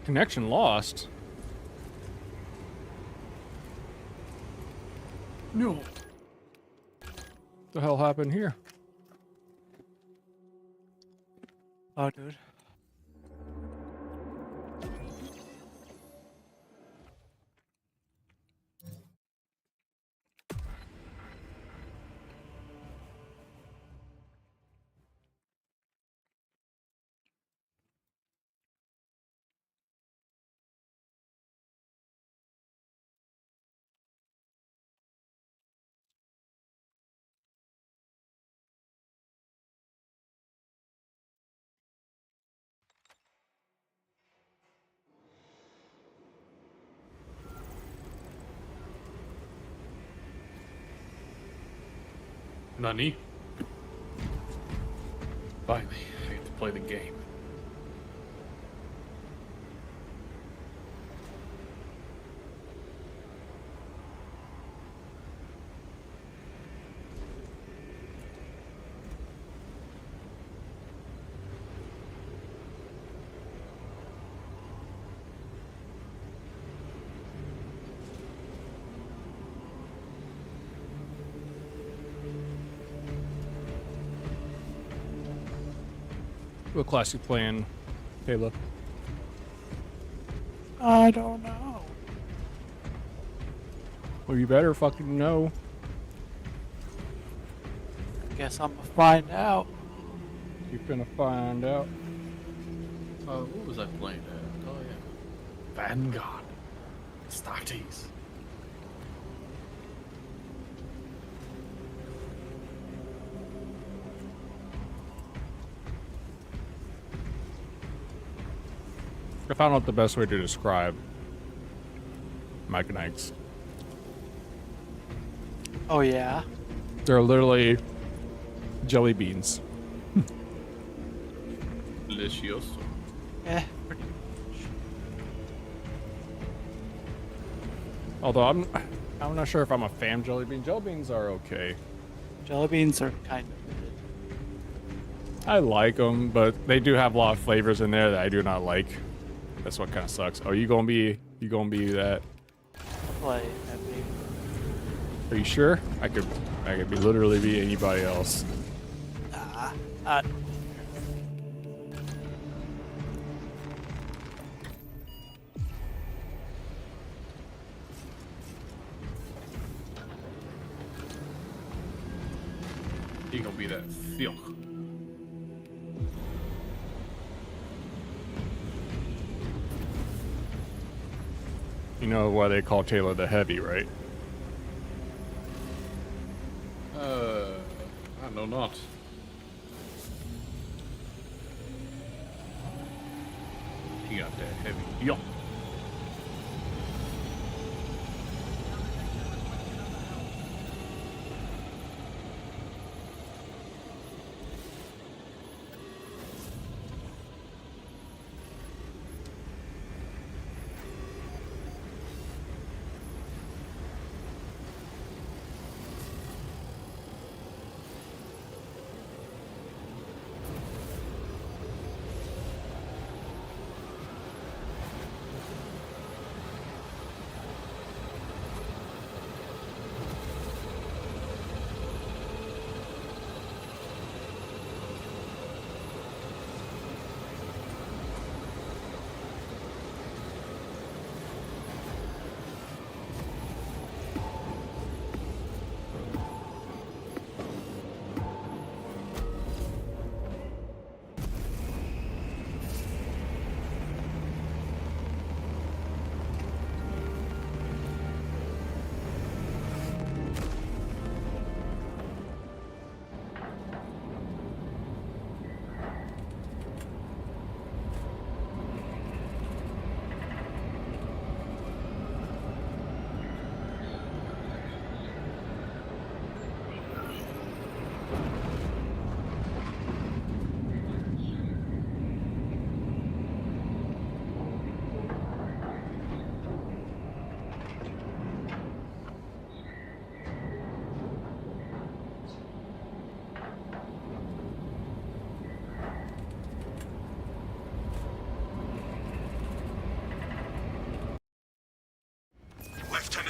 Connection lost. No. What the hell happened here? Oh, dude. Nani? Finally, I get to play the game. What class you playing, Kayla? I don't know. Well, you better fucking know. Guess I'm gonna find out. You're gonna find out. What was I playing at? Oh, yeah. Vanguard. Starties. I found out the best way to describe Mike and Ike's. Oh, yeah? They're literally jelly beans. Delicioso. Pretty much. Although I'm not sure if I'm a fan of jelly beans. Jelly beans are okay. Jelly beans are kind of mid. I like them, but they do have a lot of flavors in there that I do not like. That's what kind of sucks. Oh, you gonna be that? Play heavy. Are you sure? I could be literally be anybody else. Nah. He gonna be that filth. You know why they call Taylor the Heavy, right? I know not. He got that heavy. Yo.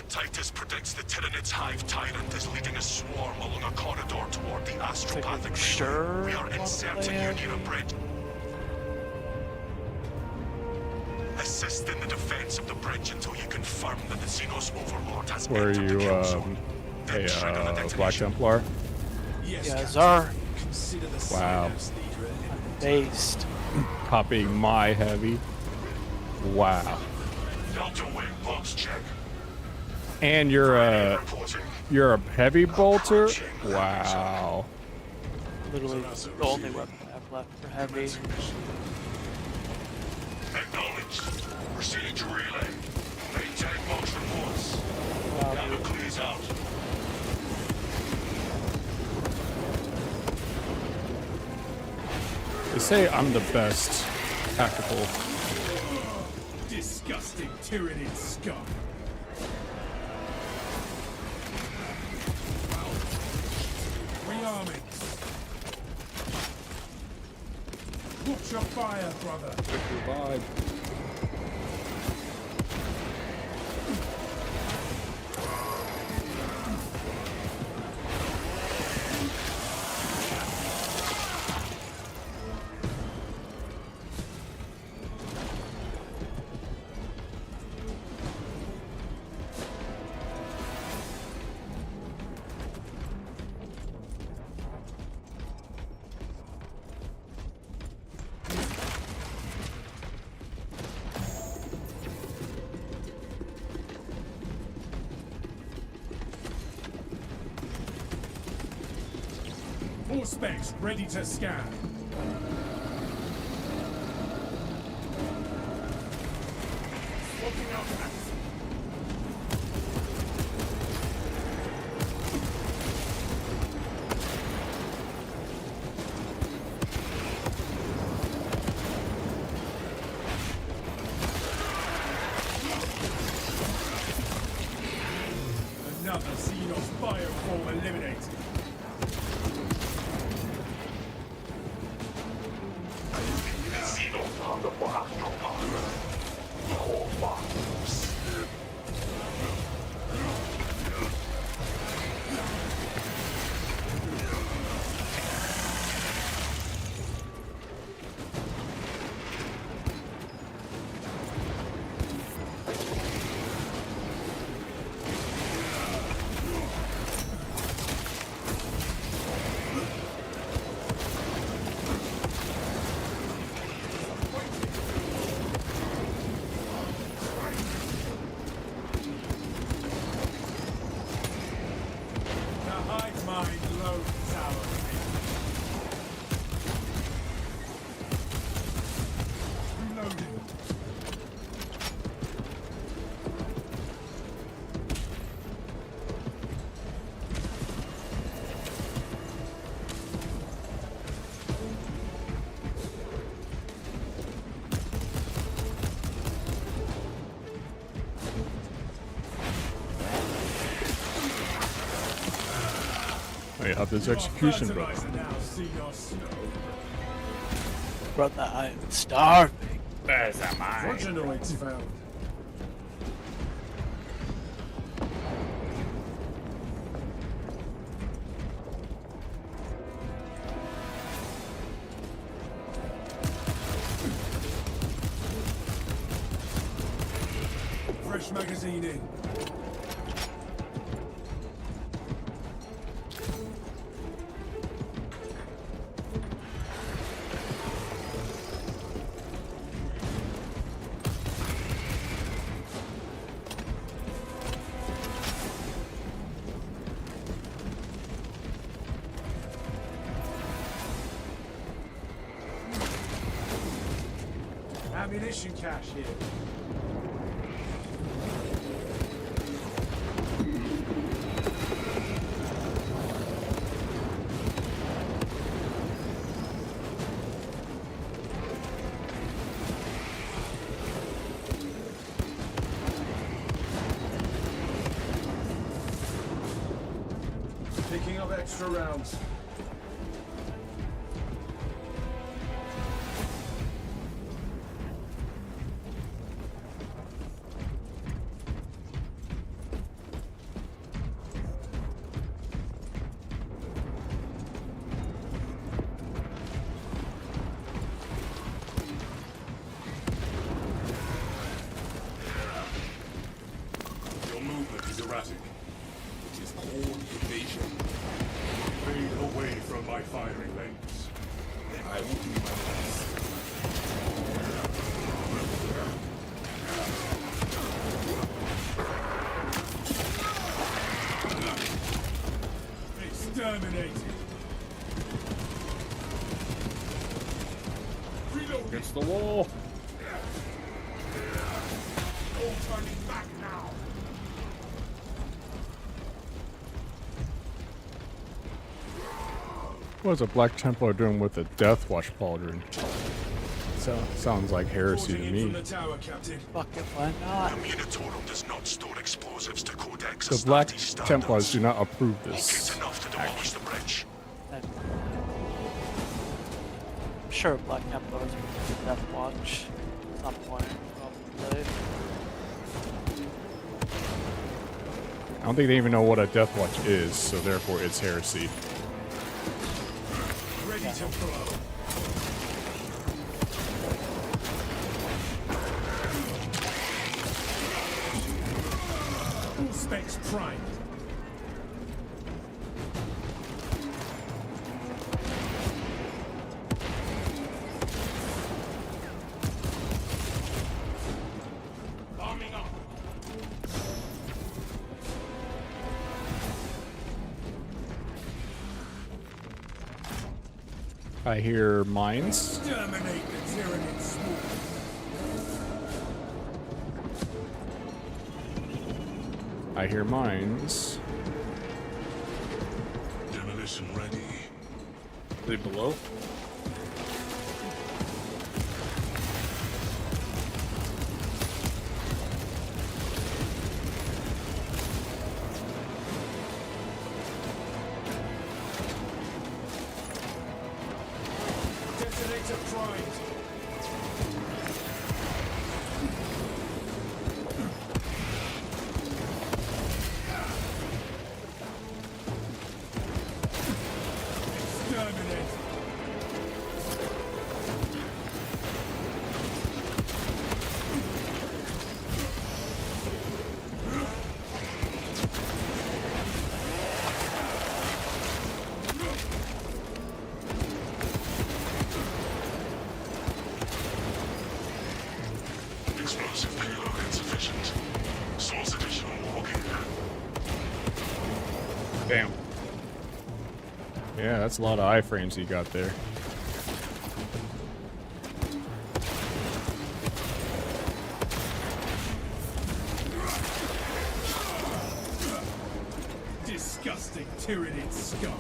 Titus predicts the Tyranids hive tyrant is leading a swarm along a corridor toward the astropathic relay. sure We are what inserting they you are. near a bridge. Assist in the defense of the bridge until you confirm that the Xenos Overlord has Were entered you the kill zone. Then a trigger the Black detonation. Templar? Yes, sir. Consider the Wow. synapse leader. Based. Copying my heavy. Wow. Delta Wing pulse check. And you're a Reporting. heavy bolter? Wow. Literally the only weapon I have left for heavy. Acknowledged. Proceeding to relay. Maintain most reports. Wow, Gather dude. clears out. They say I'm the best tactical. Disgusting Tyranid scum. Rearming. Watch your fire, brother. All specs ready to scan. Swapping out maps. Another Xenos fireform eliminated. Xenos on the astropathic. Hold back. The hive mind loads our reloading. I have this execution, bro. Fertilizer now, Xenos. Brother, I am starving. Progenoids found. Fresh magazine in. Ammunition cache here. Picking up extra rounds. firing lanes. I will do my best. Exterminated. Reloading. Against the wall. All turning back now. What's a Black Templar doing with a Death Watch pauldron? Sounds like heresy to Reporting in from me. the tower, Captain. Fuck it, why not? The Munitorum does not store explosives to Codex The Black Astartes standards. Templars do not approve Won't this. get enough to demolish the bridge. I'm sure Black Templars will do Death Watch at some point, probably. I don't think they even know what a Death Watch is, so therefore it's heresy. Ready to blow. All specs primed. Arming up. I hear mines. Exterminate the Tyranid swarm. I hear mines. Demolition ready. Are they below? Detonator primed. Exterminate. Explosive payload insufficient. Source additional walking. Damn. Yeah, that's a lot of iframes you got there. Disgusting Tyranid scum.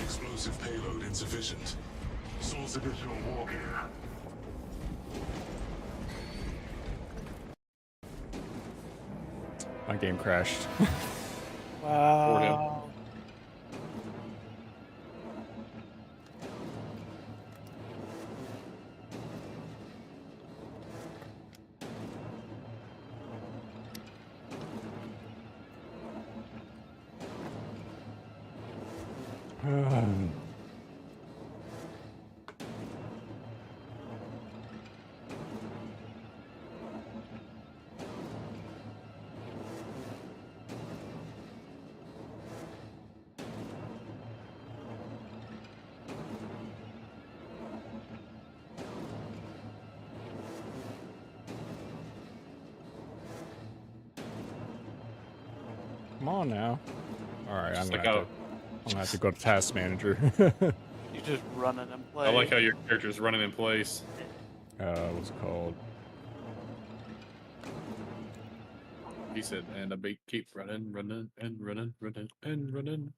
Explosive payload insufficient. Source additional walking. My game crashed. Wow. Come on now. Alright, I'm Just gonna, like have to, I'm gonna have to go to Task Manager. You just run it and play. I like how your character's running in place. What's it called? He said, and a beat keep running, running, and running, running, and running.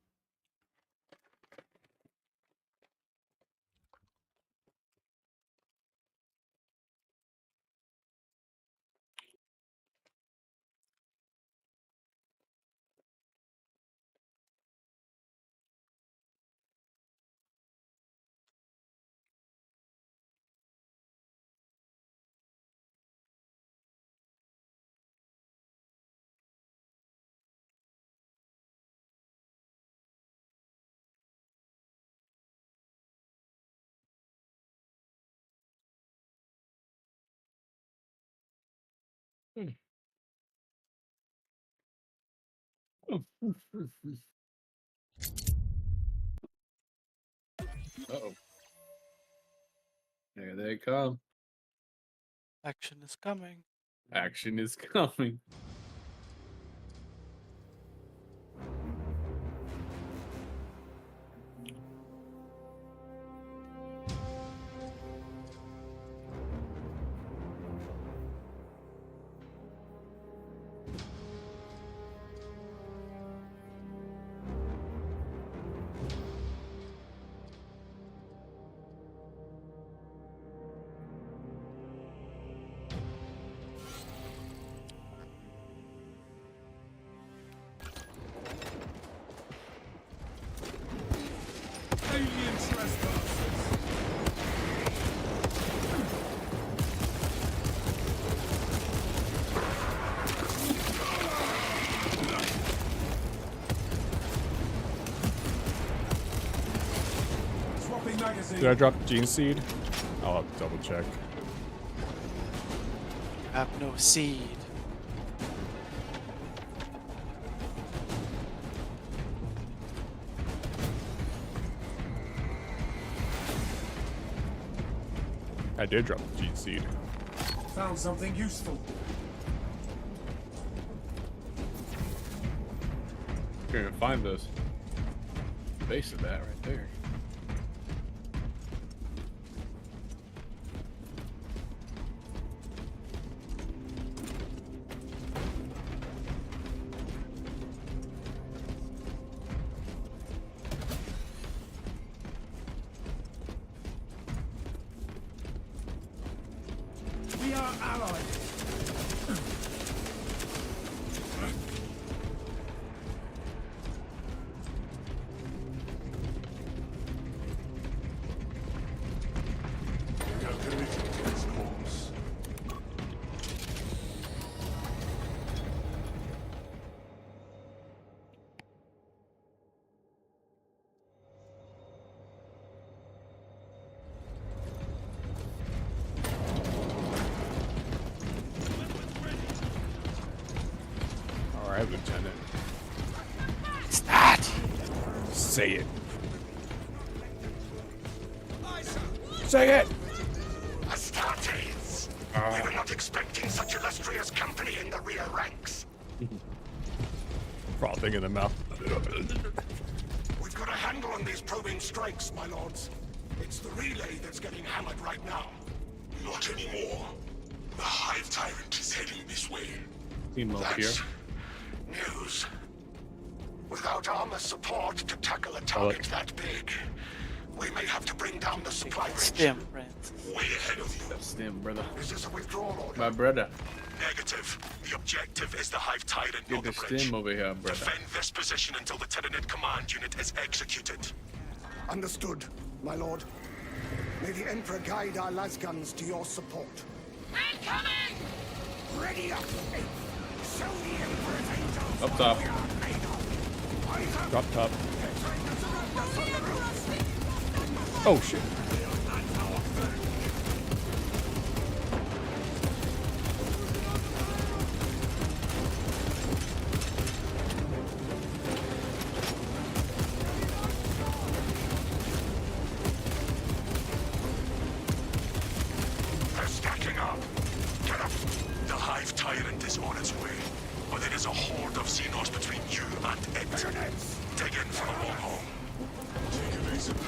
Uh-oh. There they come. Action is coming. Action is coming. Alien trespassers. Swapping magazine. Did I drop Gene Seed? I'll have to double check. Have no seed. I did drop the Gene Seed. Found something useful. Can't even find this. Base of that right there. We are allied. We are committed to this cause. All right, Lieutenant. What's that? Say it. Say it. Astartes! We were not expecting such illustrious company in the rear ranks. Frothing in the mouth. We've got a handle on these probing strikes, my lords. It's the relay that's getting hammered right now. Not anymore. The Hive Tyrant is heading this way. Team up here. That's news. Without armor support to tackle a target that big, we may have to bring down the supply bridge. Stim, Francis. Way ahead of you. Stim, brother. Is this a withdrawal order? My brother. Negative. The objective is the Hive Tyrant Get on the the bridge. stim over here, brother. Defend this position until the Tyranid command unit is executed. Understood, my lord. May the Emperor guide our lasguns to your support. Incoming! Ready up! Show the Emperor's angels Up top. Drop top. Oh shit. They're stacking up. Get up. The Hive Tyrant is on its way. But there is a horde of Xenos between you and it. Dig in for the long haul. Take evasive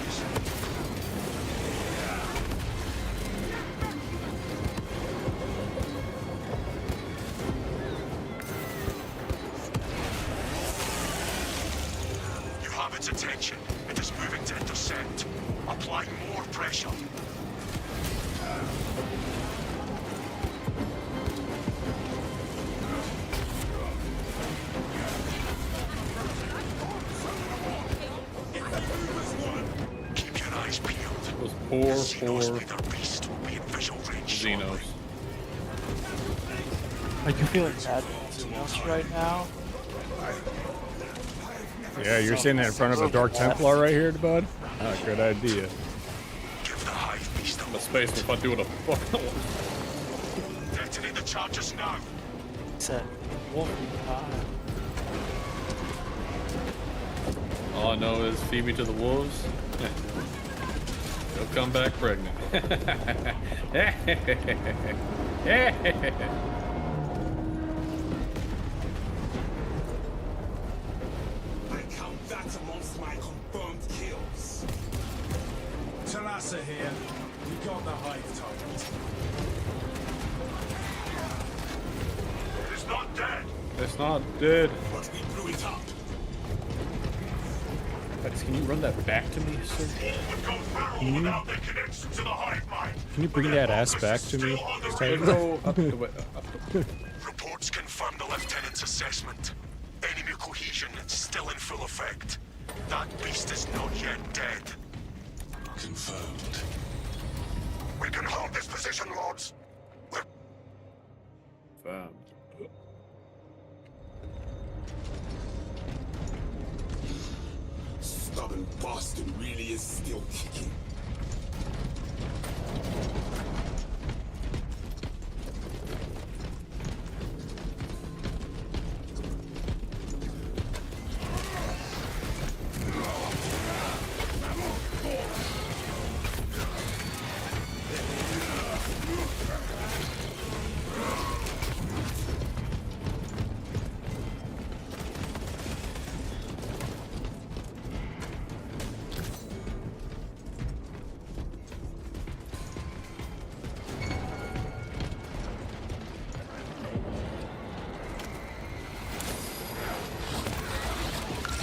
You have its attention. It is moving to intercept. Apply more pressure. Keep your eyes peeled. Those The poor Xenos with their beast will be in visual range shortly. Xenos. Are you feeling bad for Xenos right now? Yeah, you're sitting in front of a Dark Templar right here, bud. Ah, good idea. Give the Hive beast The space if I do what the fuck I want. Detonate the charges now. He said, wolf time. All I know is feed me to the wolves. come back pregnant. I count that amongst my confirmed kills. Talassa here. We got the hive target. It is not dead. It's not dead. But we blew it up. Can you run that back to me, sir? All would go feral without their connection to the hive mind. Can you bring that ass back to me? Go up the way. Reports confirm the lieutenant's assessment. Enemy cohesion still in full effect. That beast is not yet dead. Confirmed. We can hold this position, lords. Stubborn bastard really is still kicking.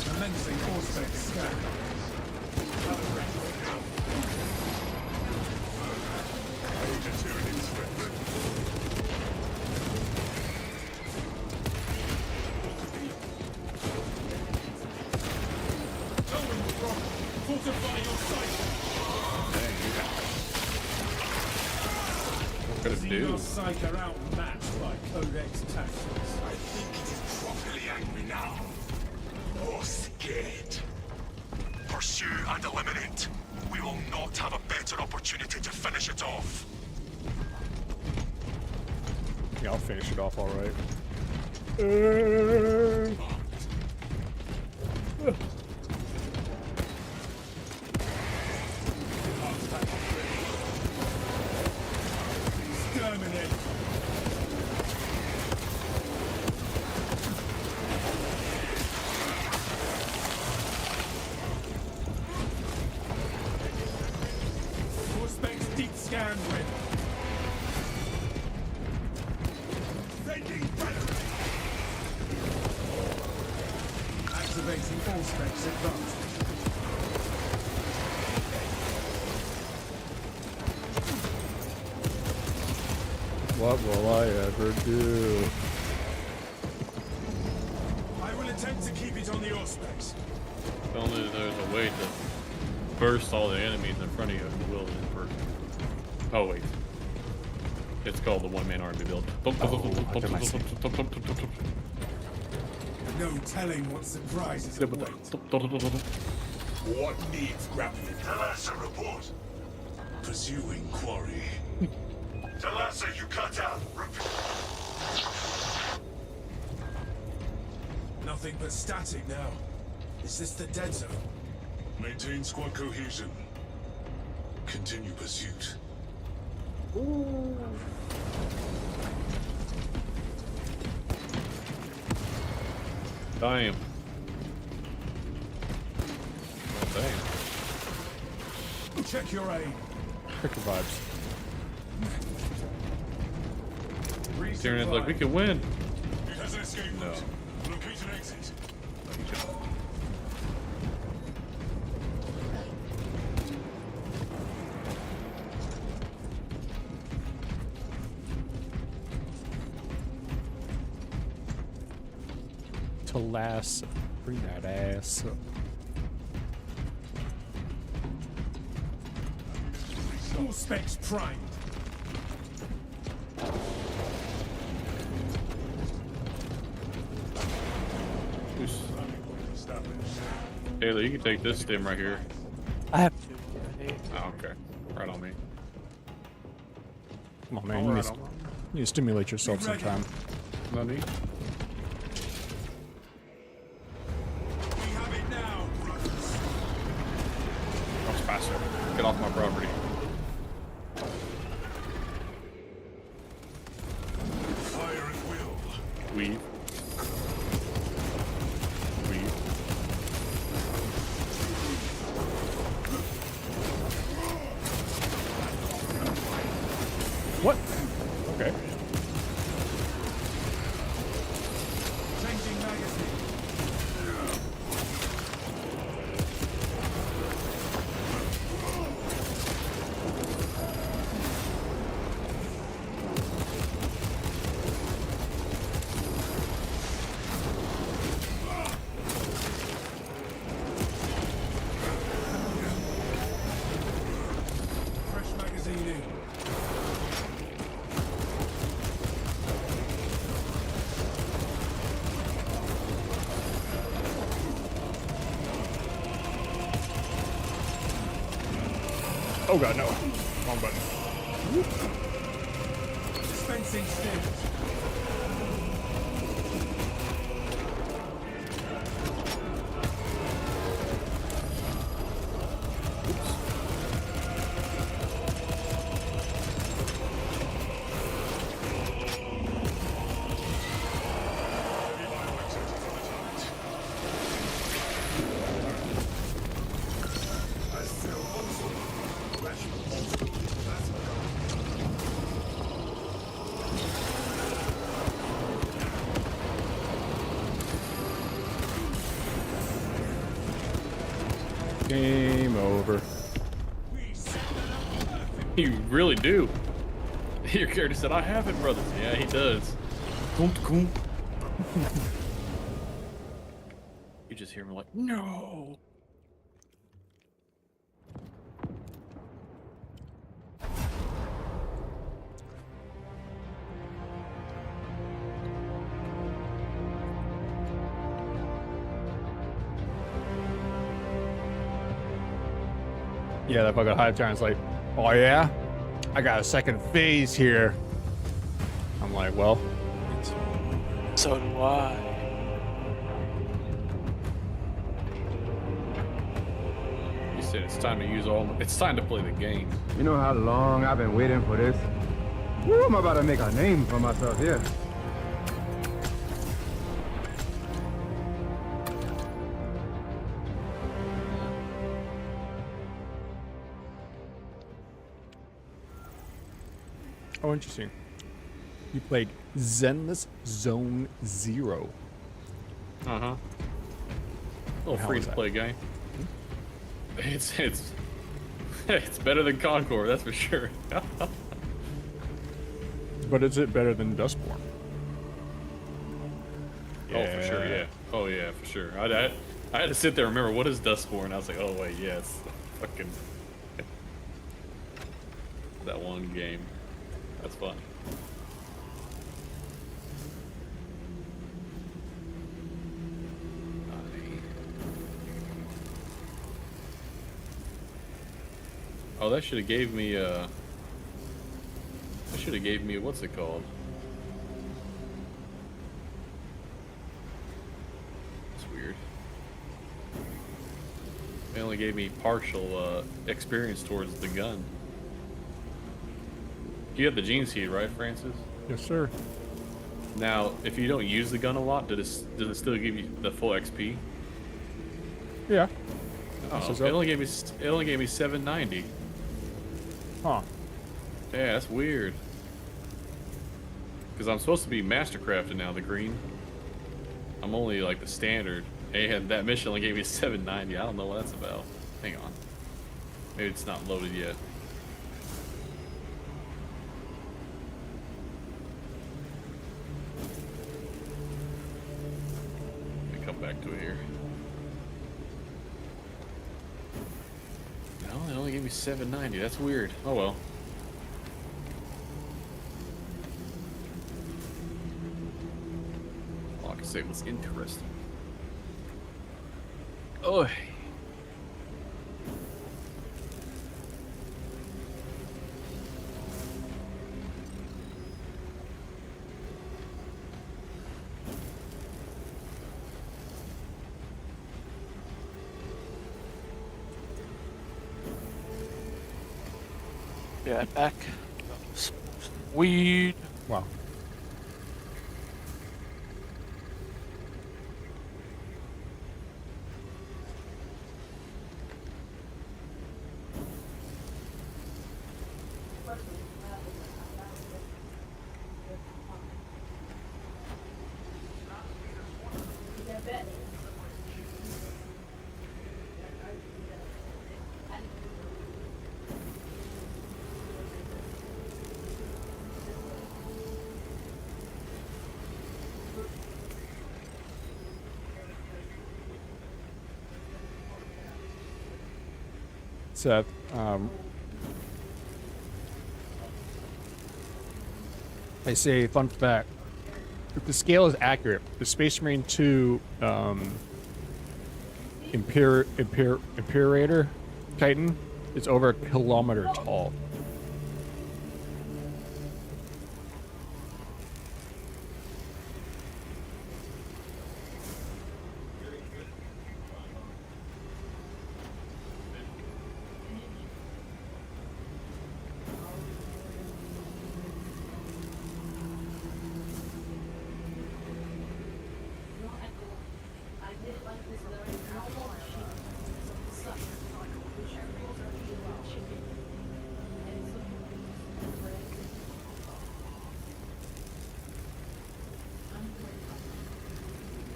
Commencing Auspex scan. Fortify your sight. What could it do? Xenos Psych are outmatched by Codex tactics. I think it is properly angry now. Or scared. Pursue and eliminate. We will not have a better opportunity to finish it off. Yeah, I'll finish it off all right. Exterminate. Auspex deep scan ready. Sending battery. Activating Auspex advanced. What will I ever do? I will attempt to keep it on the Auspex. If only there's a way to burst all the enemies in front of you, you will in person. Oh wait. It's called the one-man army build. No telling what surprises await. What needs grappling? Talassa, report. Pursuing quarry. Talassa, you cut out. Nothing but static now. Is this the dead zone? Maintain squad cohesion. Continue pursuit. Damn. Oh, damn. Check your aim. Pick your vibes. Tyrannid's like, we can win. It has an escape route. Locate an exit. Talassa, bring that ass up. Auspex primed. Taylor, you can take this stem right here. I have two already. Oh, okay. Right on me. Come on, man. You need to stimulate yourself sometime. No need. We have it now, brothers. I'm faster. Get off my property. What? Okay. Changing magazine. Fresh magazine in. Oh god, no. Wrong button. Dispensing stimulus. Game over. You really do. Your character said, I have it, brothers. Yeah, he does. You just hear him like, no. Yeah, that fucking Hive Giant's like, oh yeah? I got a second phase here. I'm like, well, So do I. He said it's time to use all. It's time to play the game. You know how long I've been waiting for this? Woo, I'm about to make a name for myself here. oh, interesting. You played Zenless Zone Zero. Uh huh. Little How free is to that? play game. It's it's better than Concord, that's for sure. But is it better than Dustborn? Oh, for sure, yeah. Oh, yeah, for sure. I had to sit there and remember, what is Dustborn? I was like, oh, wait, yeah, it's fucking... that one game. That's fun. Oh, that should have gave me, that should have gave me, what's it called? It's weird. It only gave me partial experience towards the gun. You have the gene seed, right, Francis? Yes, sir. Now, if you don't use the gun a lot, does it still give you the full XP? Yeah. Oh, This is it up. only gave me 790. Huh. Yeah, that's weird. Because I'm supposed to be Mastercrafted now, the green. I'm only like the standard. And that mission only gave me 790. I don't know what that's about. Hang on. Maybe it's not loaded yet. Let me come back to it here. No, it only gave me 790. That's weird. Oh well. All I can say was interesting. Oh. Yeah, back. Weed. Wow. Seth. I say, fun fact. If the scale is accurate, the Space Marine 2 Imperator Titan is over a kilometer tall.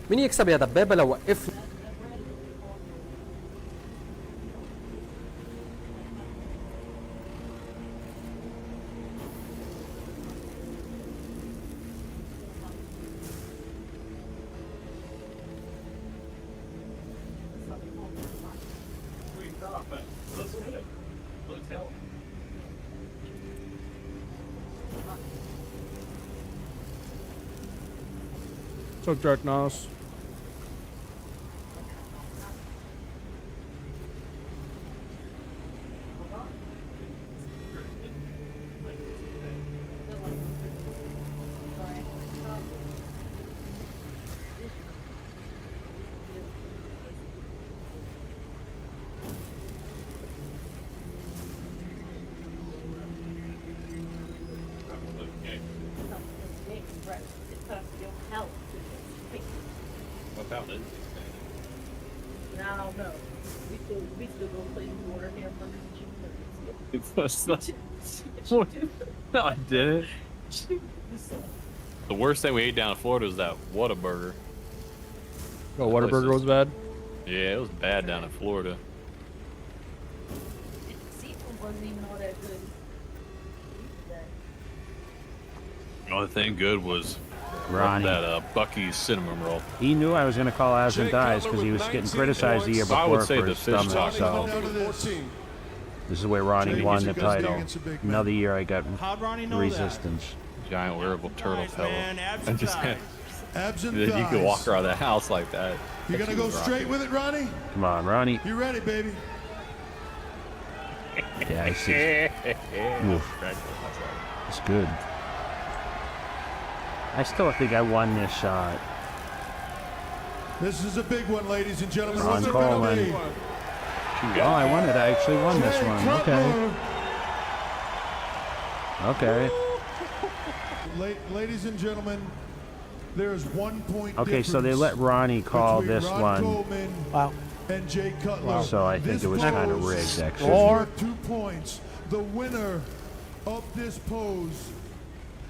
مين يكسب يا دبابة لو وقفنا؟ So Dreadnoughts. About it. I don't know. We still go play water hamburgers and chicken nuggets. No, I didn't. The worst thing we ate down in Florida was that Whataburger. Oh, Whataburger was bad? Yeah, it was bad down in Florida. Seafood wasn't even all that good. The only thing good was Ronnie. that Bucky's cinnamon roll. He knew I was going to call Aslan Dies because he was getting criticized the year I before would say for the his fish stomach. taco. So this is where Ronnie won the title. Another year I got How'd Ronnie know resistance. Giant wearable turtle Nice, fellow. man. Abs And just and Abs and then you could thighs. walk around the house like that. You gonna go straight with it, Ronnie? Come on, Ronnie. You ready, baby? Yeah, I see. Oof. It's good. I still think I won this shot. This is a big one, ladies and gentlemen. Ron What's it gonna Coleman. be? Oh, I won it. I actually won this Jay one. Okay. Cutler. Okay. Ladies and gentlemen, there is 1 point Okay, so they difference let Ronnie call between this Ron one. Coleman Wow. and Jay Cutler. So I think This it was kind of pose rigged, is actually. worth 2 points. The winner of this pose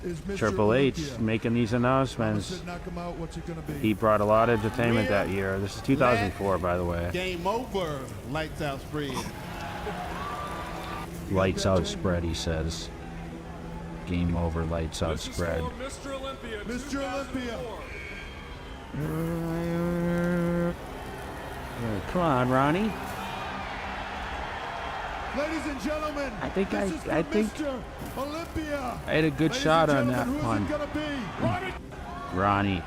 is Mr. Triple H Olympia. making these announcements. Sit, knock him out. What's it gonna be? He brought a lot of entertainment that year. This is 2004, by the way. Game over. Lights out spread. Lights out spread, he says. Game over, lights out spread. Mr. Olympia. Mr. Olympia. Come on, Ronnie. Ladies and gentlemen, I think this is for I think Mr. Olympia. I had a good Ladies shot and on that gentlemen, one. Who's it gonna be? Ronnie.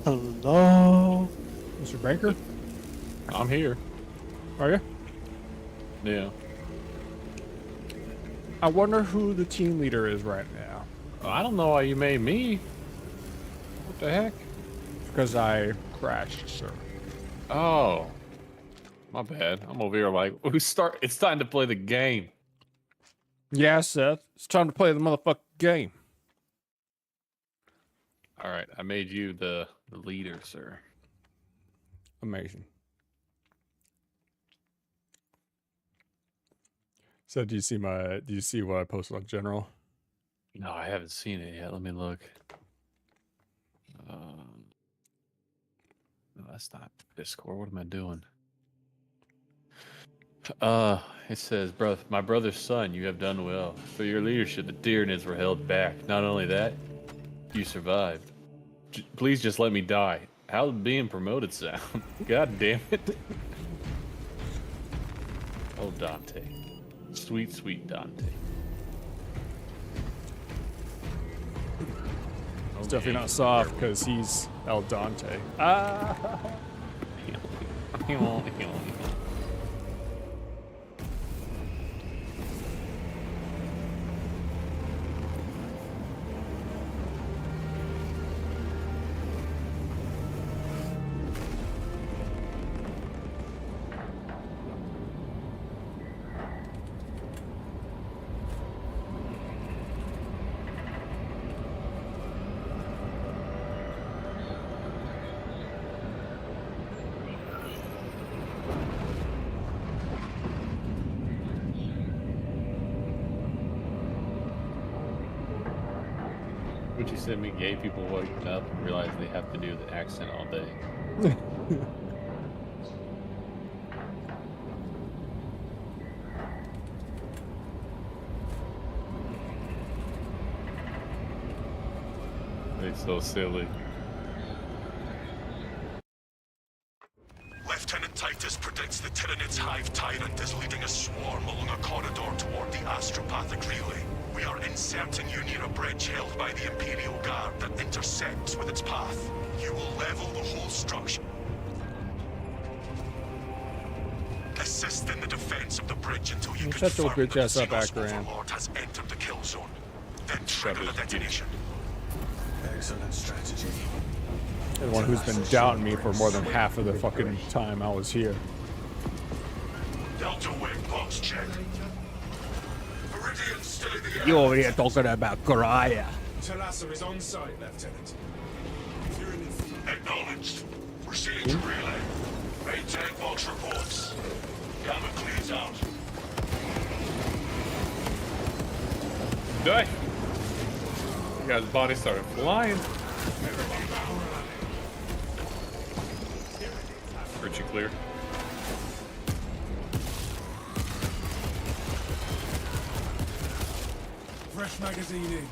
Hello. Mr. Banker? I'm here. Are you? Yeah. I wonder who the team leader is right now. I don't know why you made me. What the heck? Because I crashed, sir. Oh. My bad. I'm over here like, it's time to play the game. Yeah, Seth. It's time to play the motherfucking game. All right, I made you the leader, sir. Amazing. So do you see what I posted on General? No, I haven't seen it yet. Let me look. No, that's not Discord. What am I doing? It says, my brother's son, you have done well. For your leadership, the Tyranids were held back. Not only that, you survived. Please just let me die. How's being promoted sound? God damn it. Oh, Dante. Sweet, sweet Dante. It's definitely not soft because he's El Dante. Ah! Would you send me gay people waking up and realize they have to do the accent all day? They're so silly. Lieutenant Titus predicts the Tyrannid's Hive Tyrant is leading a swarm along a corridor toward the astropathic relay. We are inserting you near a bridge held by the Imperial Guard that intersects with its path. You will level the whole structure. Assist in the defense of the bridge until you Shut your confirm bitch that ass up, Xenos Akran. Overlord has entered the kill zone. Then trigger the detonation. Excellent strategy. The one who's been doubting me for more than half of the fucking time I was here. Delta Wing box check. Meridian still in the air. You over here talking about Garaya. Talassa is on site, Lieutenant. Acknowledged. Proceeding to relay. Maintain box reports. Gamma clears out. Die! The guy's body started flying. Heard you clear. Fresh magazine in.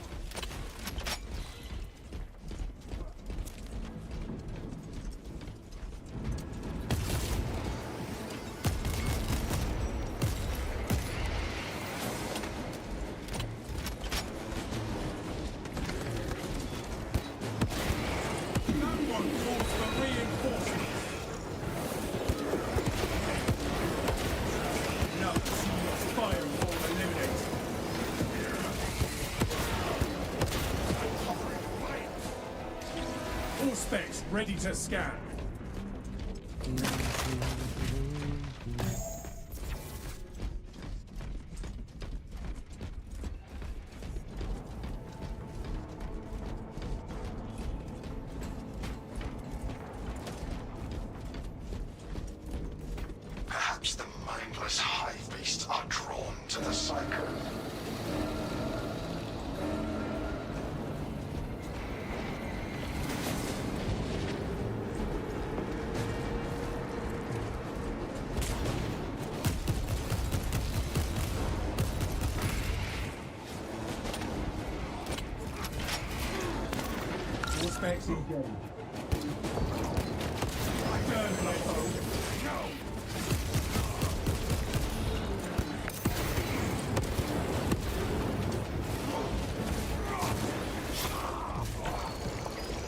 All specs ready to scan. Perhaps the mindless hive beasts are drawn to the cycle. All specs engaged. Turn, Leto. Go!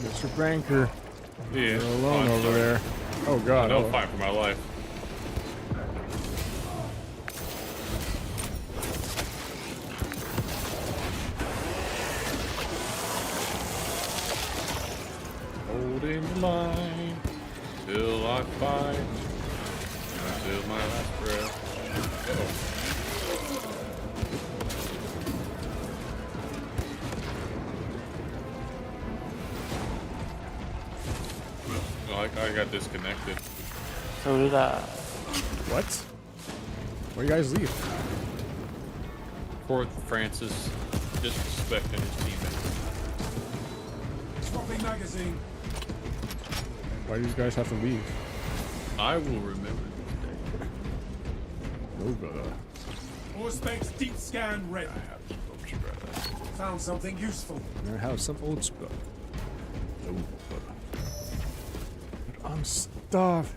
Mr. Banker. Yeah. You're alone I'm over sorry. there. Oh god. No oh. fight for my life. Holding the line till I fight until my last breath. Oh, I got disconnected. So did I. What? Where you guys leave? Fort Francis disrespecting his teammates. Swapping magazine. Why do you guys have to leave? I will remember this day. No, brother. All specs deep scan ready. I have some folks, brother. Found something useful. I have some old stuff. No, brother. I'm stuffed.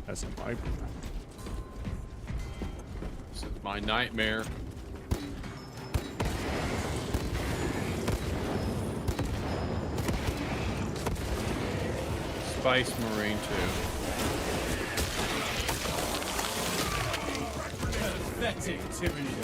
That's a pipe. This is my nightmare. Spice Marine 2. Pathetic tyranny.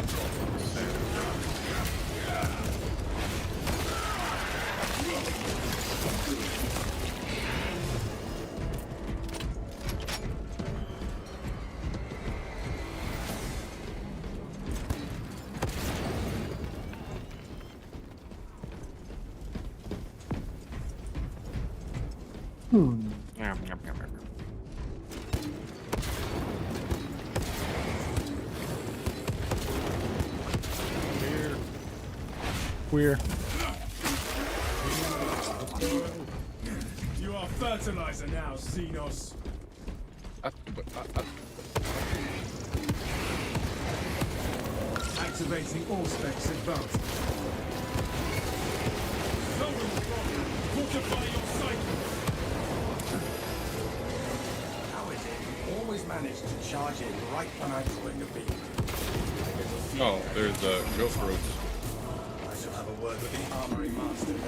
Queer. You are fertilizer now, Xenos. Activating all specs advanced. Fortify your cycle. How is it you always manage to charge in right when I throw in the beam? Oh, there's goat roads. I shall have a word with the armory master then.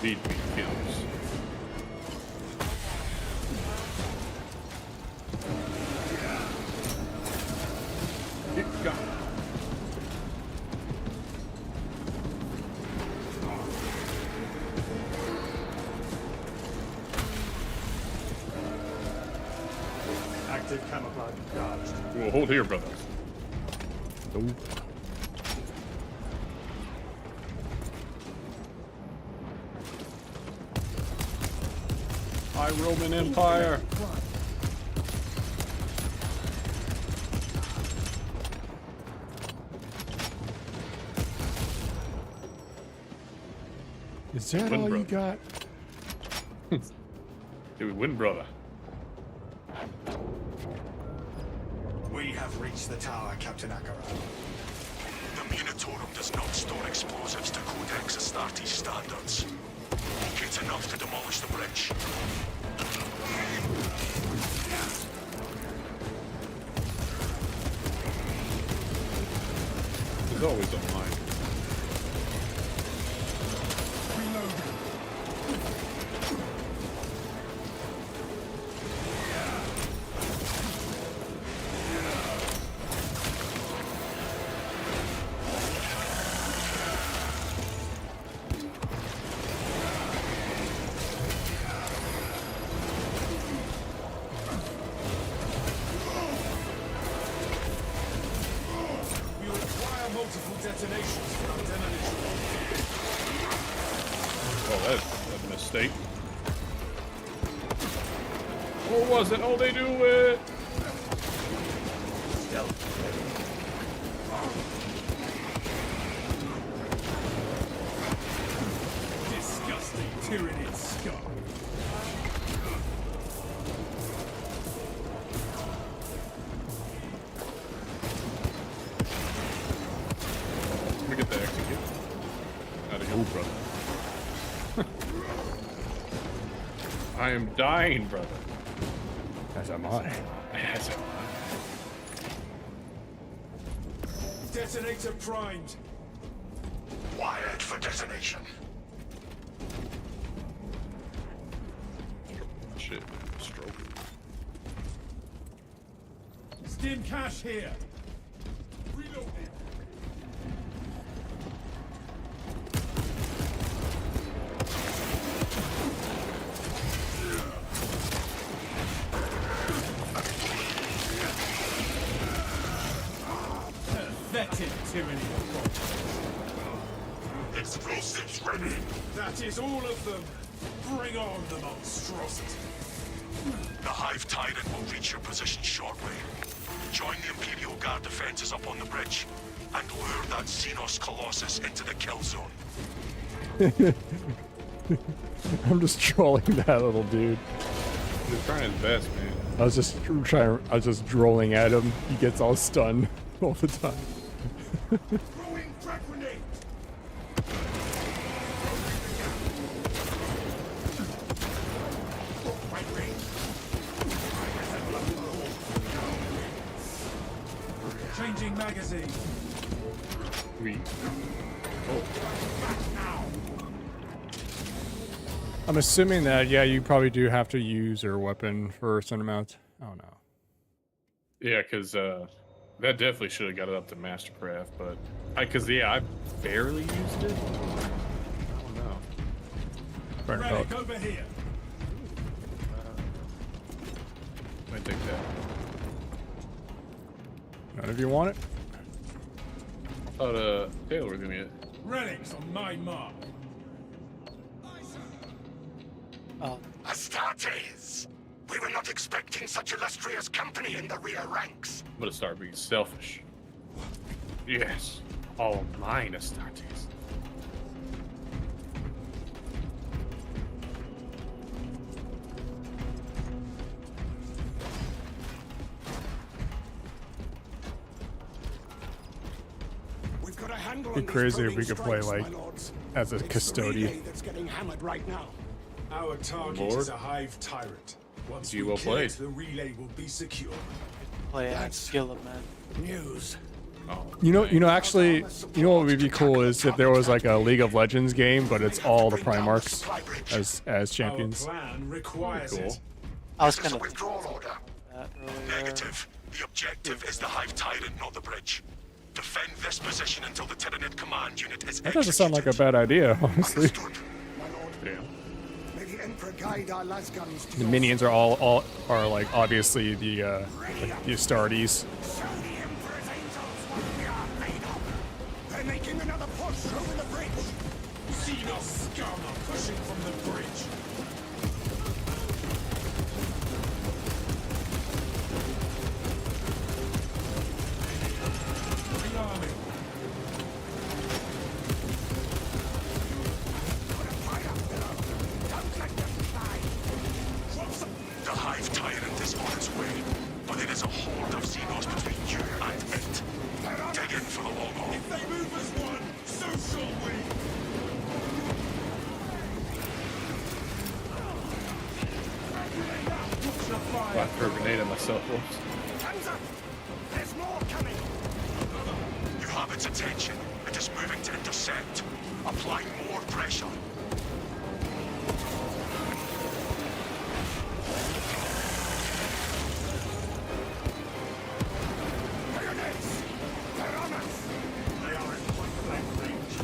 Feed me kills. Get got. Active camouflage charged. Well, hold here, brother. Nope. Hi, Roman Empire. Is that Win, all you brother. got? Did we win, brother? We have reached the tower, Captain Akara. The Munitorum does not store explosives to Codex Astartes standards. It's enough to demolish the bridge. There's always online. We require multiple detonations for our demolition. Oh, that's a mistake. What was it? Oh, they do it. Disgusting tyrannid scum. Let me get the execute. Out of here, brother. I am dying, brother. As am I. Yes, Detonator primed. Wired for detonation. shit. Stroke. Stim cash here. Reloading. Pathetic tyranny. Explosives ready. That is all of them. Bring on the monstrosity. The Hive Tyrant will reach your position shortly. Join the Imperial Guard defenses up on the bridge, and lure that Xenos Colossus into the kill zone. I'm just trolling that little dude. He's trying his best, man. I was just drolling at him. He gets all stunned all the time. Throwing frag grenade. Changing magazine. We. I'm assuming that, yeah, you probably do have to use your weapon for a certain amount. Oh no. Yeah, because that definitely should have got it up to Mastercraft, but I barely used it. I don't know. Burn Relic coat. over here. Might take that. None of you want it? I thought Taylor was gonna get it. Relics on my mark. Oh, Astartes! We were not expecting such illustrious company in the rear ranks. I'm gonna start being selfish. Yes, all mine, Astartes. We've got a handle Be on these crazy if we probing could play, strikes, like, my lords. as a It's the custodian. relay that's getting hammered right now. Our target Lord. is a Hive Tyrant. Once You we well kill played. it, the relay will be secure. play at That's- skill of man. News. Oh, Actually, you know what would be cool is if there was like a League of Legends game, but it's all the Primarchs as champions. Our plan requires Cool. it. I was This is kind a of withdrawal order. that earlier. Negative. The objective is the Hive Tyrant, not the bridge. Defend this position until the Tyranid command unit is That doesn't sound like a bad idea, honestly. Understood, my lord. damn. May the Emperor guide our lasguns to The your minions are all like obviously the Astartes. Show the Emperor's angels what we are made of. They're making another push over the bridge. Xenos scum are pushing from the bridge. Rearming. The Hive Tyrant is on its way, but it is a horde of Xenos between you and it. Dig in for the long haul. If they move as one, so shall we. Watch the fire. I threw a grenade at myself. Whoops. Hands up! There's more coming! You have its attention. It is moving to intercept. Apply more pressure. Bayonets! They're on us! They are in point blank range.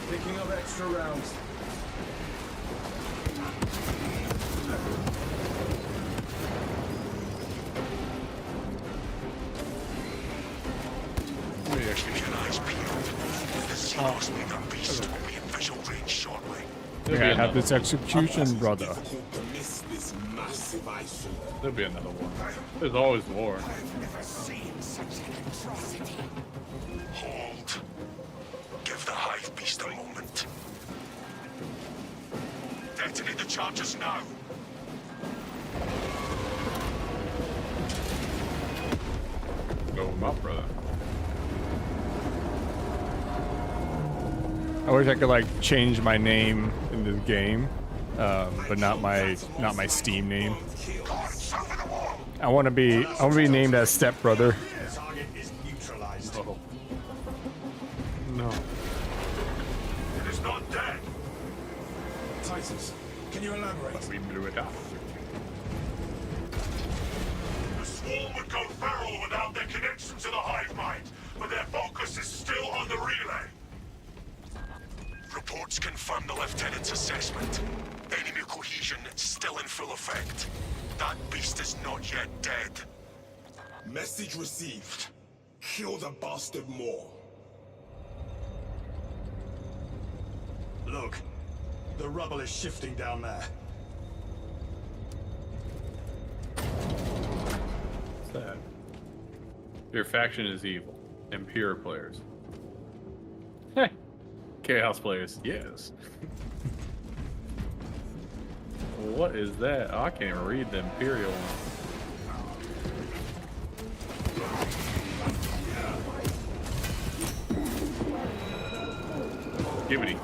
Picking up extra rounds. Let me actually Keep your eyes peeled. The Xenos leader beast will be in visual range shortly. There'll Yeah, be I have another, this execution, brother. there'll be another one. There's always more. I've never seen such an atrocity. Hold. Give the Hive Beast a moment. Detonate the charges now. Go him up, brother. I wish I could like change my name in this game, but not my Steam name. Guards over the wall. I want to be named as Stepbrother. Target is neutralized. Oh. No. It is not dead. Titus, can you elaborate? We blew it out. The swarm would go feral without their connection to the hive mind, but their focus is still on the relay. Reports confirm the lieutenant's assessment. Enemy cohesion is still in full effect. That beast is not yet dead. Message received. kill the bastard more. Look, the rubble is shifting down there. What's that? Your faction is evil. Impure players. Heh. Chaos players, yes. What is that? Oh, I can't even read the Imperial one. Gibbity.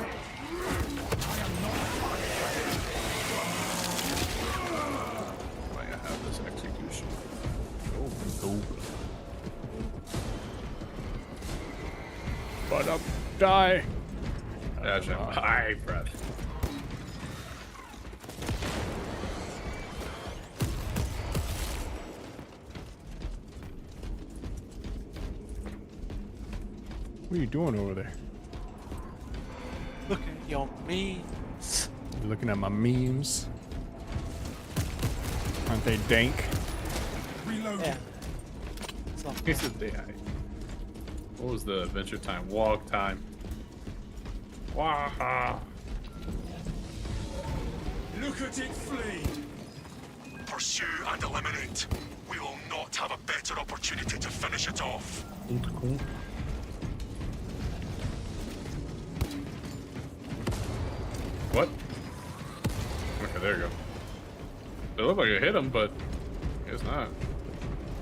I have this execution. Oh. But up, die. That's a high breath. What are you doing over there? Look at your memes. You looking at my memes? Aren't they dank? Yeah. So, It's a day. What was the Adventure Time? Walk time. Waha. Look at it flee! Pursue and eliminate. We will not have a better opportunity to finish it off. What? Okay, there you go. It looked like it hit him, but I guess not.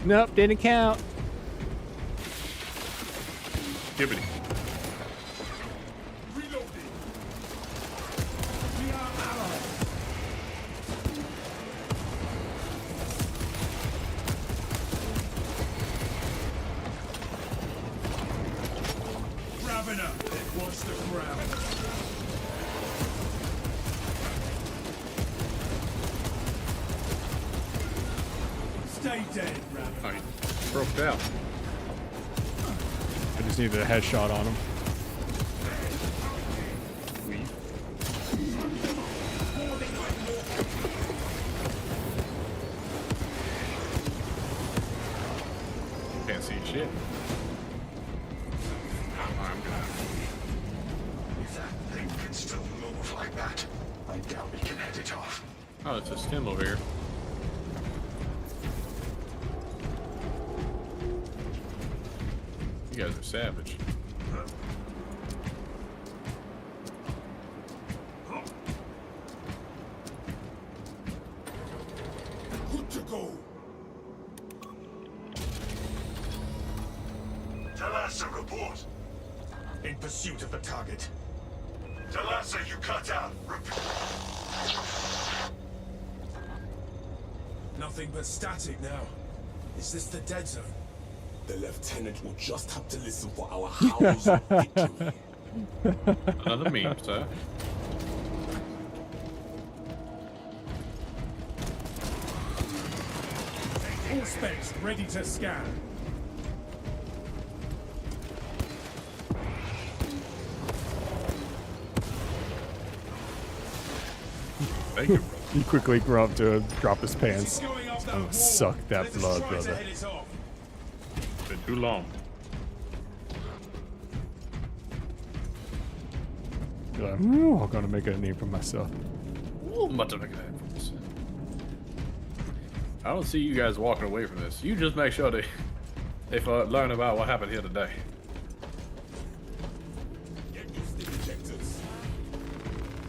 Nope, didn't count. Gibbity. Reloading! We are allies! Ravener, watch the ground. Stay dead, Ravener. Oh, he broke down. I just needed a headshot on him. Can't see shit. I'm gonna. If that thing can still move like that, I doubt we can head it off. Oh, it's a stem over here. You guys are savage. Good to go. Talassa, report. In pursuit of the target. Talassa, you cut out. Nothing but static now. Is this the dead zone? The lieutenant will just have to listen for our howls of victory. Another meme, sir. All specs ready to scan. Thank you. He quickly grew up to drop his pants. He's going up that Oh, wall. suck that Let us blood, try to brother. head it off. Been too long. You're like, "Ooh, I'm gonna make a name for myself." Ooh, much of a guy. I don't see you guys walking away from this. You just make sure they learn about what happened here today. Get used to injectors.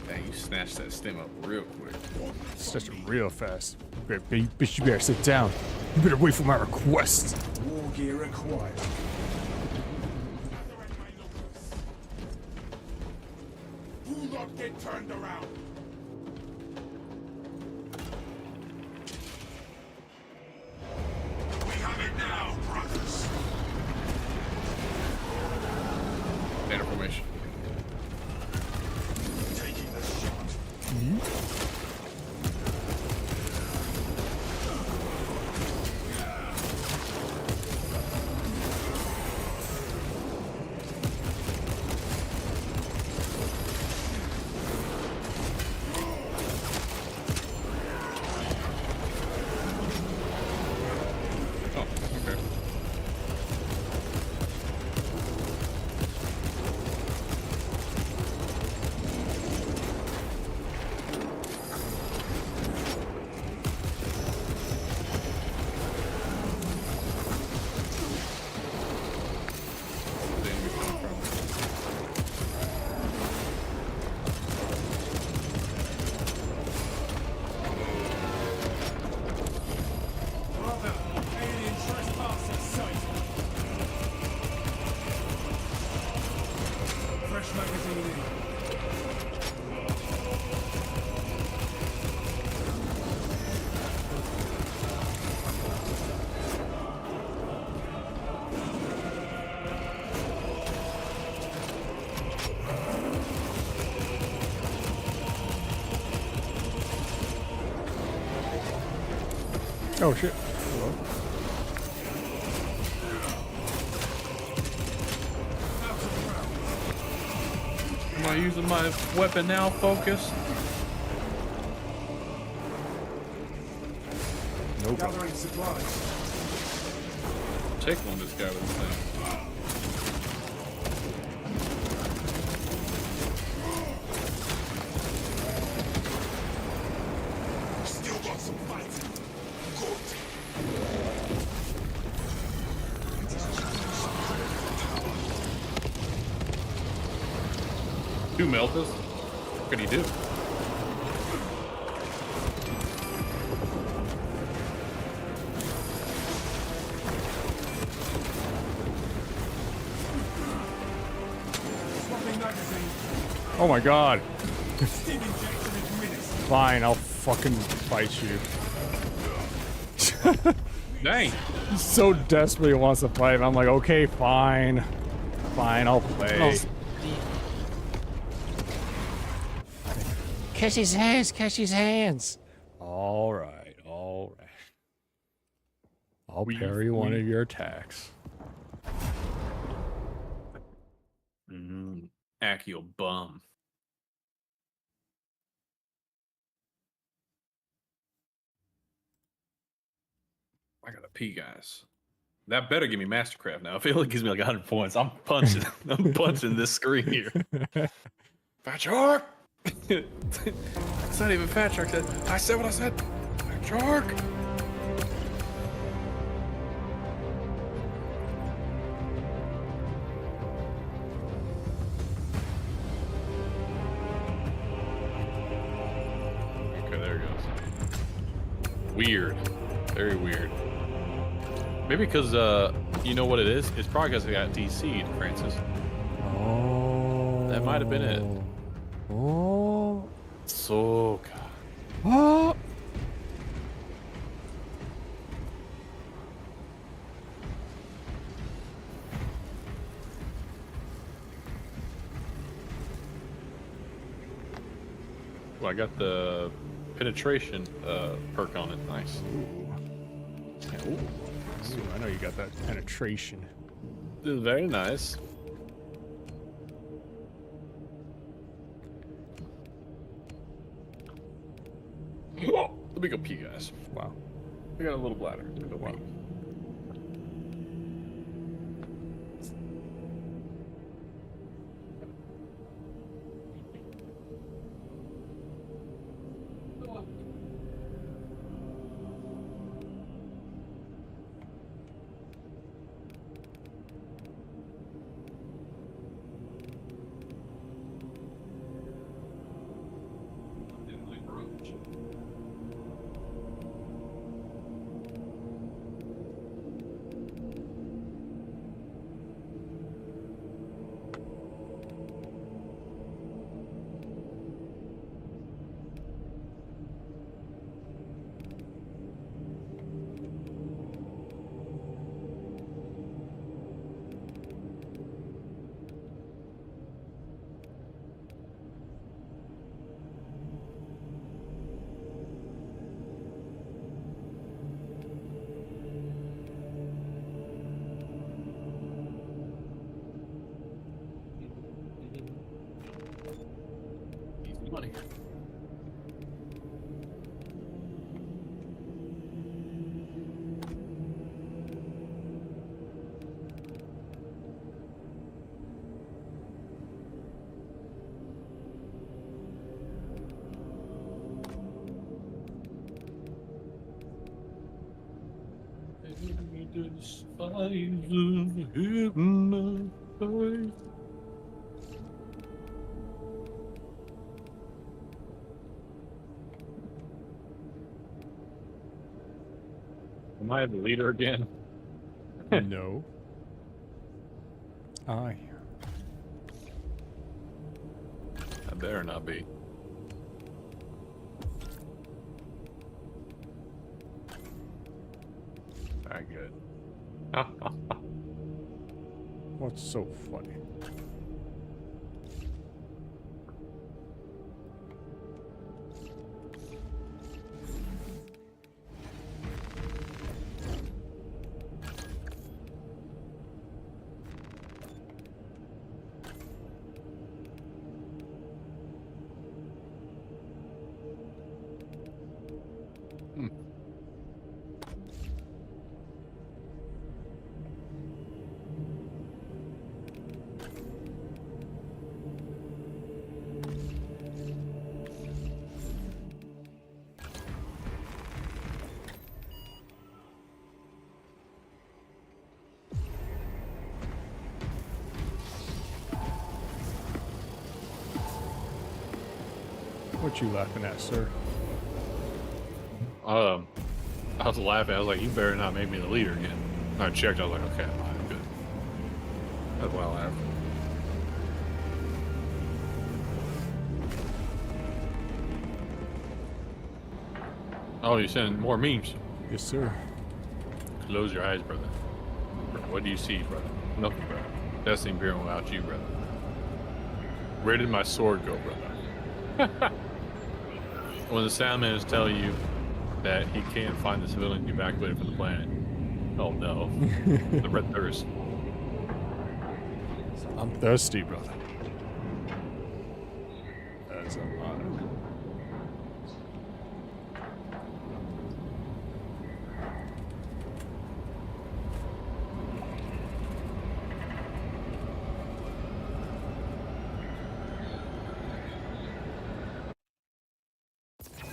Dang, you snatched that stem up real quick. Such real fast. Great, bitch, you better sit down. You better wait for my request. War gear acquired. Do not get turned around. We have it now, brothers. Data formation. Taking the shot. Oh shit. Hello. Am I using my weapon now, Focus? Nope. Gathering supplies. Take one this guy with this thing. Still got some fight. Good. Two Meltas? What could he do? Oh my god. Stim injection in minutes. Fine, I'll fucking fight you. Dang. He so desperately wants to fight, and I'm like, okay, fine. Fine, I'll play. Catch his hands, catch his hands. Alright, alright. I'll parry one of your attacks. Accio bum. I gotta pee, guys. That better give me Mastercraft now. If it only gives me like 100 points, I'm punching. I'm punching this screen here. Fat Shark! It's not even Fat Shark. I said what I said. Fat Shark! Okay, there it goes. Weird. Very weird. Maybe because, you know what it is? It's probably because they got DC'd, Francis. Oh. That might have been it. Oh. So, God. Oh. Well, I got the penetration perk on it. Nice. Ooh, I know you got that penetration. This is very nice. Let me go pee, guys. Wow. I got a little bladder. Go pee. Money. Am I the leader again? No. I. That better not be. Very good. What's so funny? What you laughing at, sir? I was laughing. I was like, "You better not make me the leader again." And I checked. I was like, "Okay, I'm good." That's why I laughed. Oh, you're sending more memes. Yes, sir. Close your eyes, brother. What do you see, brother? Nothing, brother. Destiny Imperium without you, brother. Where did my sword go, brother? When the Soundmans tell you that he can't find the civilians evacuated from the planet. Oh no. The red thirst. I'm thirsty, brother. That's a lot.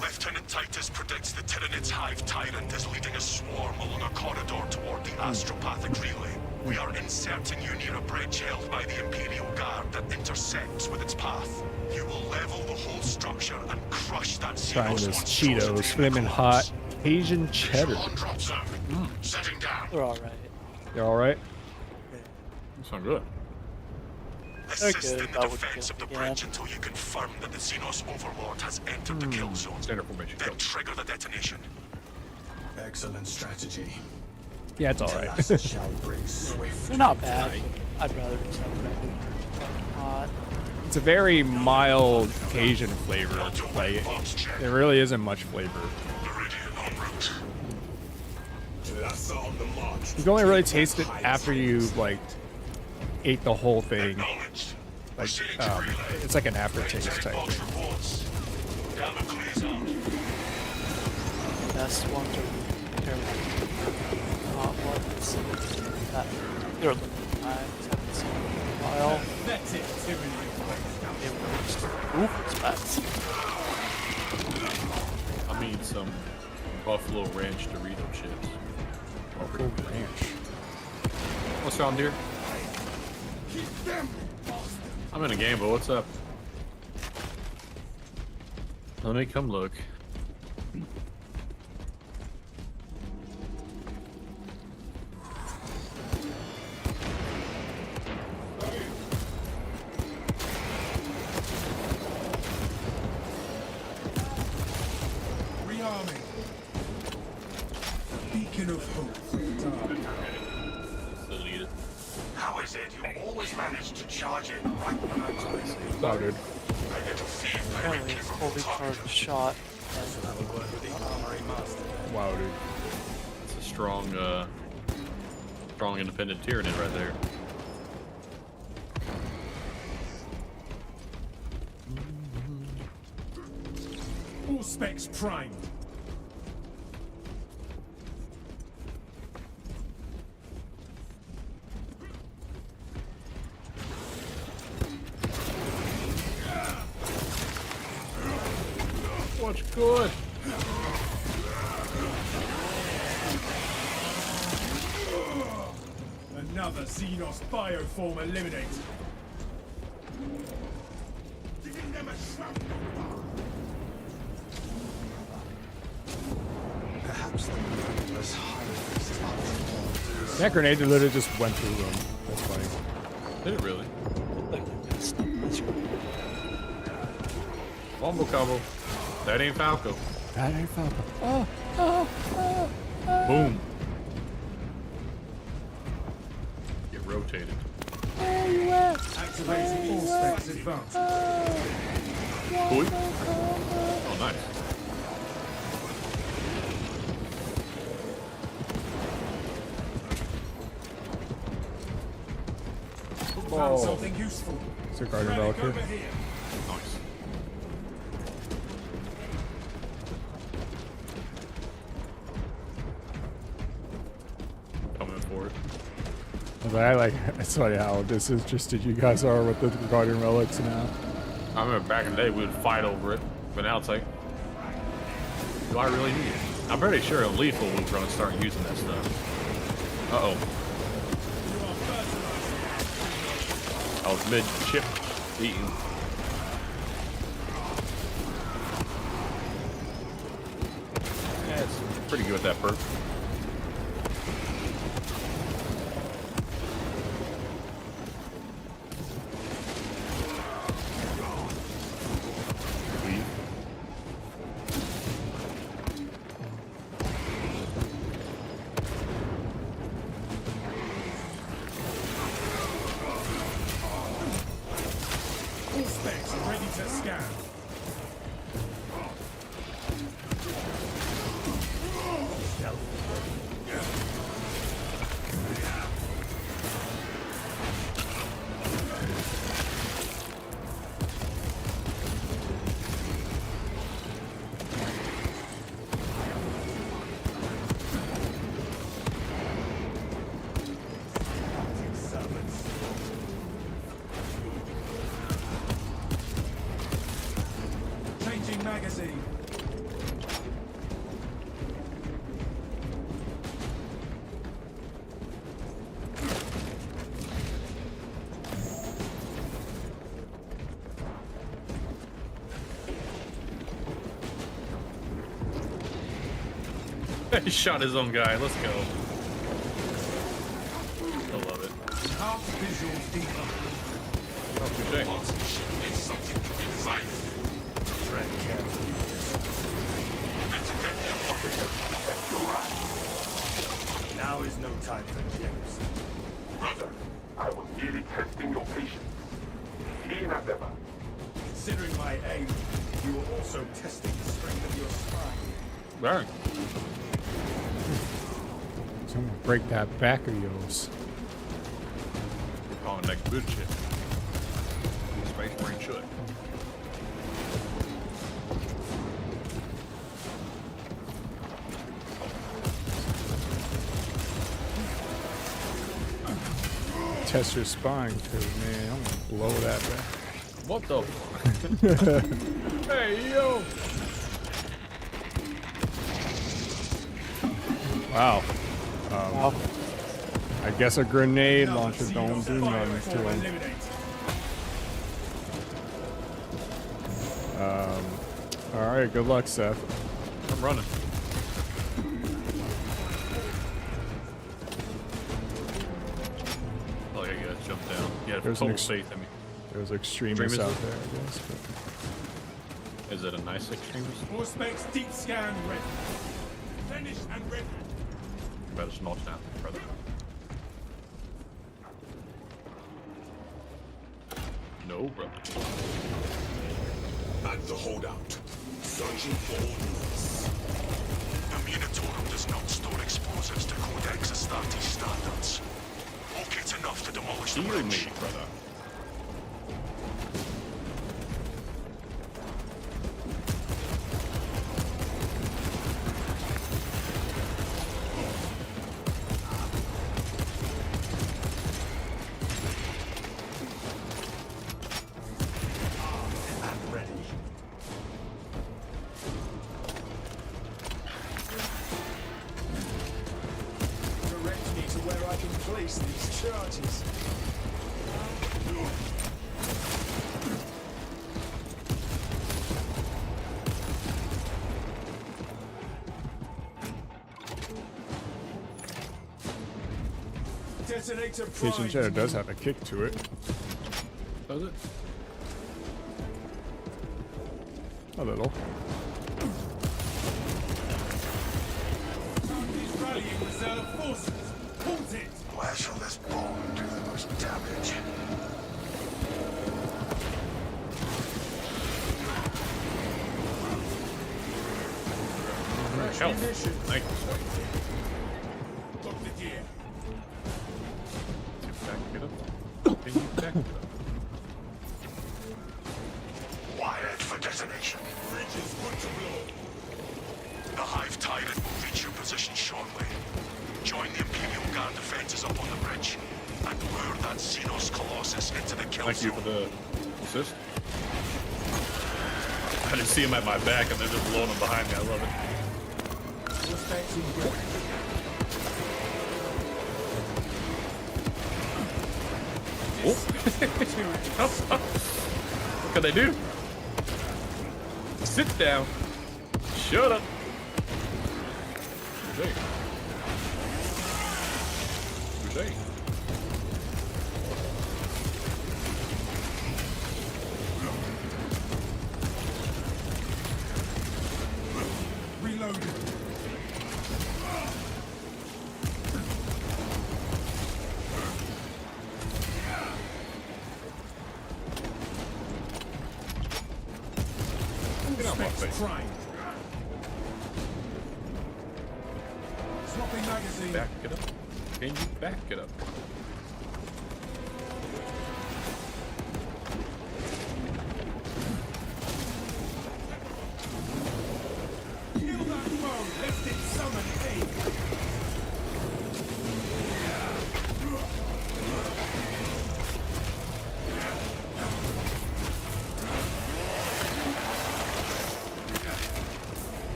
Lieutenant Titus predicts the Tyranids Hive Tyrant is leading a swarm along a corridor toward the astropathic relay. We are inserting you near a bridge held by the Imperial Guard that intersects with its path. You will level the whole structure and crush that Trying this Cheetos, flaming hot Asian cheddar. Setting down. They're alright. They're all right. Sound good. Assist Okay, in the that would defense kill of the again. bridge until you confirm that the Xenos Overlord has entered the kill zone. Standard formation. Then trigger the detonation. Excellent strategy. Yeah, it's all right. Last shall bring swift. They're not bad. I'd rather just have them hot. It's a very mild Cajun flavor. Like, there really isn't much flavor. Meridian en route. Lassa on the march. You can only really taste it after you like ate the whole thing. Acknowledged. Like, it's like an aftertaste type thing. Reports. Down the clear zone. Best ones are terrible. Hot ones. That they're looking nice. Haven't seen them in a while. I mean some Buffalo Ranch Dorito chips. Buffalo Ranch. What's wrong, dear? I'm in a game, but what's up? Let me come look. Rearming. Beacon of hope. Delete it. How is it you always manage to charge in right when I'm close? Oh, dude. I get to feel Apparently it's fully charged shot. Wow, dude. It's a strong, strong independent Tyranid right there. All specs primed. What's good? Another Xenos bioform eliminated. Giving them a shrapnel bar. Perhaps the relentless harvest of That grenade literally just went through them. That's funny. Did it really? Wombo combo. That ain't Falco. That ain't Falco. Boom. Get rotated. Activating all specs advanced. Boy. Oh, nice. Found something useful. It's a Guardian Relic here. Over here. Nice. Coming for it. But I like, it's funny how disinterested you guys are with the Guardian Relics now. I remember back in the day we would fight over it, but now it's like, do I really need it? I'm pretty sure a lethal was going to start using that stuff. Uh-oh. I was mid-chip eating. Yeah, it's pretty good with that perk. Leave. All specs are ready to scan. Changing magazine. He shot his own guy. Let's go. I love it. Half visual deeper. Oh, touche. It's something to be designed. Tread carefully. Now is no time for games. Brother, I was merely testing your patience. Keen as ever. Considering my aim, you were also testing the strength of your spine. Burn. Someone break that back of yours. Calling that good shit. Space Marine should. Test your spine, too, man. I'm gonna blow that back. What the? Hey, yo! Wow. I guess a grenade launcher don't do nothing to him. Alright, good luck, Seth. I'm running. Oh, yeah, you guys jump down. Yeah, There's total an faith in me. There's extremists out Extremism? there, I guess. But Is it a nice extremist? All specs deep scan ready. Finished and ready. Better small down, brother. No, brother. And the holdout. Searching for ordnance. The Munitorum does not store explosives to Codex Astartes standards. Okay, enough to demolish the Heal me, bridge. brother. Direct me to where I can place these charges. Detonator Kitchen prime. Cheddar does have a kick to it. Does it? A little. He's rallying reserve forces. Halt it! Where shall this bomb do the most damage? Help. Thank you. Lock the gear. Get up. Can you back it up? Wired for detonation. Bridge is good to blow. The Hive Tyrant will reach your position shortly. Join the Imperial Guard defenses up on the bridge and lure that Xenos Colossus into the kill Thank you zone. for the assist. I didn't see him at my back and they're just blowing him behind me. I love it. What can they do? Sit down. Shut up. Touché. Touché. Reloading. Get out my face. Prime. Swapping magazine. Back it up. Can you back it up? Kill that foe, lest it summon aid.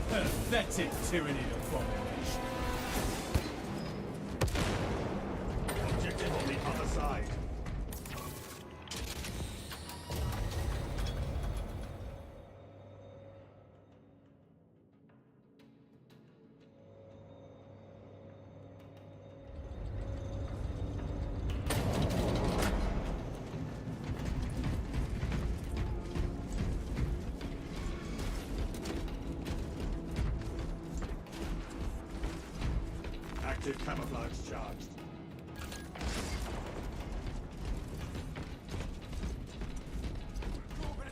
Pathetic tyranny abomination. Objective on the other side. Active camouflage charged.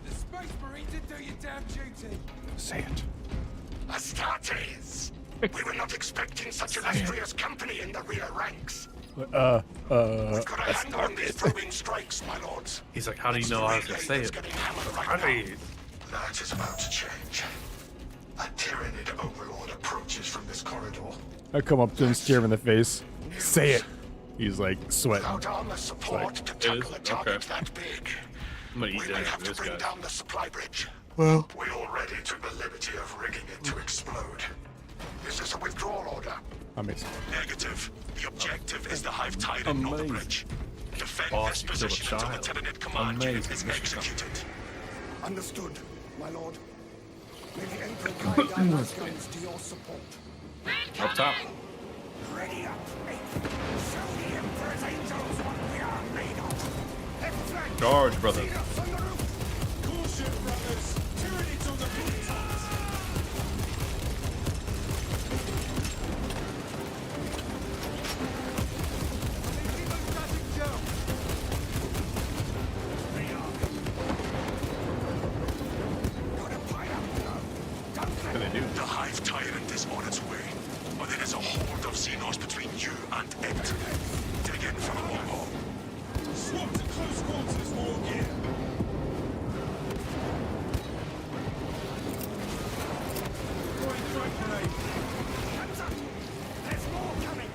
The Space Marine did do your damn duty. Say it. Astartes! We were not expecting such illustrious company in the rear ranks. Let's Got a hand on these probing strikes, my lords. He's like, how do you know I was gonna say it? Getting hammered right How now. do you? That is about to change. A Tyranid overlord approaches from this corridor. I come up to him, stare him in the face. Say it. He's like sweating. Without armor support to It tackle is? a target Okay. that big, I'm gonna eat we may dinner have from to this bring guy. down the supply bridge. Well, We already took the liberty of rigging it to explode. Is this a withdrawal order? amazing. Negative. The objective is the Hive Tyrant on the Amazing. bridge. Defend Boss, this you killed a position until the child. Tyranid command unit Amazing is mission. executed. Understood, my lord. May the Emperor guide our Nazgûls to your support. Up top. Ready up, mate. Show the Emperor's angels what we are made of. Left flank. Charge, brother. Xenos on the roof. Caution, brothers. Tyranids on the rooftops. What can they do? The Hive Tyrant is on its way, but there is a horde of Xenos between you and it. Dig in for the long haul. Swap to close quarters, war gear. Throwing frag grenade. Hands up! There's more coming!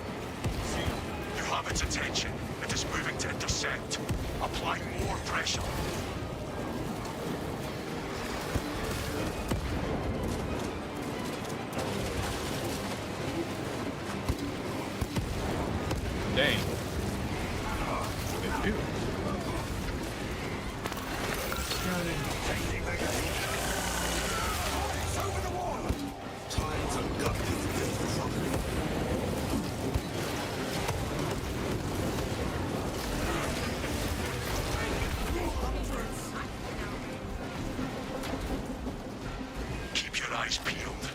You have its attention. It is moving to intercept. Apply more pressure. Dang. What they do? It's over the wall! Time to gut this filthy fucker. Hundreds! is peeled.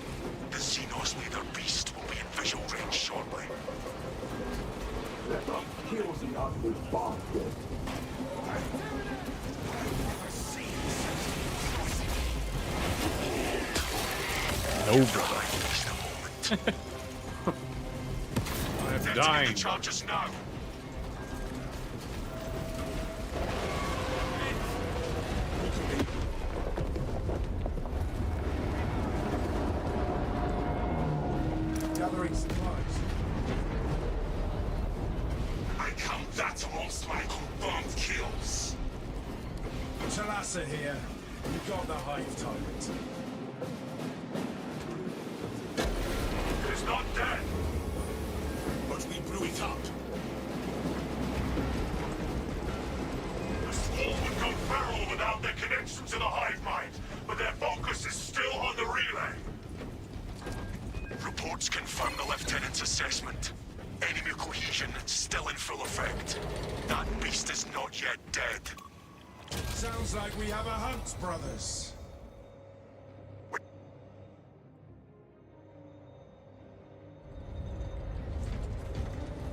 The Xenos leader beast will be in visual range shortly. Let us kill the ugly bastard. No, brother. I'm dying. Charges now. Gathering supplies. I count that amongst my confirmed kills. Talassa here. You got the hive tyrant. It is not dead. But we blew it up. The swarm would go feral without their connection to the hive mind, but their focus is still on the relay. Reports confirm the Lieutenant's assessment. Enemy cohesion still in full effect. That beast is not yet dead. Sounds like we have a hunt, brothers.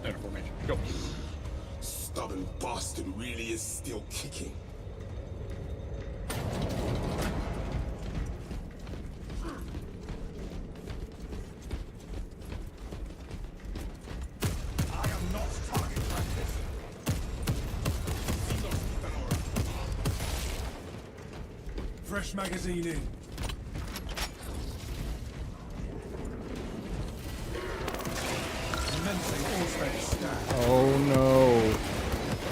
Center formation. Go. Stubborn bastard really is still kicking. I am not target practice. Fresh magazine in. Commencing all space stack. Oh no.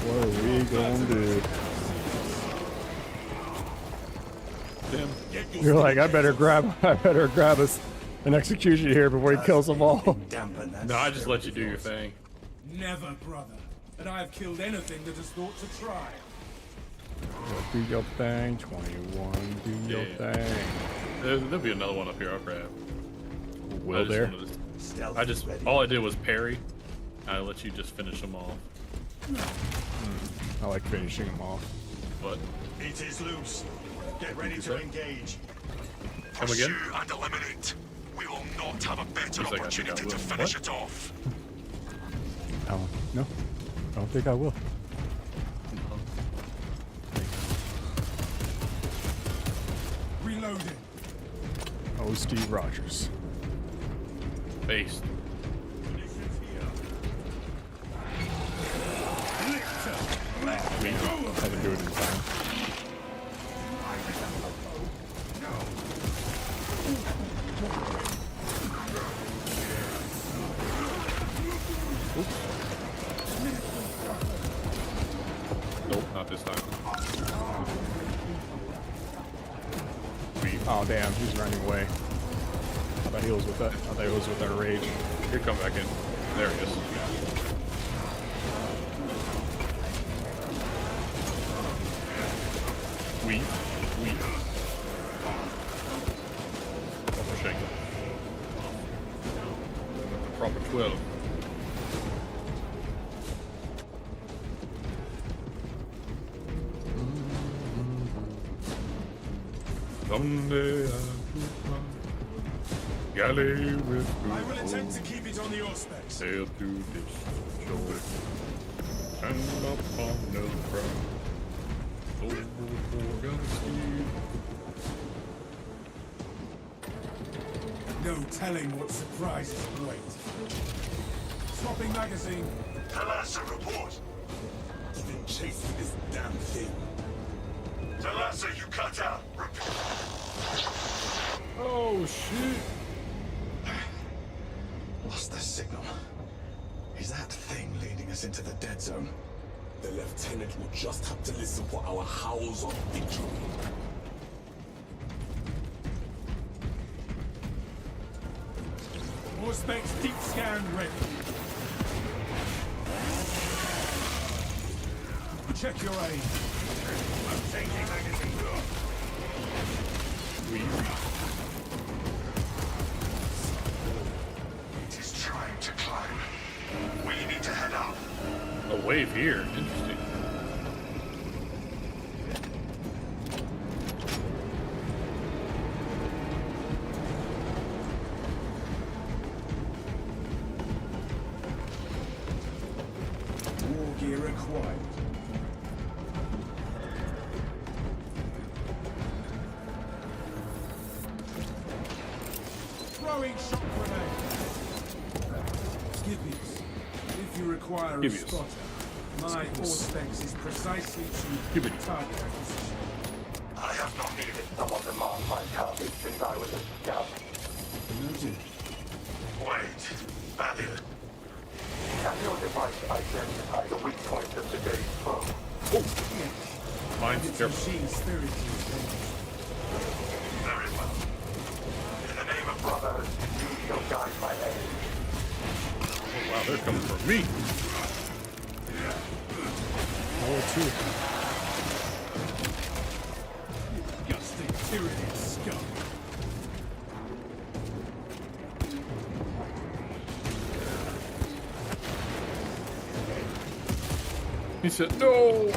What are we gonna do? Damn. You're like, I better grab us an execution here before he kills them all. No, I just let you do your thing. Never, brother. And I have killed anything that has thought to try. Do your thing, 21. Do your Yeah. thing. There'll be another one up here. I'll grab. Will there? All I did was parry. I let you just finish them off. I like finishing them off. But It is loose. Get ready to engage. Come again? Pursue and eliminate. We will not have a better He's like, I think I opportunity to will. finish What? it off. Oh, no. I don't think I will. Reloading. Oh, Steve Rogers. based. I didn't do it in time. Nope, not this time. Oh damn, he's running away. I thought he was with that. I thought he was with our rage. Here, come back in. There he is. Weep. Proper shake. Proper 12. Someday I will find galley with I will attempt to keep it on the auspex. sail to this shore. Stand up on the prow. Overboard and steer. No telling what surprises await. Swapping magazine. Talassa report. Giving chase to this damn thing. Talassa, you cut out. Report. Oh shit! Lost the signal. Is that thing leading us into the dead zone? The lieutenant will just have to listen for our howls of victory. Auspex deep scan ready. Check your aim. I'm changing magazine. It is trying to climb. We need to head up. A wave here. Interesting. Throwing shock grenade. Scipius, if you require a Scipius. spotter, my Auspex is precisely tuned to target acquisition. I have not needed someone to mark my target since I was a scout. Noted. Wait, Badir. Can your device identify the weak point of today's foe? Mine's Its careful. machine spirit is dangerous. Very well. In the name of brothers, you shall guide my aid. Oh, wow, they're coming for me. Disgusting tyranny scum. He said, no.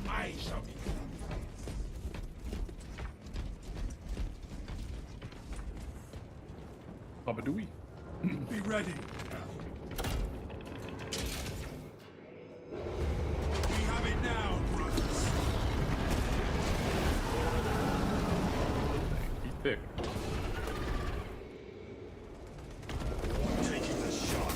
I shall be. Papa Dewey. Be ready. We have it now, brothers. He's thick. Taking the shot.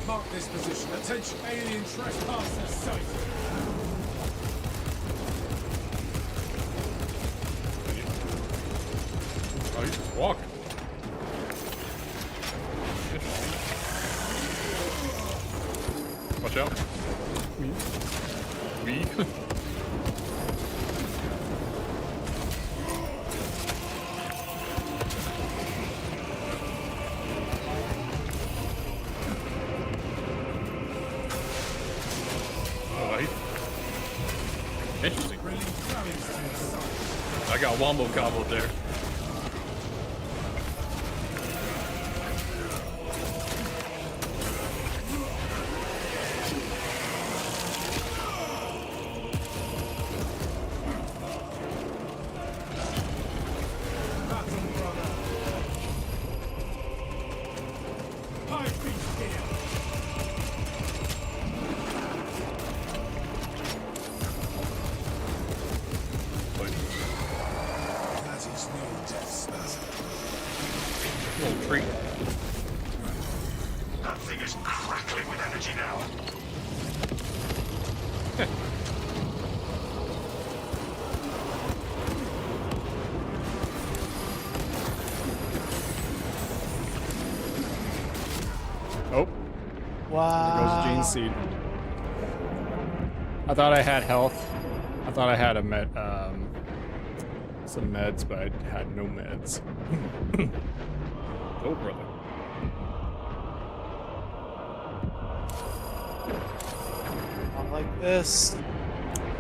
Mark this position. Attention, alien trespasser sighted. Oh, he's just walking. Interesting. Watch out. Me. Alright. Interesting. I got wombo combo there. Little treat. That thing is crackling with energy now. Oh, Wow. there goes Gene Seed. I thought I had health. I thought I had some meds, but I had no meds. Oh, brother. Not like this.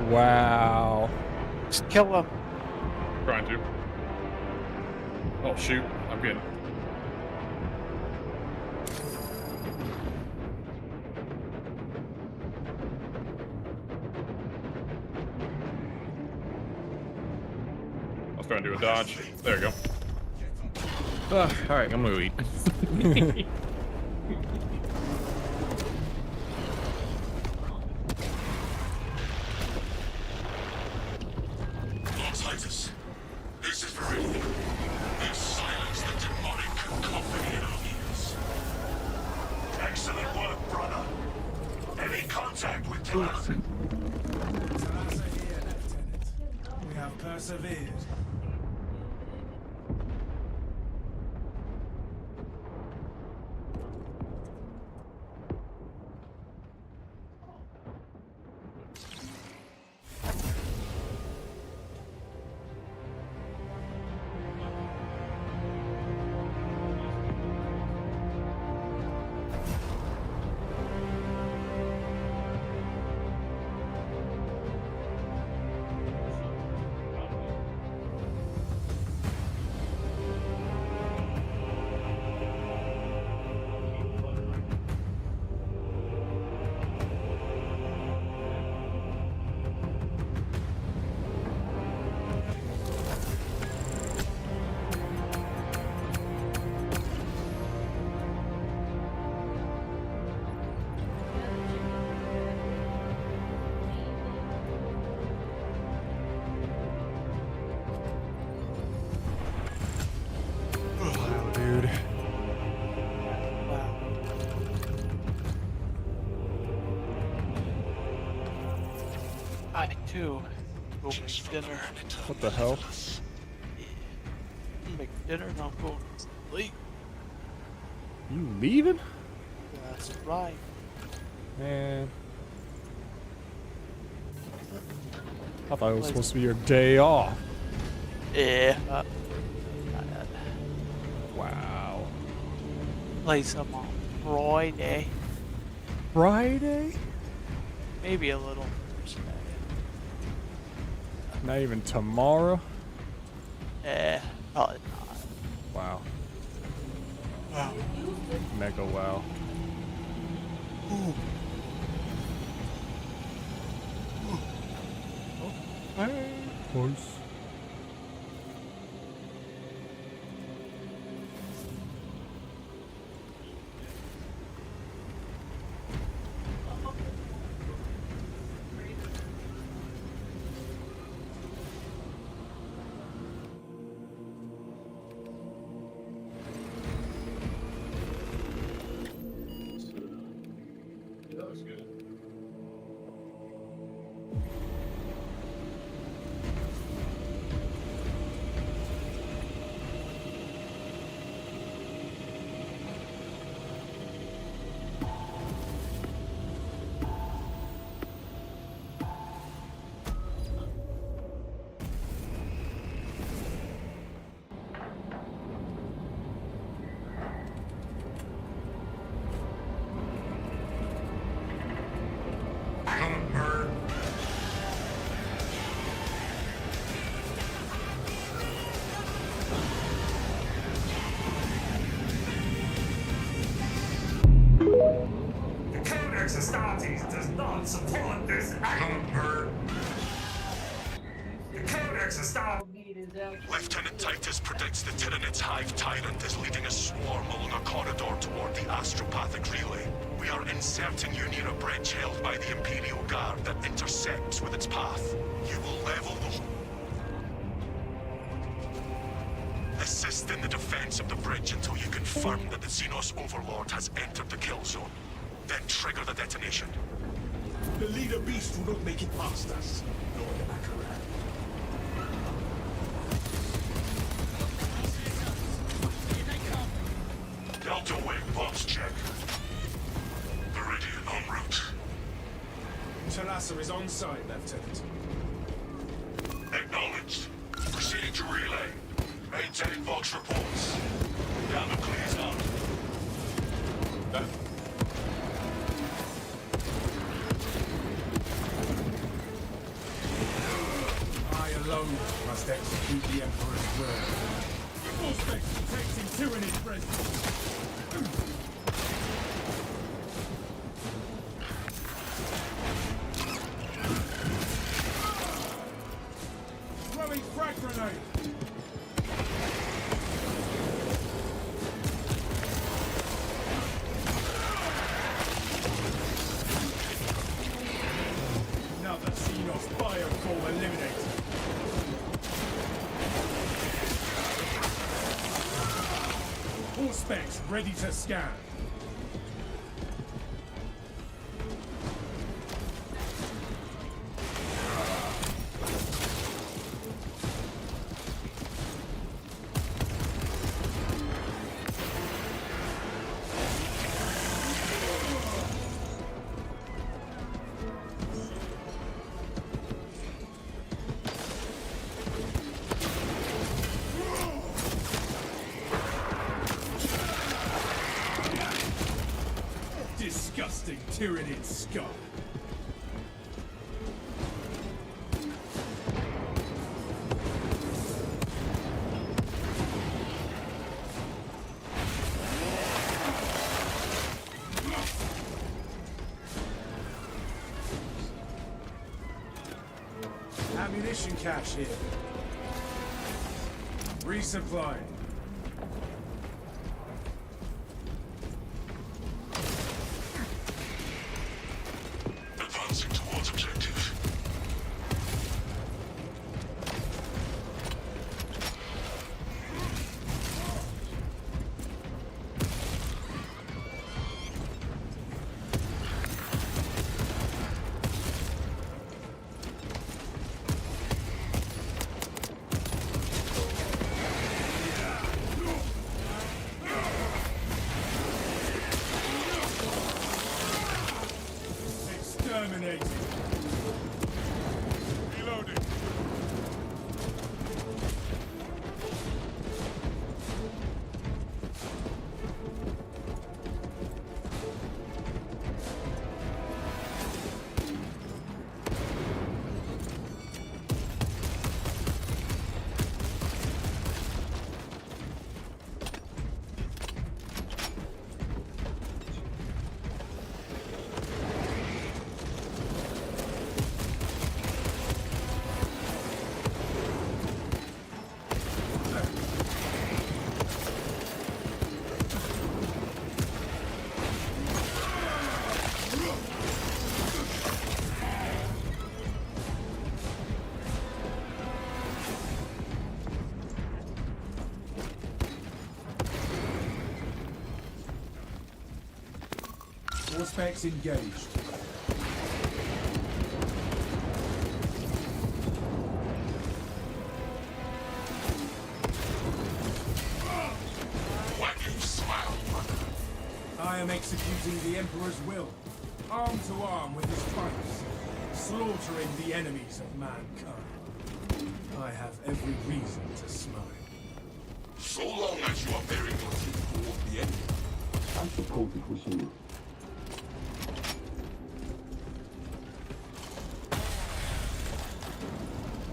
Wow. Just kill him. Trying to. Oh, shoot. I'm getting. I was trying to do a dodge. There you go. Alright, I'm gonna go eat. Titus, this is Viridian. We've silenced the demonic cacophony in our ears. Excellent work, brother. Any contact with Talassa? Talassa here, Lieutenant. We have persevered. I too go make dinner. What the hell? Make dinner and I'll go to sleep. You leaving? That's right. Man. I thought it was supposed to be your day off. Yeah. Wow. Play some on Friday. Friday? Maybe a little Thursday. Not even tomorrow? Probably not. Wow. Mega wow. Hey, horse. That was good. The Codex Astartes does not support this action. The Codex Astartes. Lieutenant Titus predicts the Tyranids Hive Tyrant is leading a swarm along a corridor toward the astropathic relay. We are inserting you near a bridge held by the Imperial Guard that intersects with its path. You will level the... Assist in the defense of the bridge until you confirm that the Xenos Overlord has entered the kill zone. Then trigger the detonation. The leader beast will not make it past us. Nor the Akaran. Delta Wing bombs check. Viridian en route. Talassa is on site, Lieutenant. Acknowledged. Proceeding to relay. Maintaining Vox reports. Gamma clears out. I alone must execute the Emperor's will. Auspex detecting Tyranids presence. Throwing frag grenade! Another Xenos bioform eliminated. All specs ready to scan. Disgusting Tyranid scum. Ammunition cache here. Resupply. Advancing towards objective. Reloading. Suspects engaged. When you smile, mother. I am executing the Emperor's will, arm to arm with his tribes, slaughtering the enemies of mankind. I have every reason to smile. So long as you are bearing your teeth toward the enemy. I suppose it was you.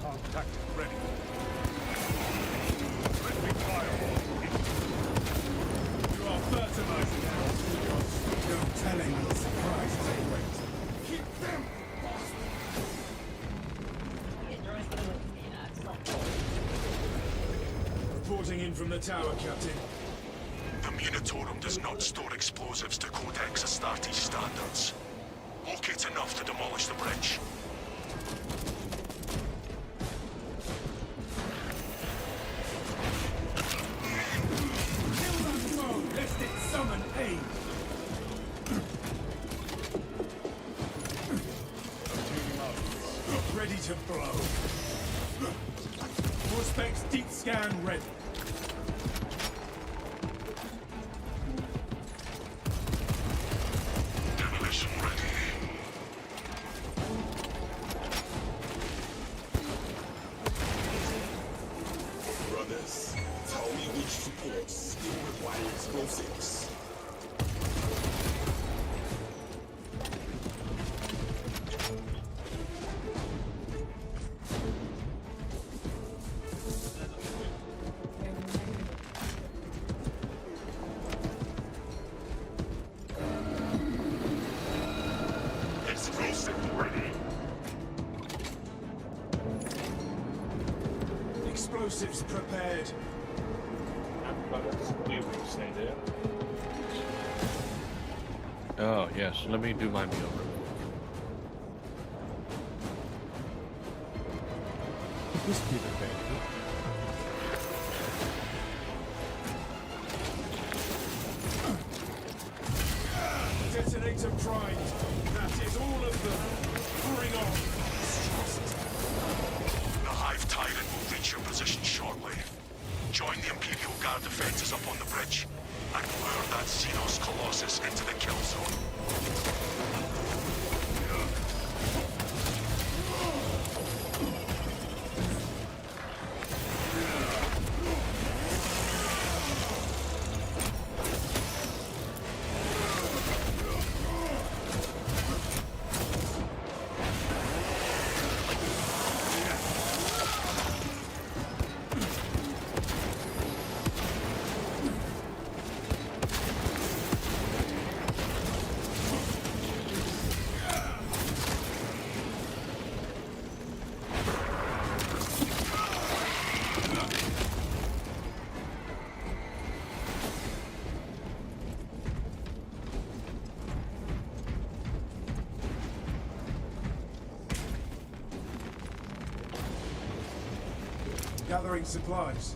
Contact ready. Friendly fire. You are fertilizing our seagulls. No telling what surprises await. Keep them lost. Reporting in from the tower, Captain. The Munitorum does not store explosives to Codex Astartes standards. Locate enough to demolish the bridge. Kill that foe, lest it summon aid. Ready to blow. Prospects deep scan ready. Demolition ready. Brothers, tell me which supports still require explosives. Explosive ready. Explosives prepared. Oh, yes. Let me do my meal. This be the thing. Detonator primed. That is all of them. Bring on. The Hive Tyrant will reach your position shortly. Join the Imperial Guard defenses up on the bridge and lure that Xenos Colossus into the kill zone. Gathering supplies.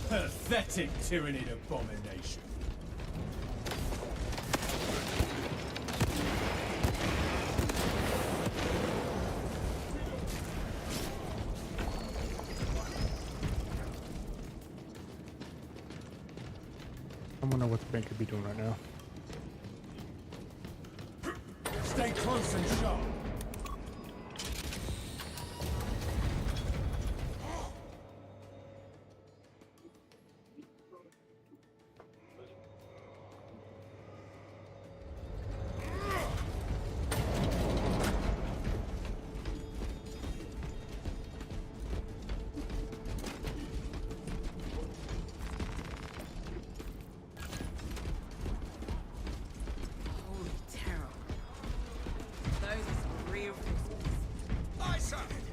Pathetic Tyranid abomination. don't know what the bank could be doing right now. Stay close and sharp. Holy terror. Those are some real forces. I said it!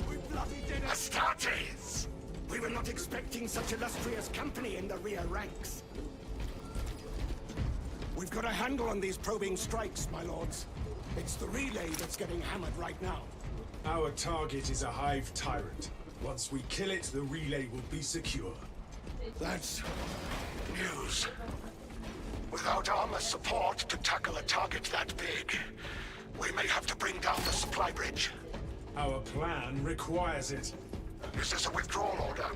We bloody did it! Astartes! We were not expecting such illustrious company in the rear ranks. We've got a handle on these probing strikes, my lords. It's the relay that's getting hammered right now. Our target is a hive tyrant. Once we kill it, the relay will be secure. That's news. Without armor support to tackle a target that big, we may have to bring down the supply bridge. Our plan requires it. Is this a withdrawal order?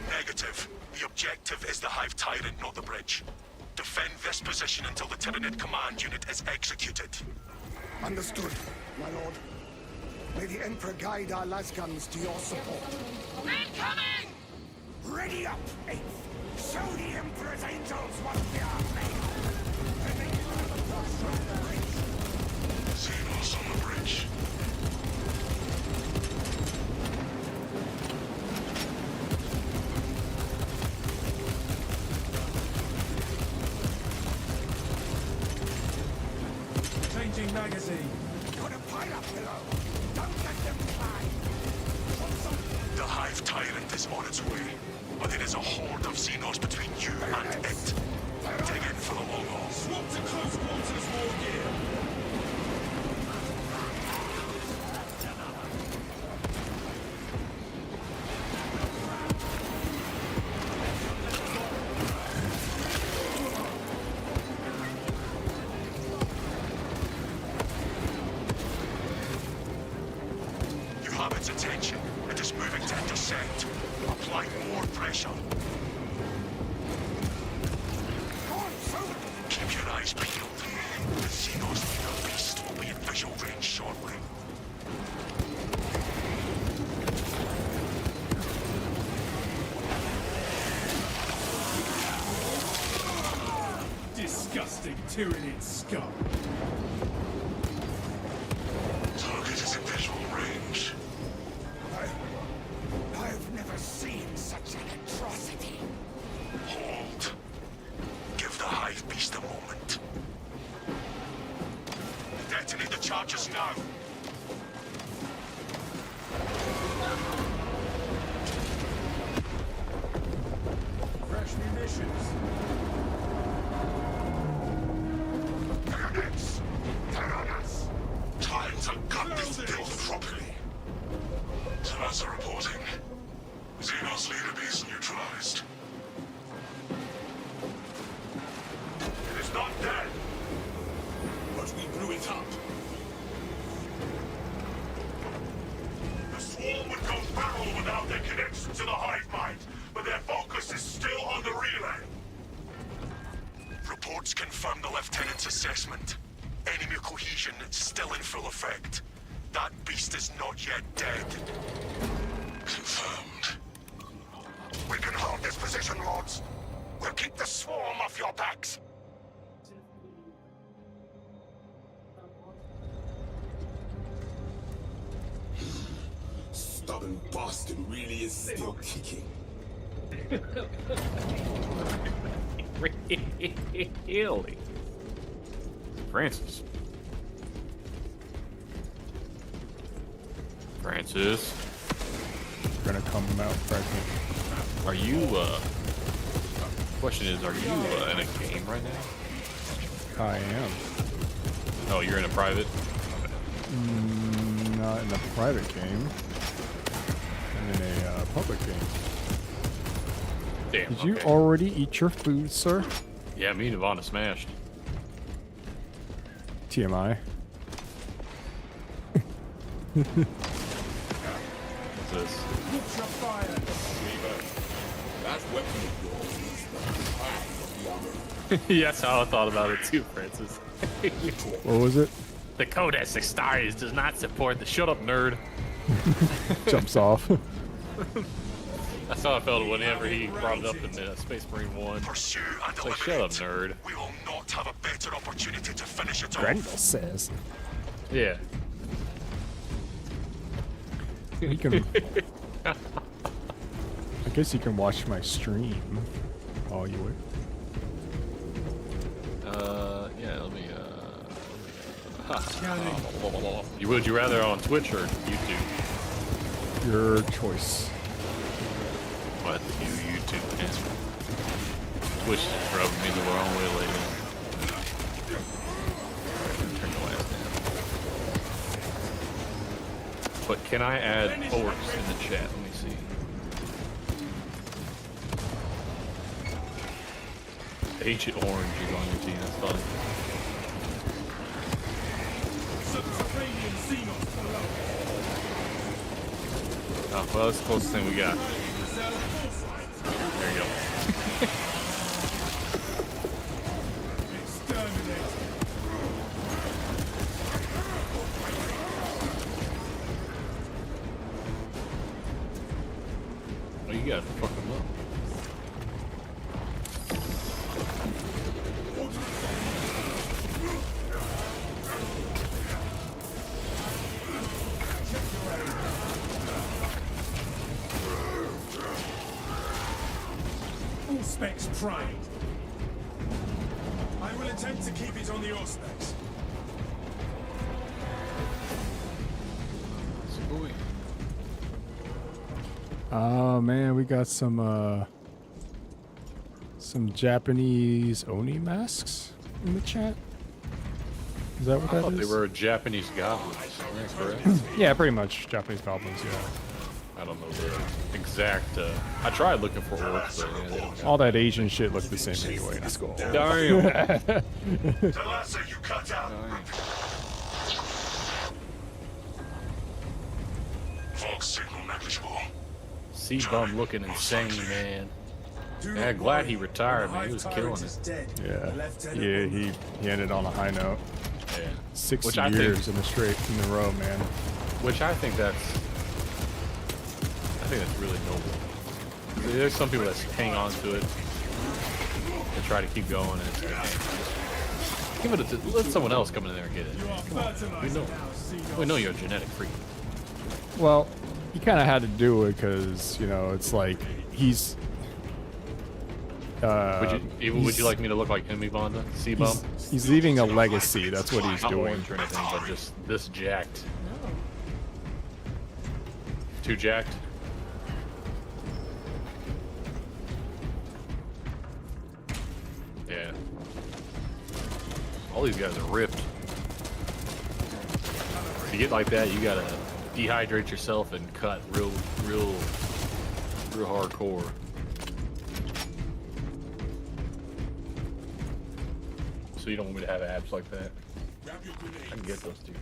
Negative. The objective is the Hive Tyrant, not the bridge. Defend this position until the Tyranid command unit is executed. Understood, my lord. May the Emperor guide our lasguns to your support. Incoming! Ready up, 8th. Show the Emperor's angels what we are made of. And make another push on the bridge. Xenos on the bridge. Changing magazine. Got a pile up below. Don't let them fly. The Hive Tyrant is on its way, but it is a horde of Xenos between you and it. Dig in for the long haul. Swap to close quarters war gear. You have its attention. It is moving to intercept. Apply more pressure. Keep your eyes peeled. The Xenos leader beast will be in visual range shortly. Disgusting Tyranid scum. Target is in visual range. I've never seen such an atrocity. Hold. Give the Hive Beast a moment. Detonate the charges now. Fresh munitions. Tyranids! They're on us! Time to gut this build properly. Savasa reporting. Xenos leader beast neutralized. It is not dead! But we blew it up. The swarm would go feral without their connection to the hive mind, but their focus is still on the relay. Reports confirm the Lieutenant's assessment. Enemy cohesion still in full effect. That beast is not yet dead. Confirmed. We can hold this position, Lords. We'll keep the swarm off your backs. Stubborn bastard really is still kicking. Really? Francis. Francis. Gonna come out pregnant. Are you, question is, are you, in a game right now? I am. Oh, you're in a private? Not in a private game. I'm in a public game. Damn, Did you already eat your food, sir? Yeah, me and Ivana smashed. TMI. What's this? Ultra fire. That weapon of yours is the pride of Yeah, that's how I thought about it too, Francis. What was it? The Codex Extaris does not support the shut up nerd. Jumps off. That's how I felt whenever he brought it up in the Space Marine 1. Pursue and It's like, shut up, nerd. We will not have a better opportunity to finish it Grendel off. says. Yeah. You can. I guess you can watch my stream. Oh, you would. Yeah, let me, would you rather on Twitch or YouTube? Your choice. What, YouTube, man? Twitch is rubbing me the wrong way lately. Turn the last down. But can I add orcs in the chat? Let me see. Agent Orange is on your team, that's funny. Oh, well, that's the closest thing we got. There you go. Oh, you gotta fuck them up. All specs primed. I will attempt to keep it on the all specs. Oh man, we got some Japanese Oni masks in the chat. Is that what I that thought is? they were Japanese goblins. Is that correct? Yeah, pretty much Japanese goblins. Yeah. I don't know the exact. I tried looking for orcs, but yeah, they don't got All that Asian shit looked the same anyway. Let's go. Damn. Talassa, you cut out. Fox signal negligible. C-Bum looking insane, man. Yeah, glad he retired, man. He was killing it. Yeah. Yeah, he ended on a high note. Yeah. 6 Which I years think- in a row, man. Which I think that's really noble. There's some people that hang on to it and try to keep going, and it's like, hey, give it to let someone else come in there and get it. Come on, we know you're a genetic freak. Well, he kind of had to do it because, you know, it's like he's. Would you like me to look like him, Yvonne? C-Bum? He's leaving a legacy. That's what he's Not doing. orange or anything, but just this jacked. No. Too jacked? Yeah. All these guys are ripped. If you get like that, you gotta dehydrate yourself and cut real hardcore. So you don't want me to have abs like that? I can get those too.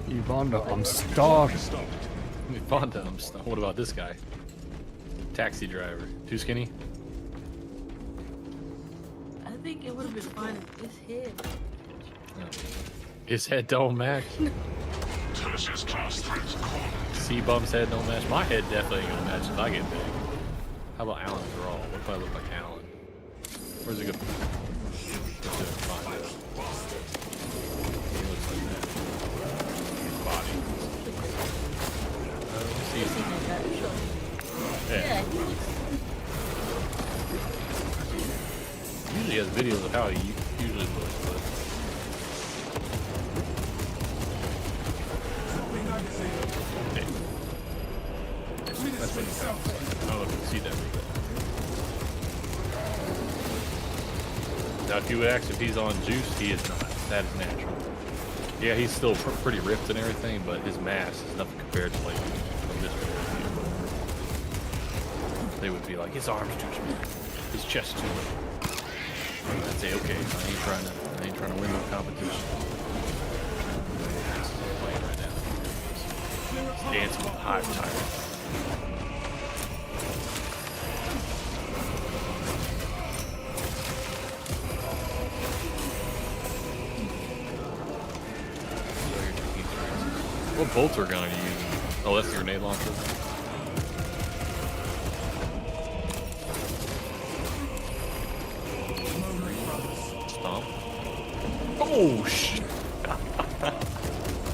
Yvonne, I'm stuck. Fonda, what about this guy? Taxi driver. Too skinny? I think it would have been fine if his head. His head don't match. C-Bum's head don't match. My head definitely ain't gonna match if I get big. How about Alan Thrall? What if I look like Alan? Where's he go? Let's find it. He looks like that. His body. See, yeah. Usually has videos of how he usually looks, but hey. That's what he sounds like. I don't know if you can see that. Now, if you ask if he's on juice, he is not. That is natural. Yeah, he's still pretty ripped and everything, but his mass is nothing compared to like from this point of view. They would be like, his arms too small, his chest too little. I'd say, okay, I ain't trying to win no competition. Playing right now. He's dancing with the hive tyrant. What bolter gun are you using? Oh, that's the grenade launcher. Stomp. Oh, shit.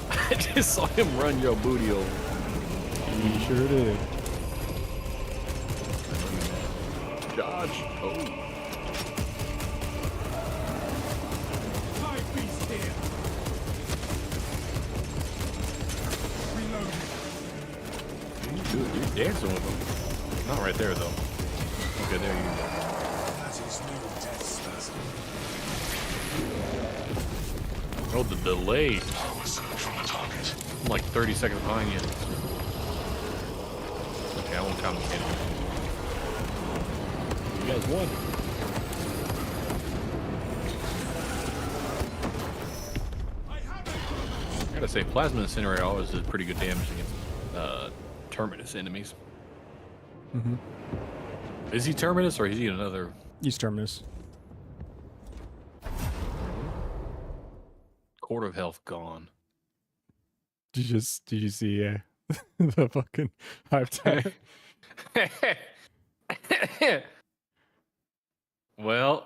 I just saw him run your booty over. You sure did. Dodge. Oh. High beast here. Reloading. You're dancing with him. Not right there, though. Okay, there you go. That is no death spasm. Oh, the delay. I'm like 30 seconds behind you. Okay, I won't count the game. You guys won. I gotta say, Plasma Incinerator always does pretty good damage against Terminus enemies. Mm-hmm. Is he Terminus or is he another? He's Terminus. Quarter of health gone. Did you see the fucking hype tag? Well.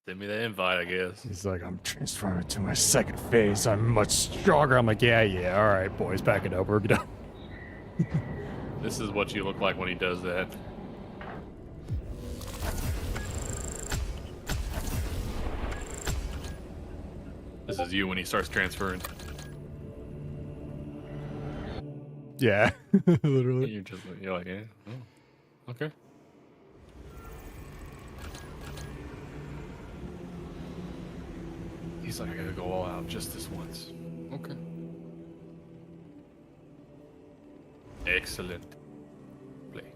Send me the invite, I guess. He's like, I'm transforming to my second phase. I'm much stronger. I'm like, yeah. All right, boys, back it up. We're done. This is what you look like when he does that. This is you when he starts transferring. Yeah, literally. You're like, yeah, oh, okay. He's like, I gotta go all out just this once. Okay. Excellent. Play.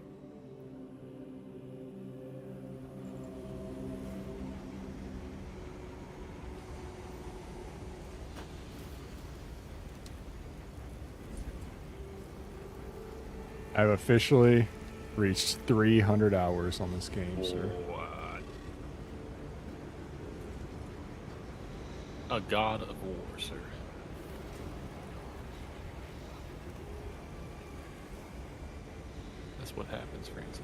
I've officially reached 300 hours on this game, sir. What? A god of war, sir. That's what happens, Francis.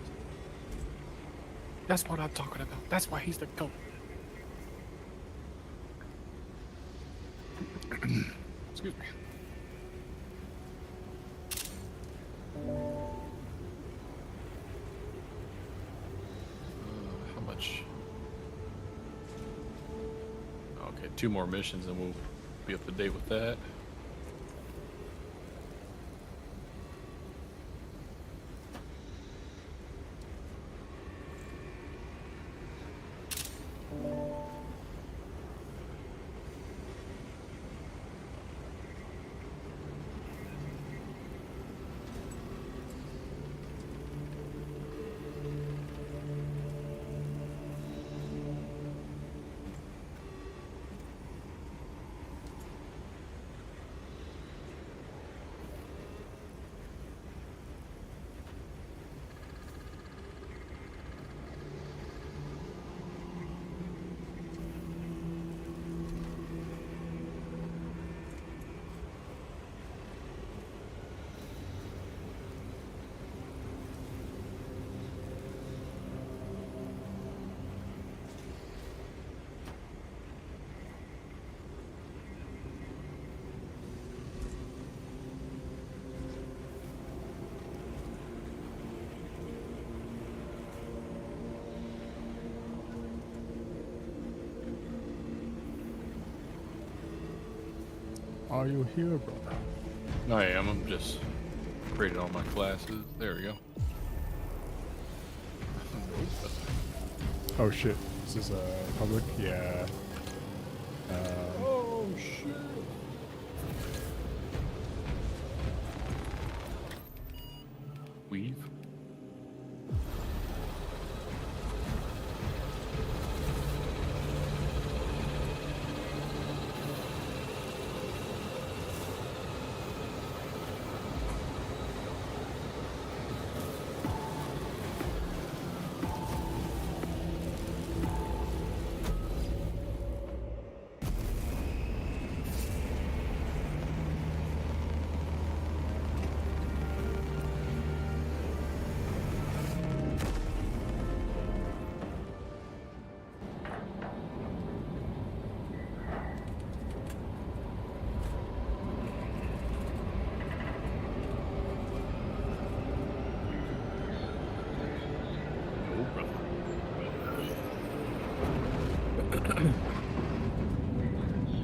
That's what I'm talking about. That's why he's the GOAT. Excuse me. How much? Okay, 2 more missions and we'll be up to date with that. Are you here, brother? I am. I'm just created all my classes. There we go. Oh shit. This is public? Yeah. Oh shit. Weave.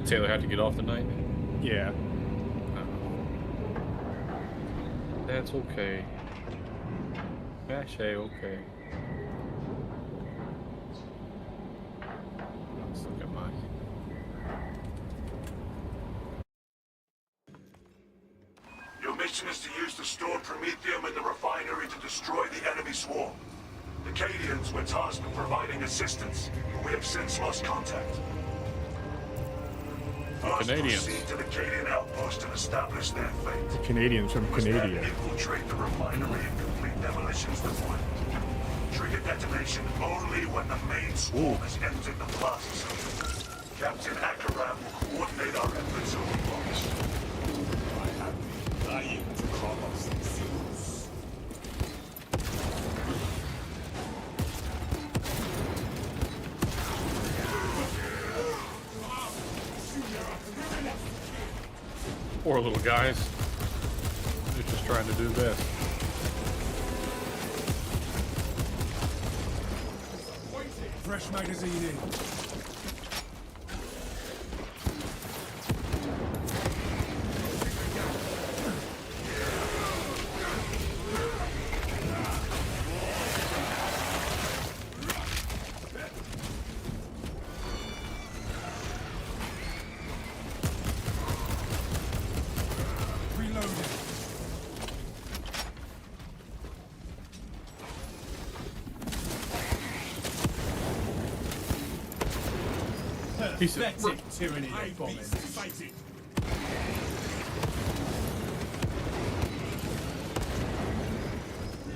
Taylor had to get off tonight. Yeah. That's okay. That's okay. Let's look at mine. Your mission is to use the stored Promethium in the refinery to destroy the enemy swarm. The Cadians were tasked with providing assistance, but we have since lost contact. First, Canadians. proceed to the Cadian outpost and establish their fate. The Canadians from Then Canada. infiltrate the refinery and complete demolitions deployment. Trigger detonation only when the main swarm has entered the plaza zone. Captain Akaram will coordinate our efforts over bombs. I have been dying to cross these seas. Poor little guys. They're just trying to do this. Fresh magazine in. Reloading. Pathetic tyranny of bombing. Excited.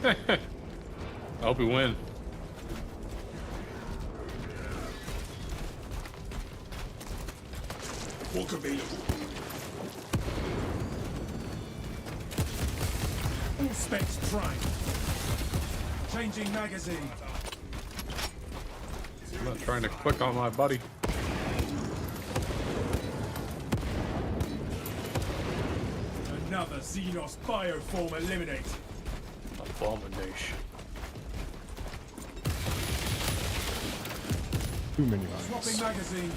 I hope we win. Walk available. All specs prime. Changing magazine. I'm not trying to click on my buddy. Another Xenos bioform eliminated. Abomination. Too many Swapping lines. magazine.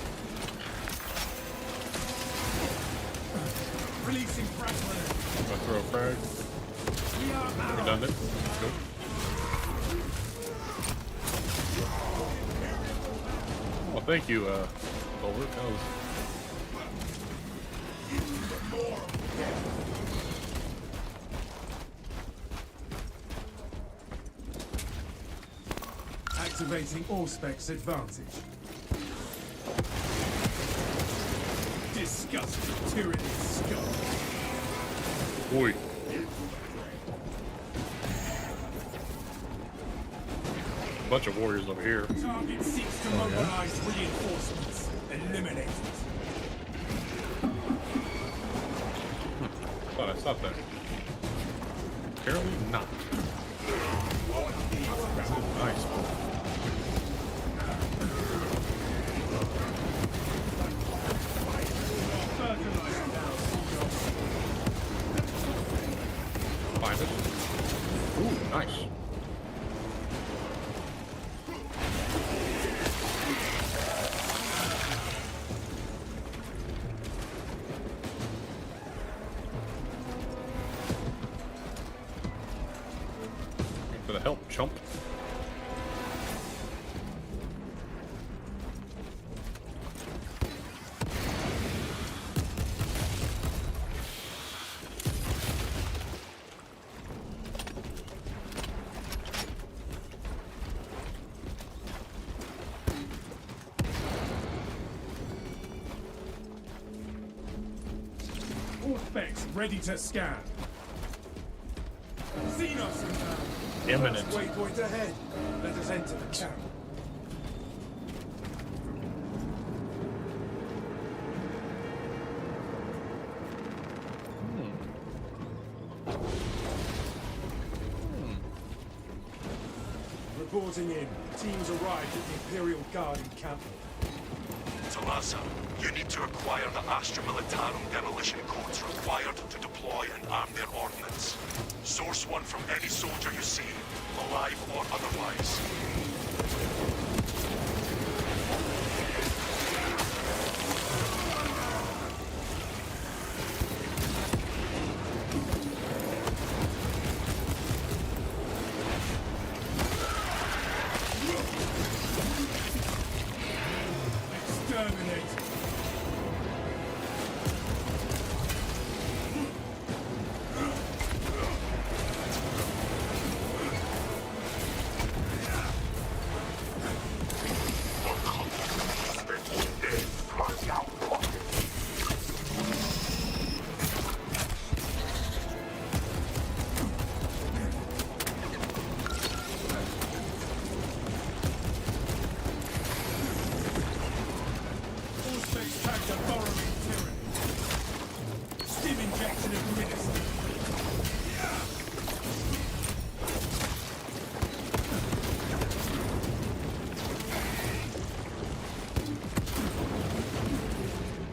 Releasing fragment. I'll throw a frag. We are out. Redundant. Good. Well, thank you, Colbert. That was... Activating all specs advantage. Disgusting tyranny scum. Boy. Bunch of warriors over here. Target seeks to mobilize reinforcements. Eliminated. Thought I saw that. Apparently not. Nice. Find it. Ooh, nice. Thanks for the help, chump. All specs ready to scan. Xenos inbound. Imminent. Waypoint ahead. Let us enter the camp. Reporting in. Teams arrived at the Imperial Guard encampment. Talassa, you need to acquire the Astra Militarum demolition codes required to deploy and arm their ordnance. Source one from any soldier you see, alive or otherwise. Exterminate.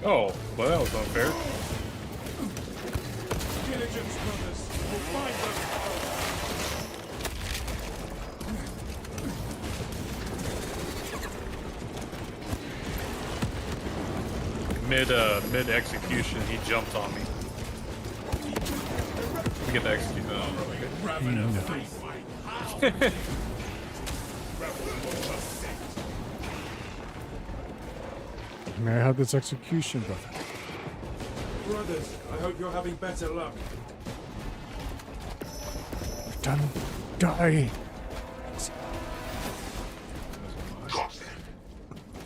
Oh, well, that was unfair. Diligence, brothers. We'll find Mid execution, he jumped on me. We get to execute. May I have this execution, brother? Brothers, I hope you're having better luck. Done. Die.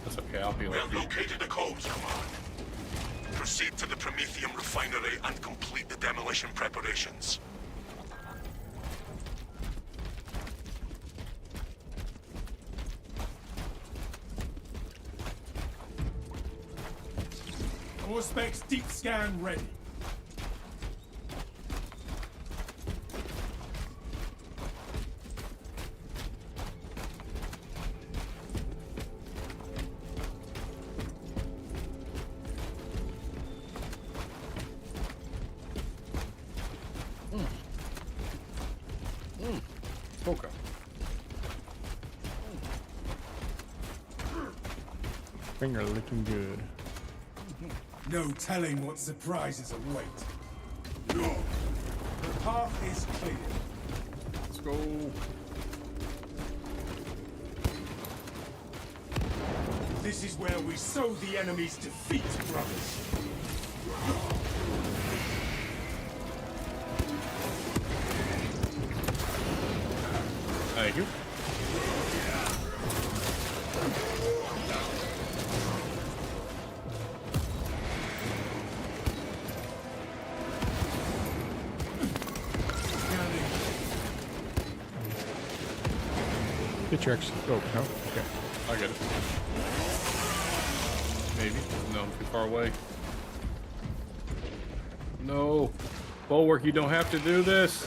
That's okay, I'll be We like have located the codes, Command. Proceed to the Prometheum refinery and complete the demolition preparations. All specs deep scan ready. Okay. Finger looking good. No telling what surprises await. No. The path is clear. Let's go. This is where we sow the enemy's defeat, brothers. Thank you. Get your exit. Oh, no? Okay. I get it. Maybe. No, I'm too far away. No. Bulwark, you don't have to do this.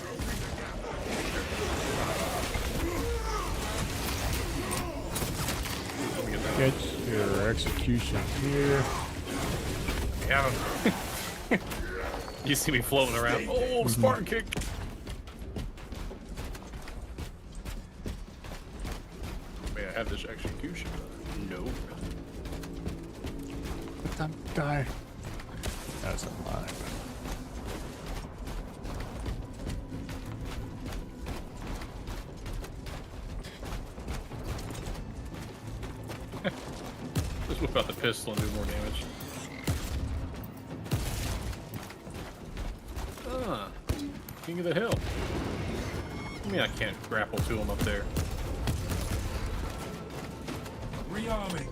Get your execution here. Yeah. You see me floating around. Oh, Spartan kick. May I have this execution? No. Let them die. That's a lie. Just whip out the pistol and do more damage. Ah, King of the Hill. I mean, I can't grapple to him up there. Rearming.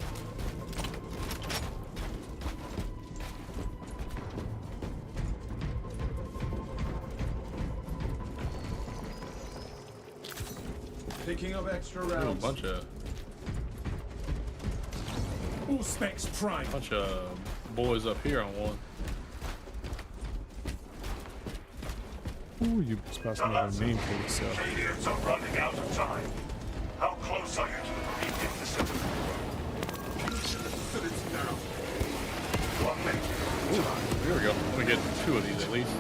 Picking up extra Ooh, a rounds. bunch of All specs prime. boys up here on one. Ooh, you spelled another name for yourself. Canadians are running out of time. How close are you to the Prometheum facility? Now. 1 minute. Here we go. Let me get 2 of these at least.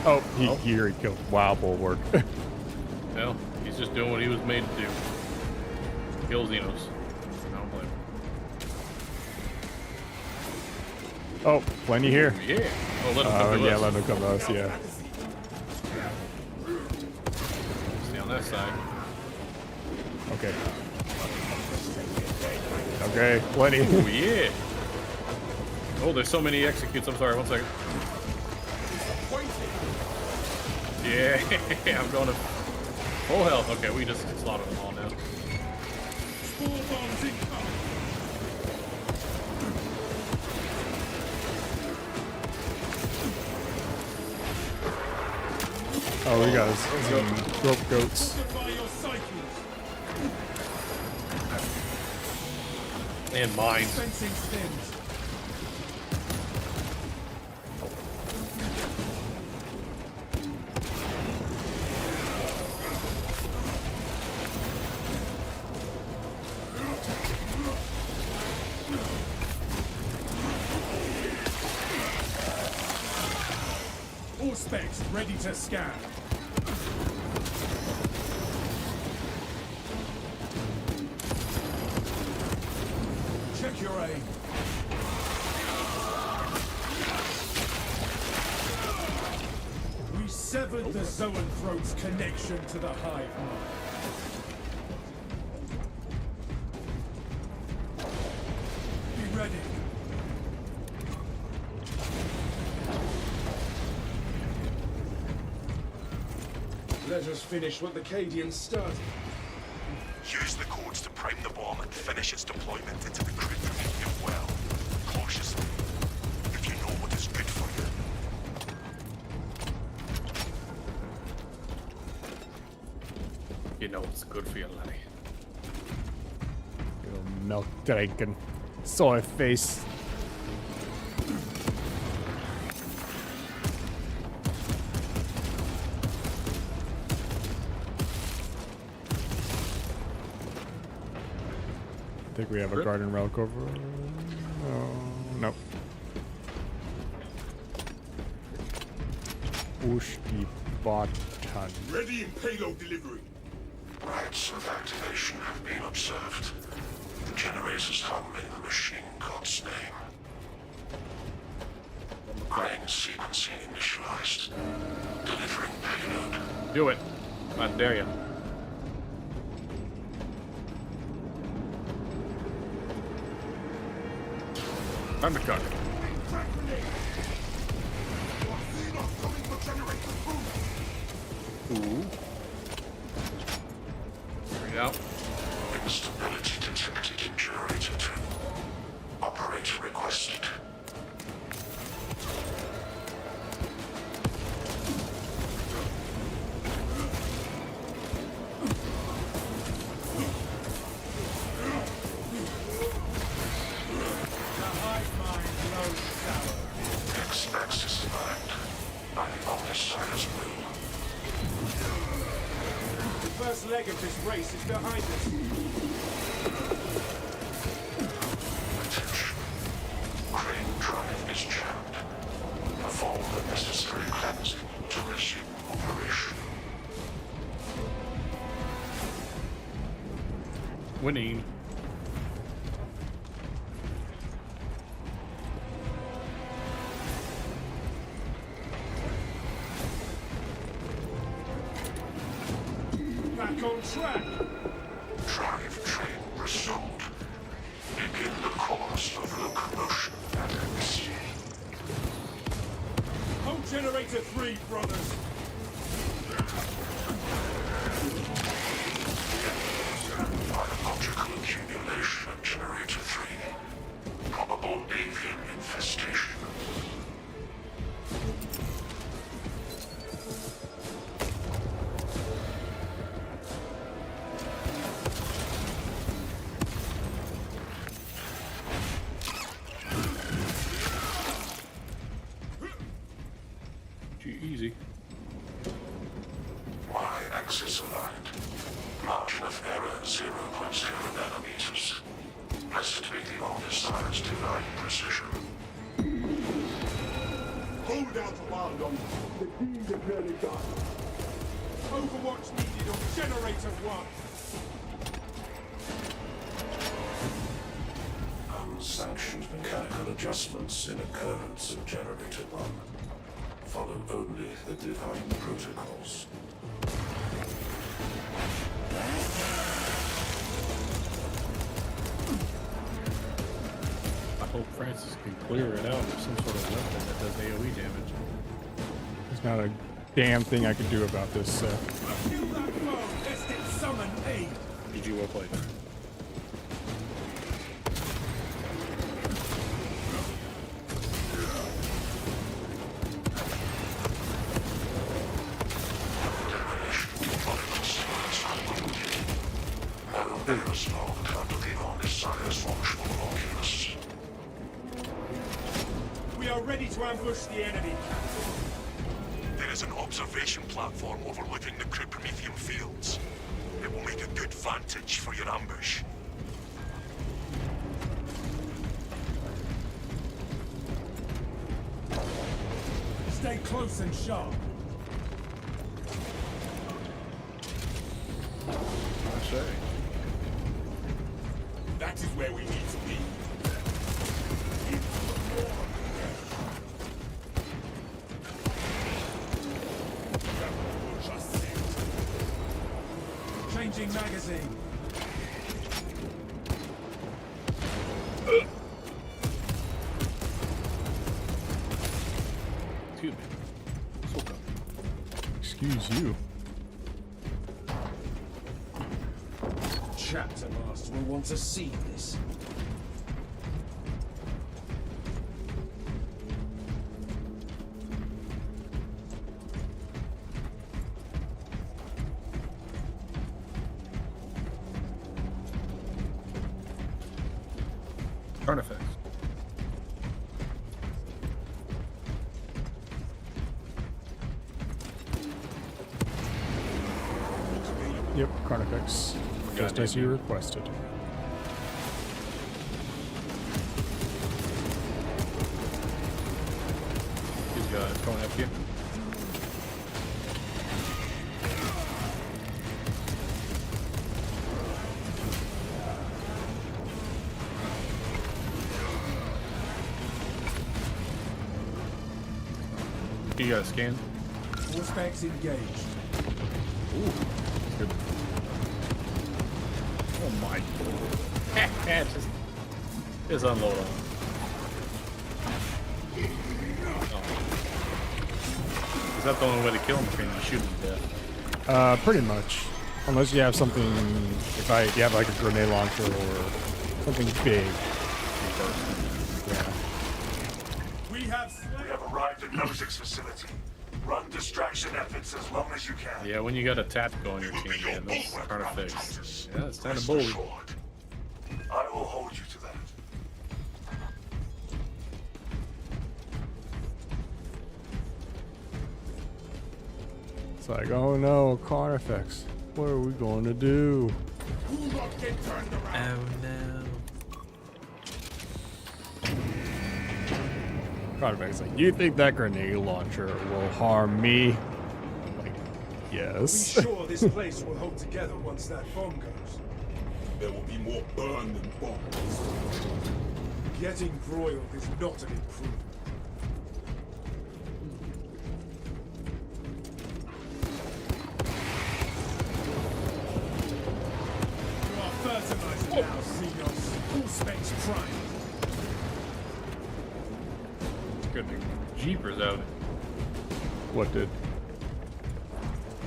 Oh, he killed Wow Bulwark. No, he's just doing what he was made to do. Kill Xenos. I don't blame him. Oh, plenty here. Yeah. Oh, let him come to yeah, us. let him come to us, yeah. Stay on that side. Okay. Okay. Okay, plenty. Oh yeah. Oh, there's so many executes. I'm sorry. 1 second. Yeah, I'm going to full health. Okay, we just slaughtered them all now. Oh, we got some rope goats. And mines. All specs ready to scan. Check your aim. We severed the Zoanthrope's connection to the hive mind. Be ready. Let us finish what the Cadians started. Use the codes to prime the bomb and finish its deployment into the crypt of your well. Cautiously. If you know what is good for you. You know what's good for you, Lenny. Little milk drinking soy face. I think we have a garden relic over. No, nope. Push the button. Ready in payload delivery. Rites of activation have been observed. The generators hum in the machine god's name. Brain sequencing initialized. Delivering payload. Do it. I dare you. Time to cook. Ooh. Bring it out. Instability detected in generator 2. Operator requested. X-axis aligned. By the Omnissiah's will. The first leg of this race is behind us. Attention. Crane drive is jammed. Perform the necessary cleansing to resume operation. Winning. Back on track. Drive train resumed. Begin the course of locomotion at MC. Hold generator 3, brothers. Biological accumulation at generator 3. Probable avian infestation. Easy. Y-axis aligned. Margin of error 0.0 nanometers. Blessed be the Omnissiah's divine precision. Hold down command on the deed of nearly done. Overwatch needed on generator 1. Unsanctioned mechanical adjustments in occurrence of generator 1. Follow only the divine protocols. hope Francis can clear it out with some sort of weapon that does AoE damage. There's not a damn thing I can do about this. Kill that foe, lest it summon aid. GG, well played. We are ready to ambush the enemy. There is an observation platform overlooking the Cryptomethium fields. It will make a good vantage for your ambush. Stay close and sharp. I say. That is where we need to be. Changing magazine. Excuse me. Excuse you. Chapter Master will want to see this. Artifacts. Yep, Carnifex. Just as you requested. These guys going after you. You got a scan? Suspects engaged. Ooh, that's good. Oh my. just unload on. Oh. Is that the only way to kill him? Can you shoot him to death? Pretty much. Unless you have something, you have like a grenade launcher or something big. Yeah. We have arrived at Nozick's facility. Run distraction efforts as long as you can. Yeah, when you got a tactical on your team, man, those artifacts. Yeah, it's kind of bully. I will hold you to that. It's like, oh no, Carnifex. What are we going to do? Oh no. Carnifex like, you think that grenade launcher will harm me? I'm like, yes. Be sure this place will hold together once that bomb goes. There will be more burn than bombs. Getting broiled is not an improvement. You are fertilizer now, Xenos. All specs prime. Good jeepers out. What did?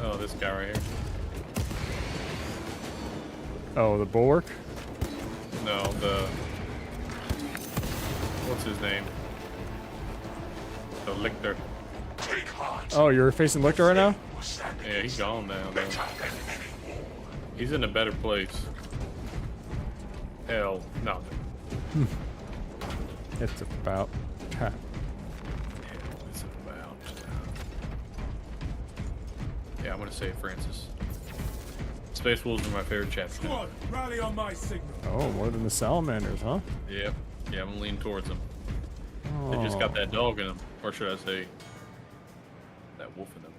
Oh, this guy right here. Oh, the bulwark? No, the. What's his name? The Lictor. Oh, you're facing Lictor right now? Yeah, he's gone now, though. He's in a better place. Hell, no. It's about time. It's about. Yeah, I'm gonna say it, Francis. Space Wolves are my favorite chapter. Squad, rally on my signal. Oh, more than the salamanders, huh? Yep. Yeah, I'm gonna lean towards them. They just got that dog in them, or should I say, that wolf in them.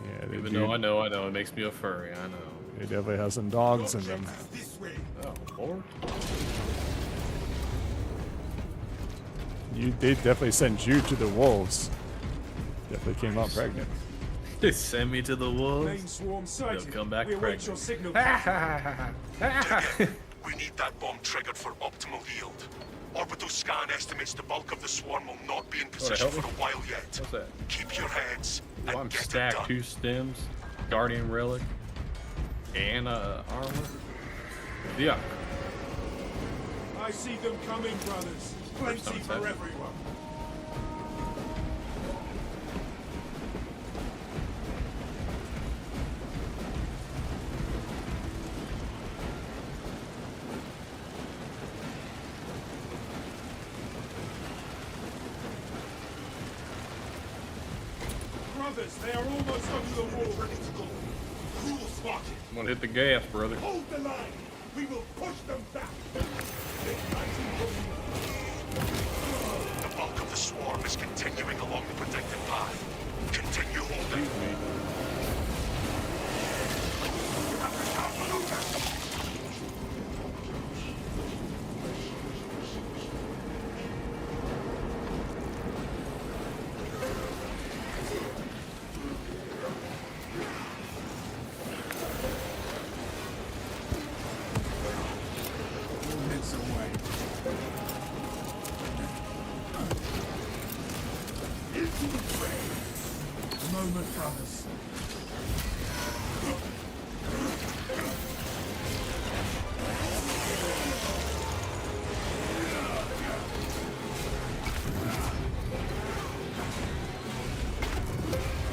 Yeah, they Even do. though I know, it makes me a furry. I know. They definitely have some dogs in them. Oh, Lord. They definitely sent you to the wolves. Definitely came out pregnant. They send me to the Main wolves. swarm sighted. They'll come back we await pregnant. your signal. We need that bomb triggered for optimal yield. Orbital scan estimates the bulk of the swarm will not be in Oh, to position help for me? a while yet. What's that? Keep your heads Oh, and I'm get it stacked done. 2 stems, guardian relic, and armor. Yeah. I see them coming, brothers. Plenty time for set. everyone. Brothers, they are almost onto the wall. Ready to go. Cruel spotted. I'm gonna hit the gas, brother. Hold the line. We will push them back. The bulk of the swarm is continuing along the protected path. Continue holding. Excuse me. Minutes away. Into the fray. Moment, brothers.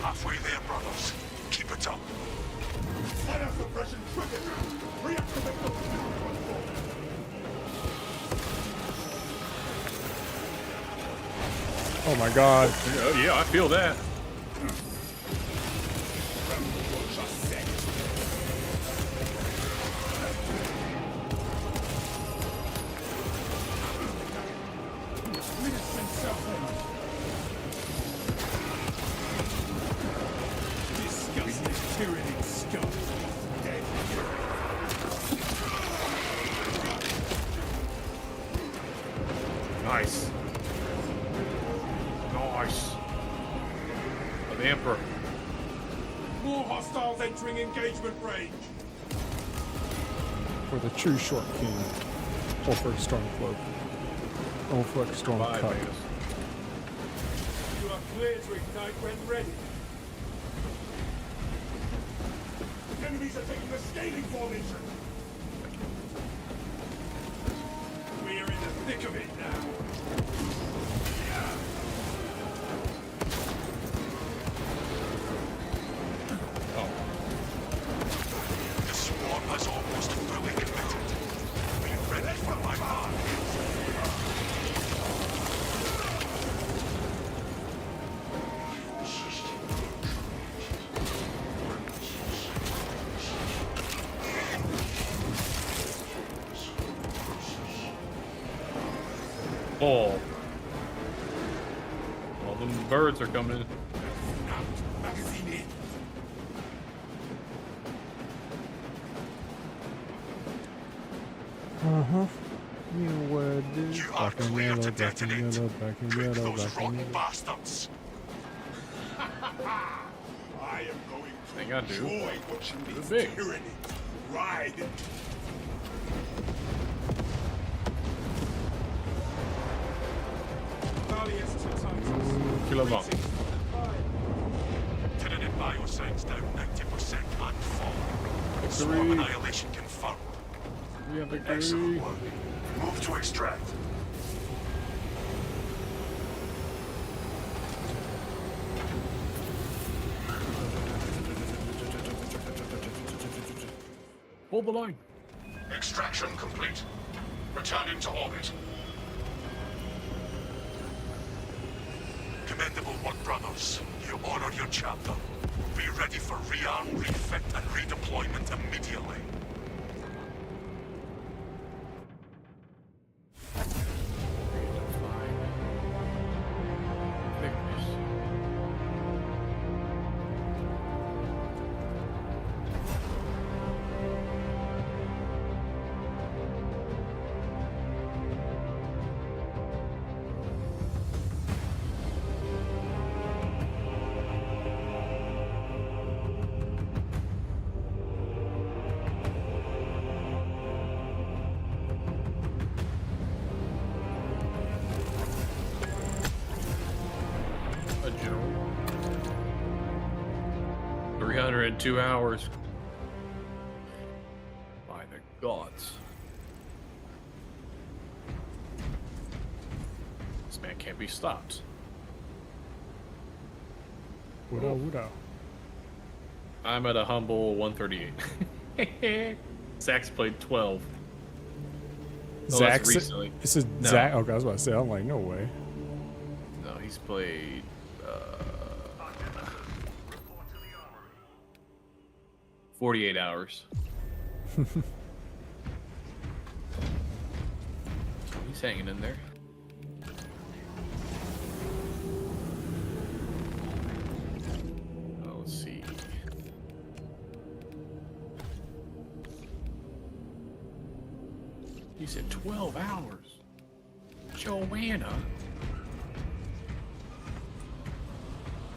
Halfway there, brothers. Keep it up. Fire suppression triggered. Reactivate the Oh my god. Yeah, I feel that. Minutes himself in. Disgusting tyranny scum. Nice. Nice. Oh, the Emperor. More hostiles entering engagement range. For the true short king. Ulfric Stormcloak. Ulfric Bye, Stormcut. Venus. You are clear to ignite when ready. enemies are taking the scaling formation. We're in the thick of it now. The swarm has almost fully committed. Be ready for my mark. Oh. All them birds are coming in. Magazine in. Uh-huh. You would do. You are Back in clear yellow, to back in detonate. yellow, back in Break yellow, those back in rotten yellow. bastards. I am going to Think I do. enjoy watching these big. tyrannies ride. Valiant to Titus. Kilovolt. Tyranid bioscience down 90% and fall. Victory. Swarm annihilation confirmed. We have Excellent victory. work. Move to extract. Hold the line. Extraction complete. Returning to orbit. Commendable work, brothers. You honor your chapter. Be ready for rearm, refit, and redeployment immediately. 300 in 2 hours. By the gods. This man can't be stopped. Woodoo. I'm at a humble 138. Zach's played 12. Oh, that's recently. This is No. Zach. Okay, I was about to say. I'm like, no way. No, he's played 48 hours. He's hanging in there. Oh, let's see. He said 12 hours. Joanna.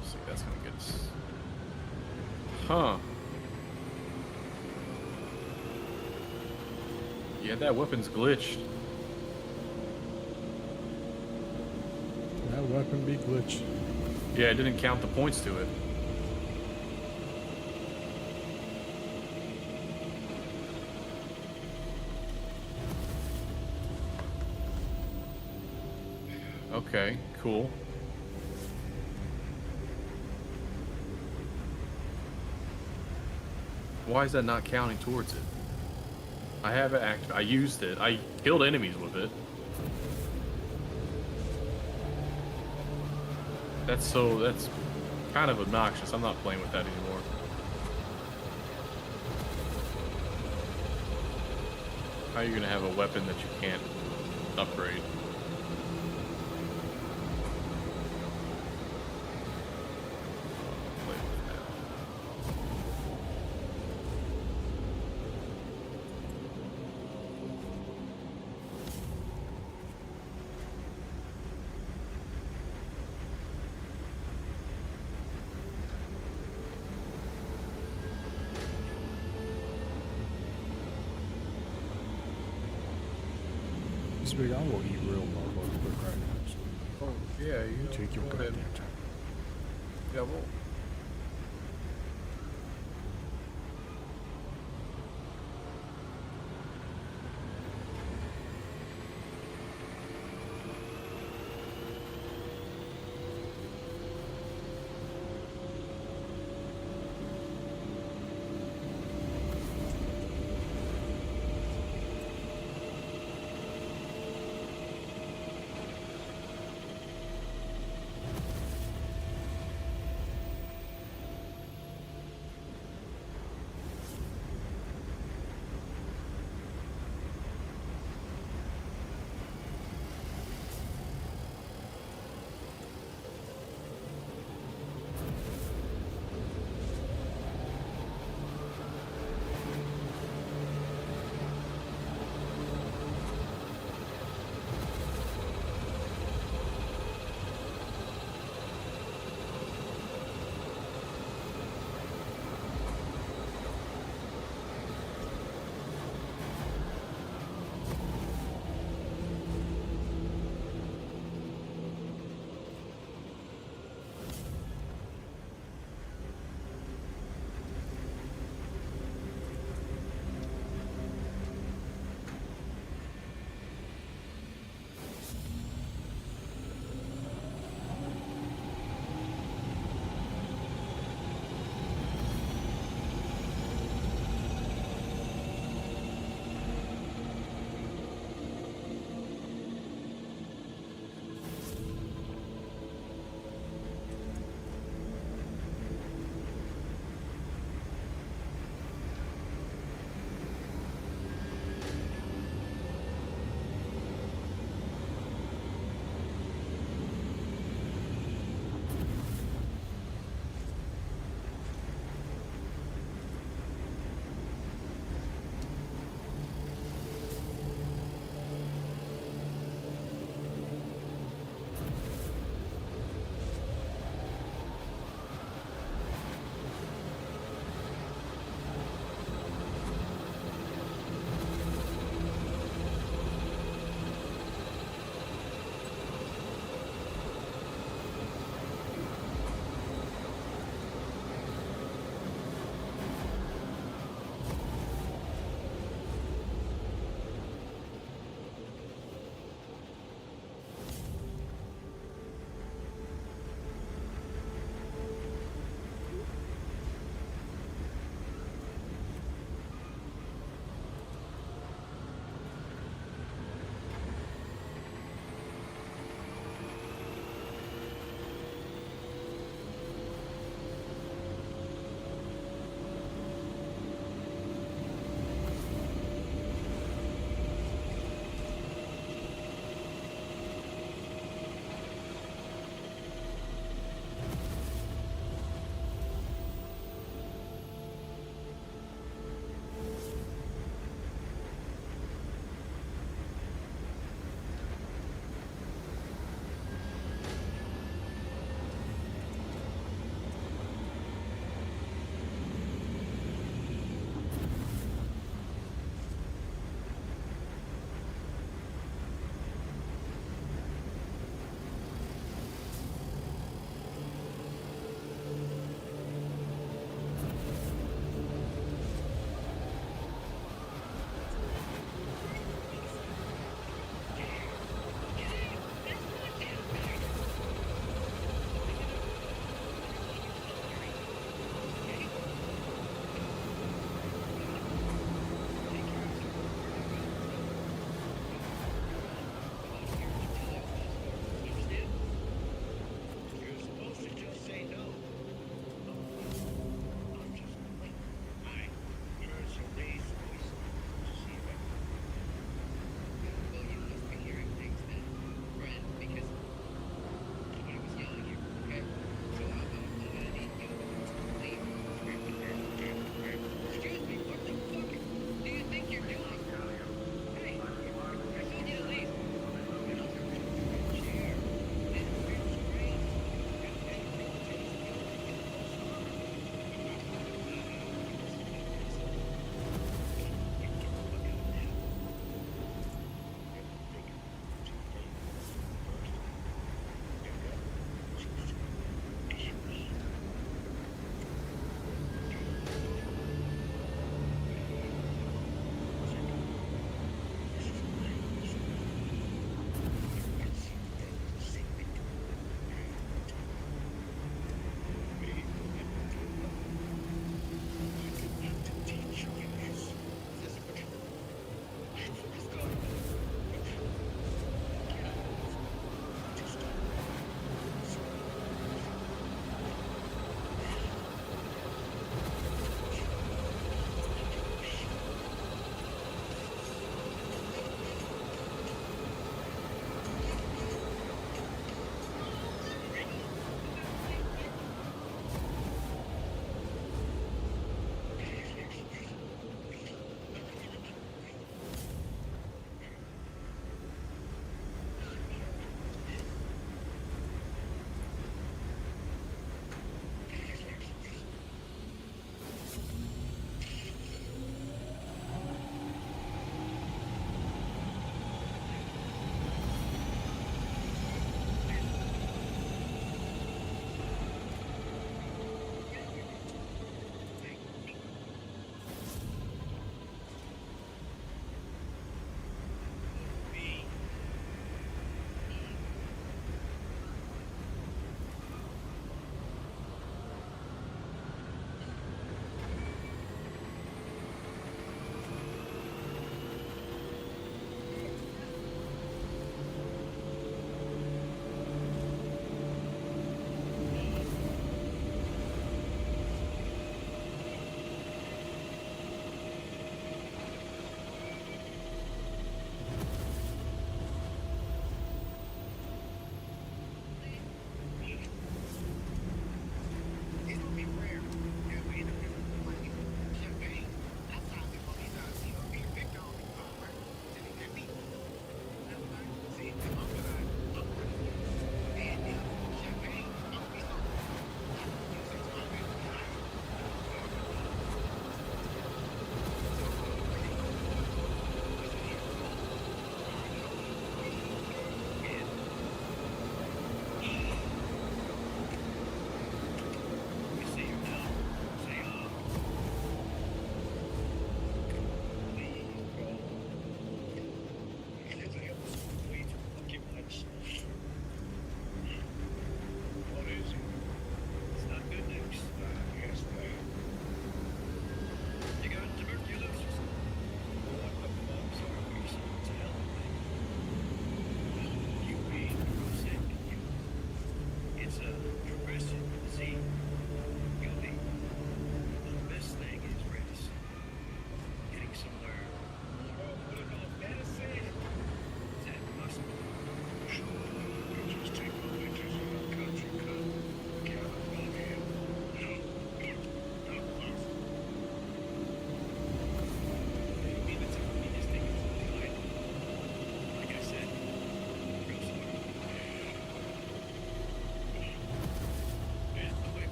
Let's see, that's gonna get us. Huh. Yeah, that weapon's glitched. That weapon be glitch. Yeah, it didn't count the points to it. Okay, cool. Why is that not counting towards it? I have it active. I used it. I killed enemies with it. That's kind of obnoxious. I'm not playing with that anymore. How are you gonna have a weapon that you can't upgrade? Play with that. This big, I will eat real motherfucker quick right now. Oh yeah, you Take your go goddamn ahead. time. Yeah, well.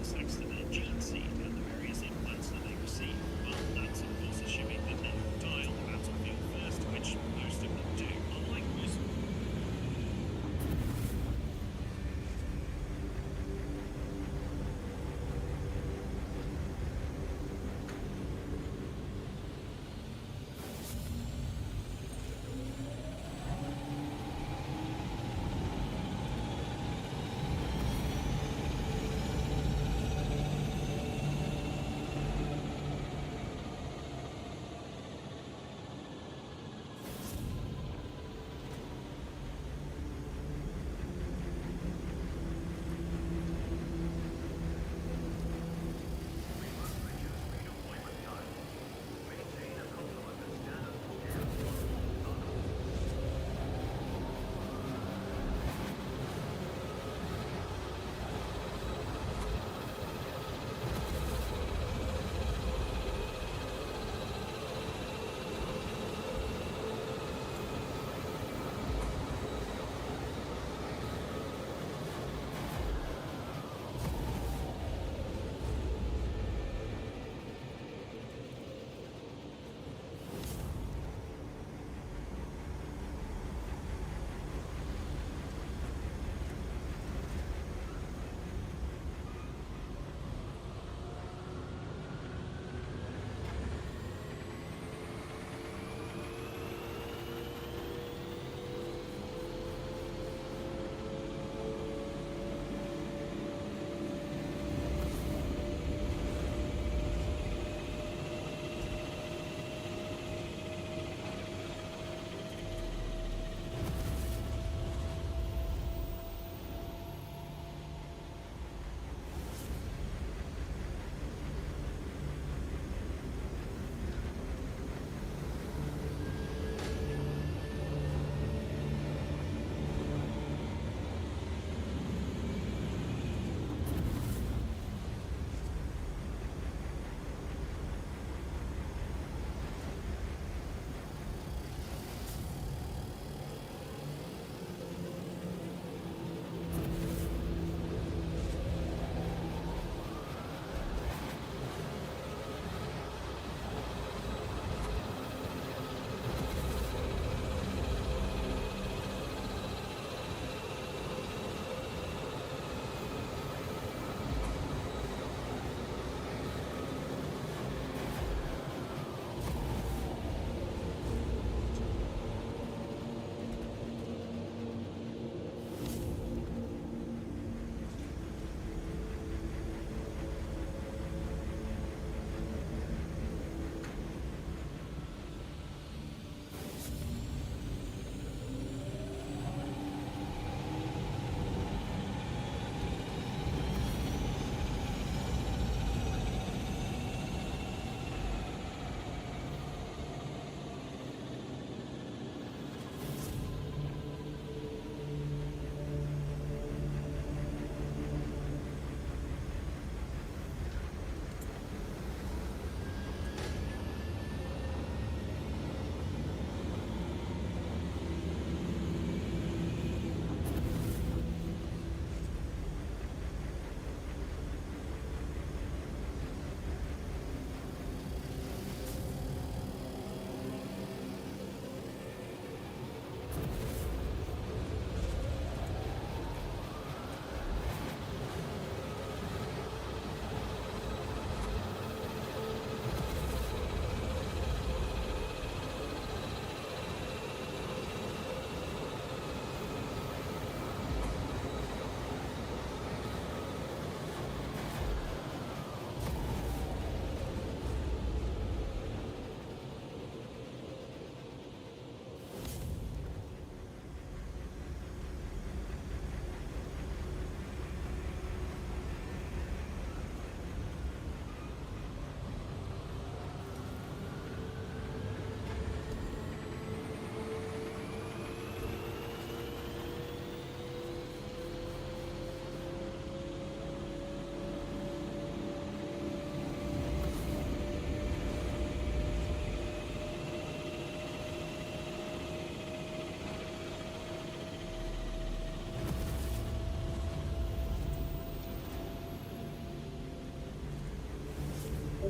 Thanks to their gene seed and the various implants that they receive. Well, that's of course assuming that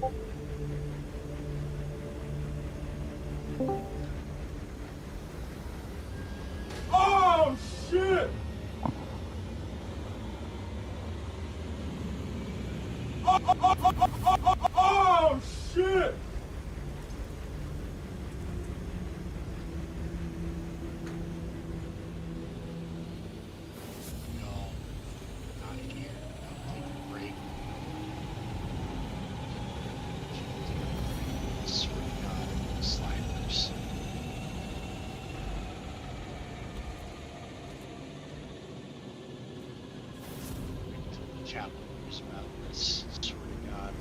Oh shit! Oh shit! Chapters about this, swear to God.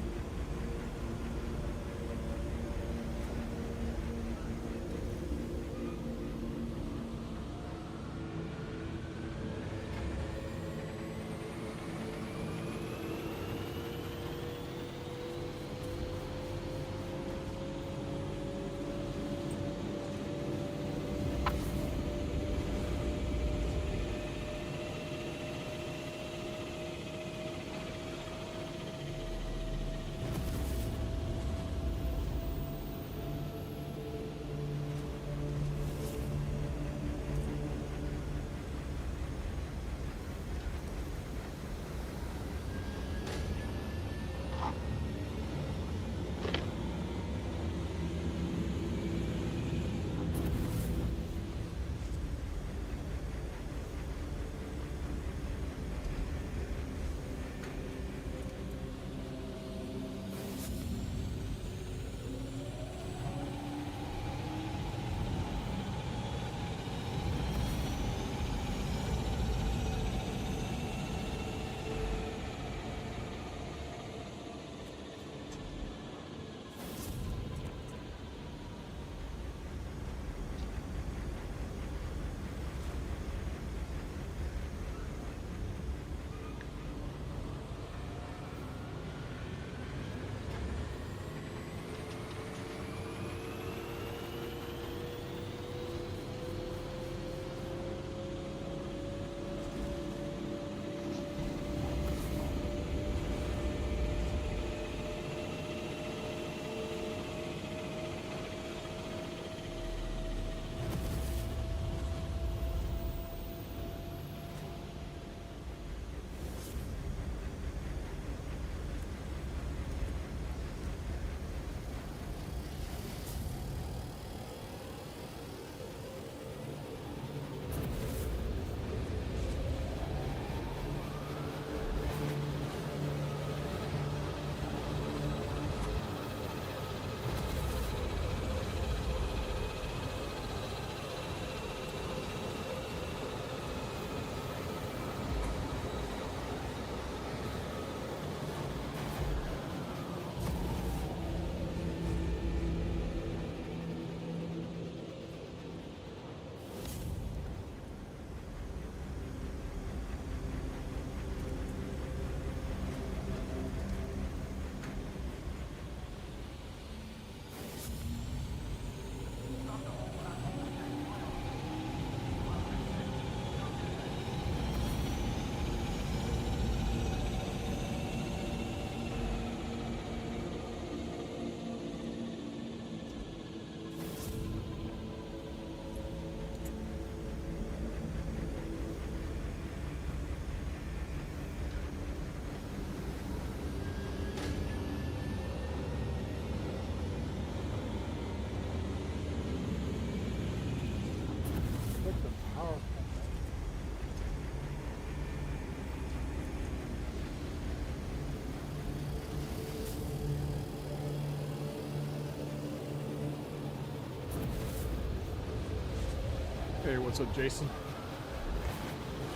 Hey, what's up, Jason?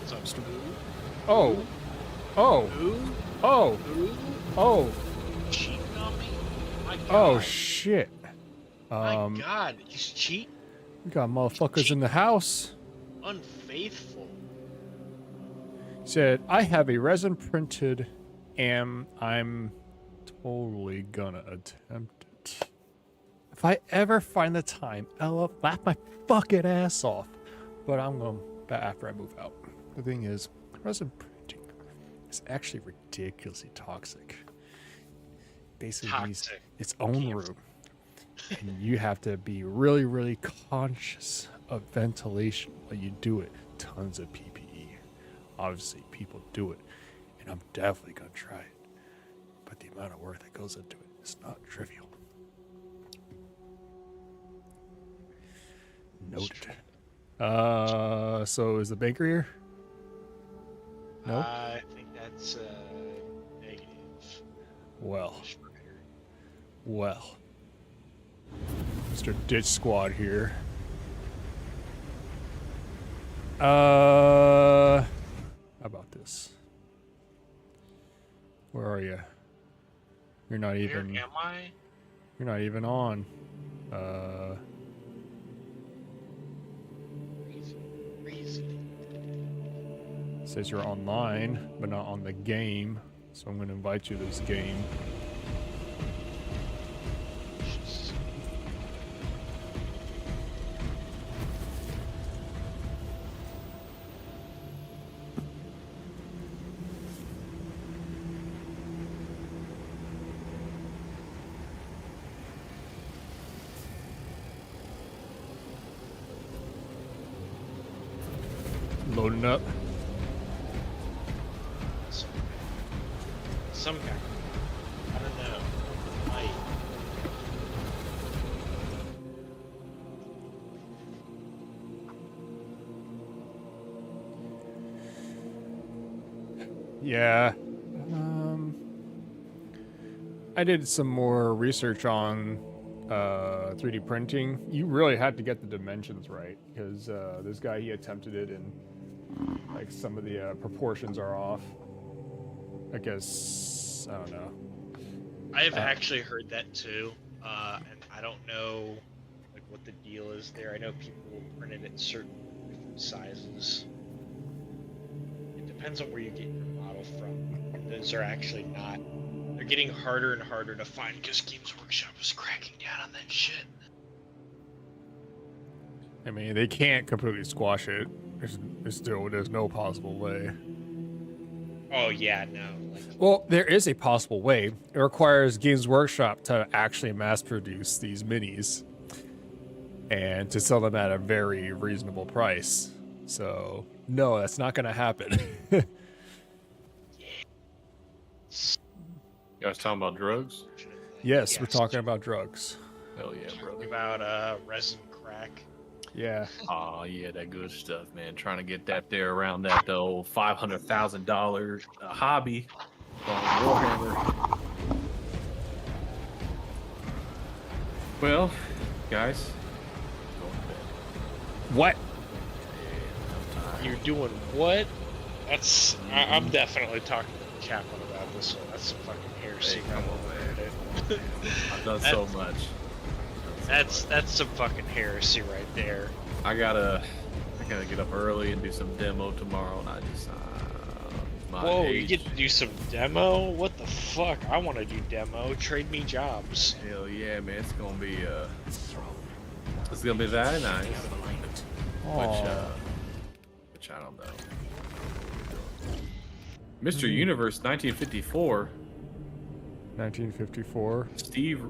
What's up, Stu? Oh. Oh. Oh. Oh. Cheating on me? My God. Oh, shit. My God, he's cheating? We got motherfuckers in the house. Unfaithful. Said, I have a resin printed and I'm totally gonna attempt it. If I ever find the time, I'll laugh my fucking ass off. But I'm going to, after I move out. The thing is, resin printing is actually ridiculously toxic. basically needs Toxic. its own room. And you have to be really, really conscious of ventilation while you do it. Tons of PPE. Obviously, people do it. And I'm definitely going to try it. But the amount of work that goes into it is not trivial. Noted. So is the banker here? No? I think that's negative. Well. Mr. Ditch Squad here. How about this? Where are you? You're not even. Where am I? You're not even on. Says you're online, but not on the game. So I'm going to invite you to this game. Loading up. Some guy. I don't know. Might. Yeah. I did some more research on 3D printing. You really had to get the dimensions right because this guy, he attempted it and like some of the proportions are off. I guess, I don't know. I have actually heard that too, and I don't know like what the deal is there. I know people print it at certain different sizes. It depends on where you get your model from. Those are actually not. They're getting harder and harder to find because Games Workshop is cracking down on that shit. I mean, they can't completely squash it. There's no possible way. Oh yeah, no. Like, Well, there is a possible way. It requires Games Workshop to actually mass produce these minis and to sell them at a very reasonable price. So, no, that's not going to happen. You guys talking about drugs? Yes, we're talking about drugs. Hell yeah, brother. about resin crack. Yeah. Oh yeah, that good stuff, man. Trying to get that there around that old $500,000 hobby on Warhammer. Well, guys, what? You're doing what? That's. I'm definitely talking to Chaplin about this one. That's some fucking heresy. Hey, come on, man. I've done so much. That's some fucking heresy right there. I gotta get up early and do some demo tomorrow, and I just my Whoa, age. you get to do some demo? What the fuck? I want to do demo. Trade me jobs. Hell yeah, man! It's gonna be very nice. Which I don't know. Mr. Universe 1954. 1954. Steve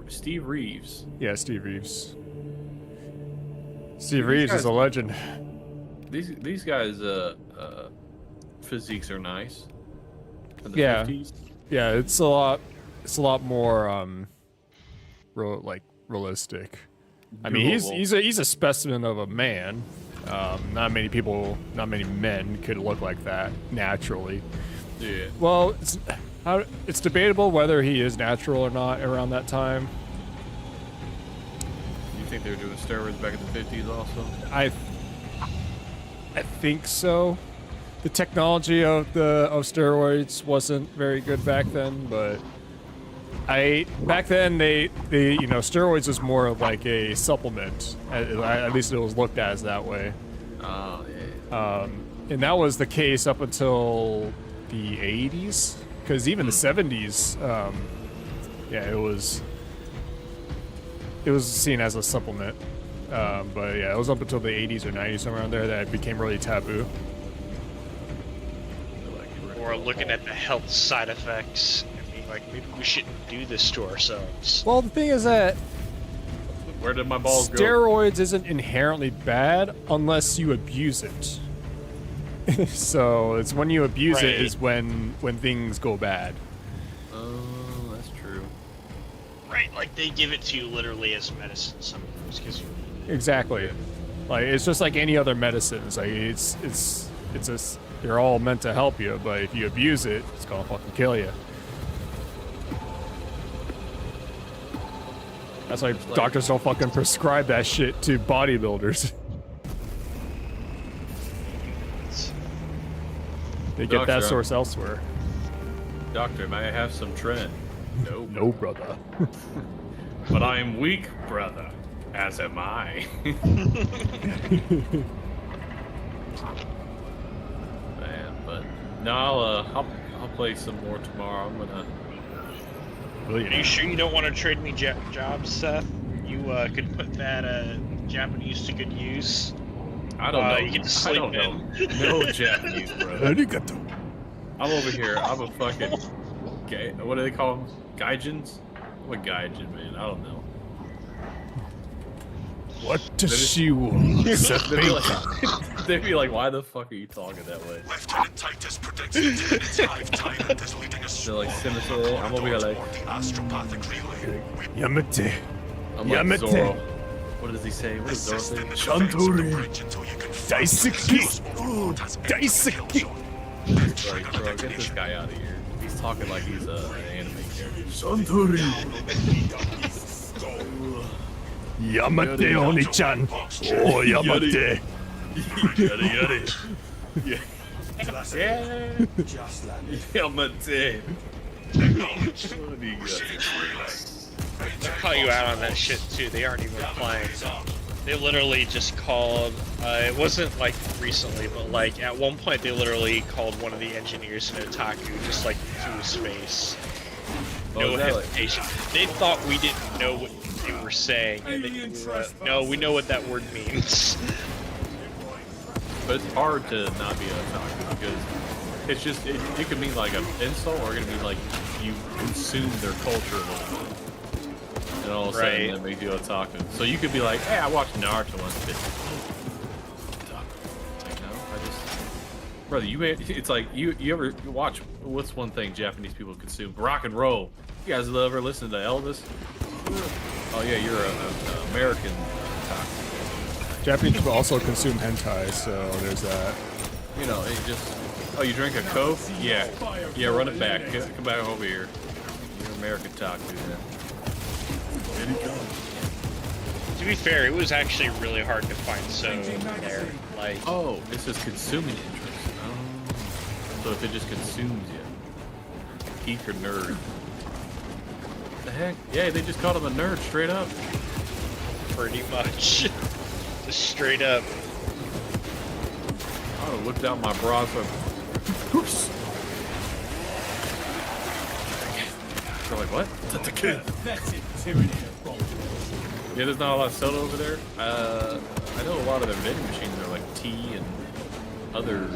Reeves. Yeah, Steve Reeves. Steve Reeves is a legend. These guys physiques are nice. In the Yeah. 50s. Yeah, it's a lot more realistic. I mean, he's a specimen of a man. Not many men could look like that naturally. Yeah. Well, it's debatable whether he is natural or not around that time. You think they were doing steroids back in the 50s also? I think so. The technology of steroids wasn't very good back then, but back then they steroids was more of like a supplement. At least it was looked at as that way. Oh yeah. And that was the case up until the 80s, because even the 70s, it was seen as a supplement. But yeah, it was up until the 80s or 90s, somewhere around there, that it became really taboo. Or looking at the health side effects and being like maybe we shouldn't do this to ourselves. Well, the thing is that Where did my balls go? steroids isn't inherently bad unless you abuse it. So it's when you abuse it Right. is when things go bad. Oh, that's true. Right, like they give it to you literally as medicine sometimes because you Exactly. Like it's just like any other medicine. It's like it's just they're all meant to help you, but if you abuse it, it's gonna fucking kill you. That's why doctors don't fucking prescribe that shit to bodybuilders. They get that Doctor, source elsewhere. Doctor, may I have some Tren? No. No, brother. But I am weak, brother. As am I. Man, but no, I'll play some more tomorrow. I'm gonna. Are you sure you don't want to trade me jobs, Seth? You could put that Japanese to good use. I don't know. You get to sleep I don't know. No Japanese, bro. Arigato. I'm over here. I'm a fucking. What do they call them? Gaijins? I'm a gaijin, man. I don't know. What does she want? They'd be like, why the fuck are you talking that way? Lieutenant Titus predicts the Tenet's lifetime is leading us. They're like, Similar, I'm over here like. The astropathic relay. Yamete. I'm like Yamete. Zoro. What does he say? What does Zoro Assist say? in the defense of the Shantori. bridge until you can Daisuke. Daisuke. Bro, get this guy out of here. He's talking like he's an anime character. Santori. Yamate Oni-chan. Oh, Yamate. Yada yada. Yeah. Just like Yamate. They'll call you out on that shit too. They aren't even playing. They literally just called. It wasn't like recently, but like at one point they literally called one of the engineers in Otaku just like to his face. No hesitation. They thought we didn't know what they were saying. And they were, no, we know what that word means. But it's hard to not be an otaku because it's just it could mean like an insult or it could mean like you consume their culture a little bit. And all of a sudden that makes you otaku. So you could be like, hey, I watched Naruto once, but like, no, I just brother, it's like you ever watch what's one thing Japanese people consume? Rock and roll. You guys ever listen to Elvis? Oh yeah, you're an American otaku. Japanese people also consume hentai, so there's that. You know, it just. Oh, you drink a Coke? Yeah. Yeah, run it back. Come back over here. You're American talk, dude. To be fair, it was actually really hard to find so there. Like, oh, this is consuming interest. Oh. So if it just consumes you, geek or nerd. What the heck? Yeah, they just called him a nerd straight up. pretty much. Just straight up. I would have whipped out my bra for. Oops. They're like, what? Yeah, there's not a lot of soda over there. I know a lot of their vending machines are like tea and other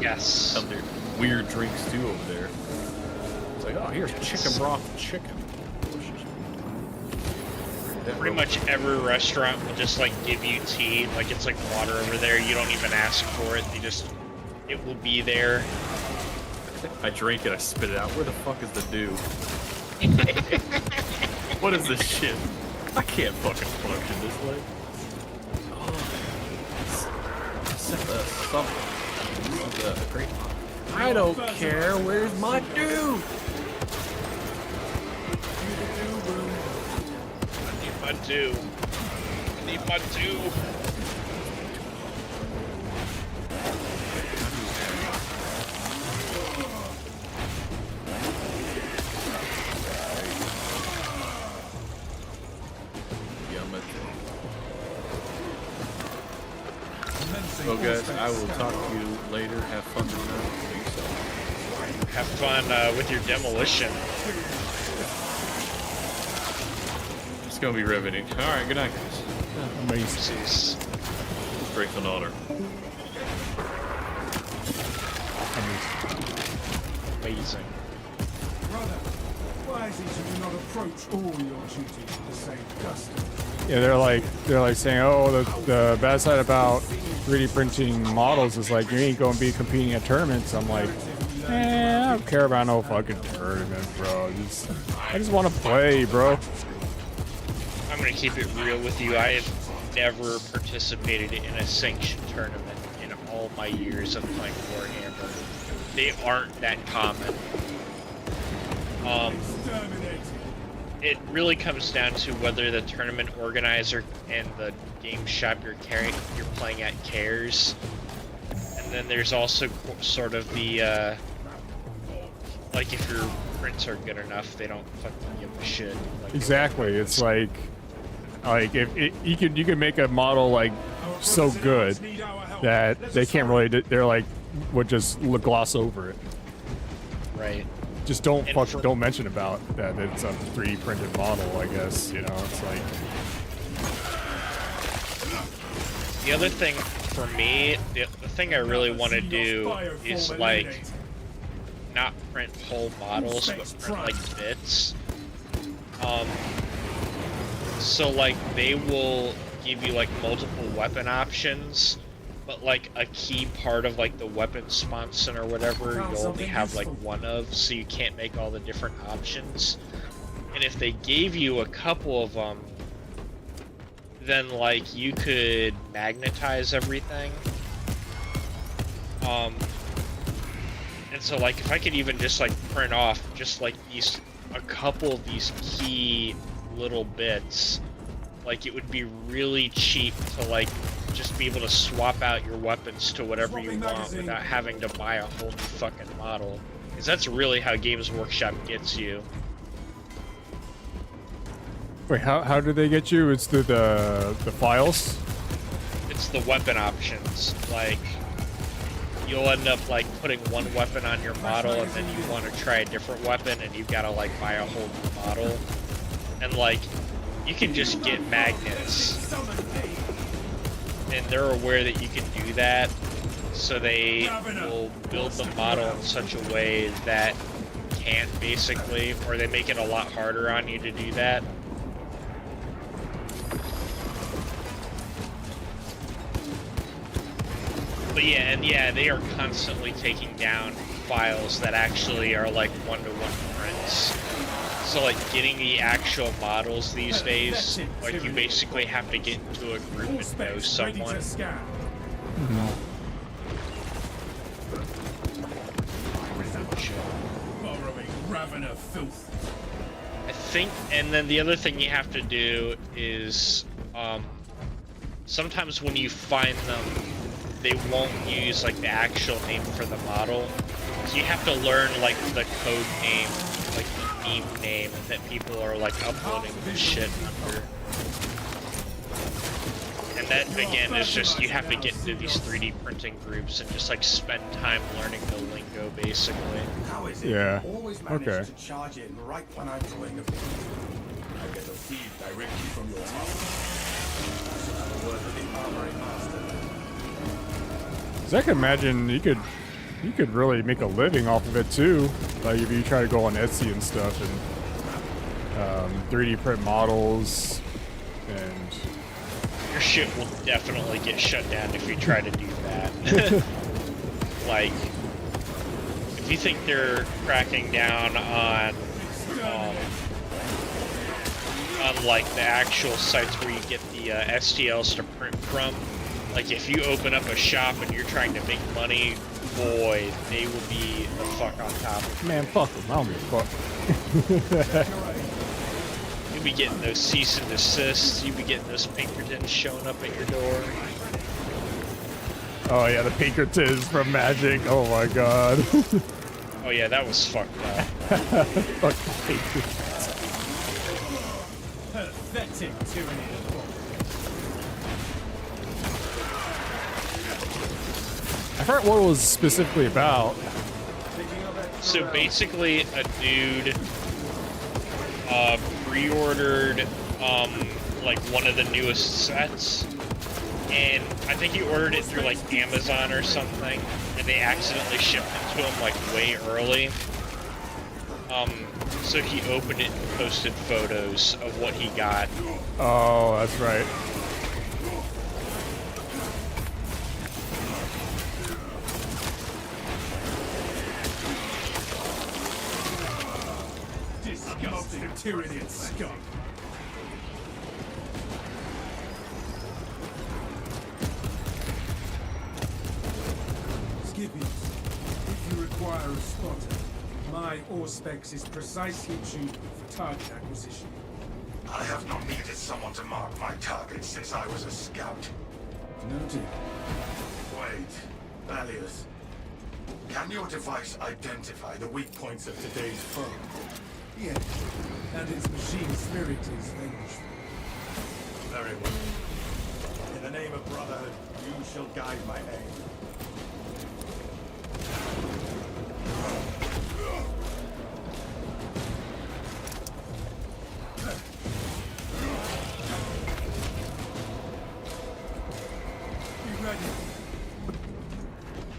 other weird drinks too over there. It's like, oh, here's chicken broth chicken. Pretty much every restaurant will just like give you tea, like it's like water over there. You don't even ask for it. It will be there. I drink it, I spit it out. Where the fuck is the dew? What is this shit? I can't fucking function this way. I don't care. Where's my dew? I do. I need my dew. So guys, I will talk to you later. Have fun tonight. Have fun with your demolition. It's gonna be riveting. All right, good night, guys. Amazing. Strength and honor. Amazing. Why is it you do not approach all your duties with the same gusto? Yeah, they're like saying, oh, the bad side about 3D printing models is like you ain't gonna be competing at tournaments. I'm like, I don't care about no fucking tournament, bro. I just want to play, bro. I'm gonna keep it real with you. I have never participated in a sanctioned tournament in all my years of playing Warhammer. They aren't that common. It really comes down to whether the tournament organizer and the game shop you're playing at cares. And then there's also sort of the like if your prints are good enough, they don't fucking give a shit. Like, Exactly. It's like if you can make a model like so good that they can't really. They're like would just gloss over it. Right. Just don't mention about that it's a 3D printed model. I guess you know it's like. The other thing for me, the thing I really want to do is like not print whole models, but print like bits. So like they will give you like multiple weapon options, but like a key part of like the weapon sponson or whatever, you'll only have like one of, so you can't make all the different options. And if they gave you a couple of them, then like you could magnetize everything. And so like if I could even just like print off just like a couple of these key little bits, like it would be really cheap to like just be able to swap out your weapons to whatever you want without having to buy a whole new fucking model. Because that's really how Games Workshop gets you. Wait, how do they get you? It's the files? It's the weapon options. Like, you'll end up like putting one weapon on your model and then you want to try a different weapon and you've got to like buy a whole new model. And like, you can just get magnets. And they're aware that you can do that, so they will build the model in such a way that you can't basically, or they make it a lot harder on you to do that. But yeah, and yeah, they are constantly taking down files that actually are like one-to-one prints. So like getting the actual models these days, like you basically have to get into a group and know someone. I think, and then the other thing you have to do is, sometimes when you find them, they won't use like the actual name for the model. So you have to learn like the code name, like the meme name that people are like uploading this shit under. And that again is just, you have to get into these 3D printing groups and just like spend time learning the lingo basically. Yeah. Okay. To charge in right when I'm drawing a feed. I get a feed directly from your So I can imagine you could really make a living off of it too. Like if you try to go on Etsy and stuff and 3D print models and your shit will definitely get shut down if you try to do that. Like, if you think they're cracking down on like the actual sites where you get the STLs to print from, like if you open up a shop and you're trying to make money, boy, they will be the fuck on top of you. man, fuck them. I don't give a fuck. You'll be getting those cease and desists, you'll be getting those Pinkertons showing up at your door. Oh yeah, the Pinkertons from Magic. Oh my god. Oh yeah, that was fucked up. Fuck the Pinkertons. Pathetic tyranny. I forgot what it was specifically about. So basically, a dude pre-ordered like one of the newest sets, and I think he ordered it through like Amazon or something, and they accidentally shipped it to him like way early. So he opened it and posted photos of what he got. Oh, that's right. Disgusting Tyranid scum. Skippies, if you require a spotter, my Auspex is precisely tuned for target acquisition. I have not needed someone to mark my target since I was a scout. Noted. Wait, Valius. Can your device identify the weak points of today's foe? Yes, and its machine spirit is vengeful. Very well. In the name of Brotherhood, you shall guide my aim.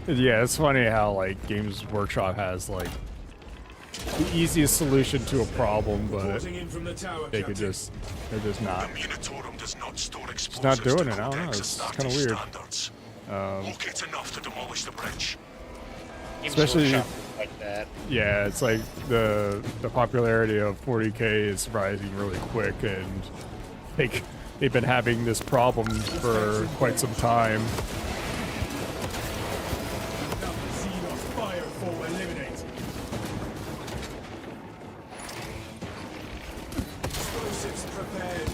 Yeah, it's funny how like Games Workshop has like the easiest solution to a problem, but Reporting in from the tower, they're Captain. just not. The Munitorum does not store It's not explosives doing to it. I don't know. Codex It's Astartes kind of weird. standards. Locate enough to demolish the bridge. Games Especially- Workshop like that. Yeah, it's like the popularity of 40K is rising really quick, and they've been having this problem for quite some time. Xenos firefall eliminated. Explosives prepared.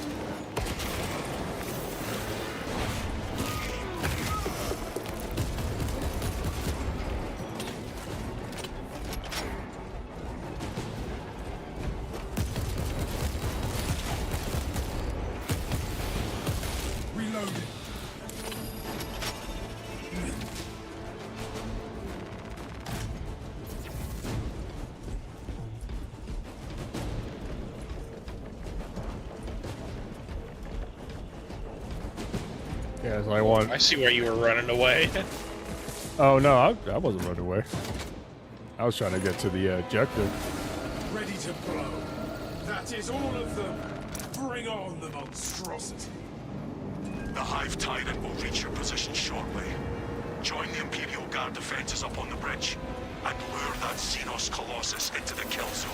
Reloading. Yeah, so I want. I see where you were running away. Oh no, I wasn't running away. I was trying to get to the objective. Ready to blow. That is all of them. Bring on the monstrosity. The Hive Tyrant will reach your position shortly. Join the Imperial Guard defenses up on the bridge, and lure that Xenos Colossus into the kill zone.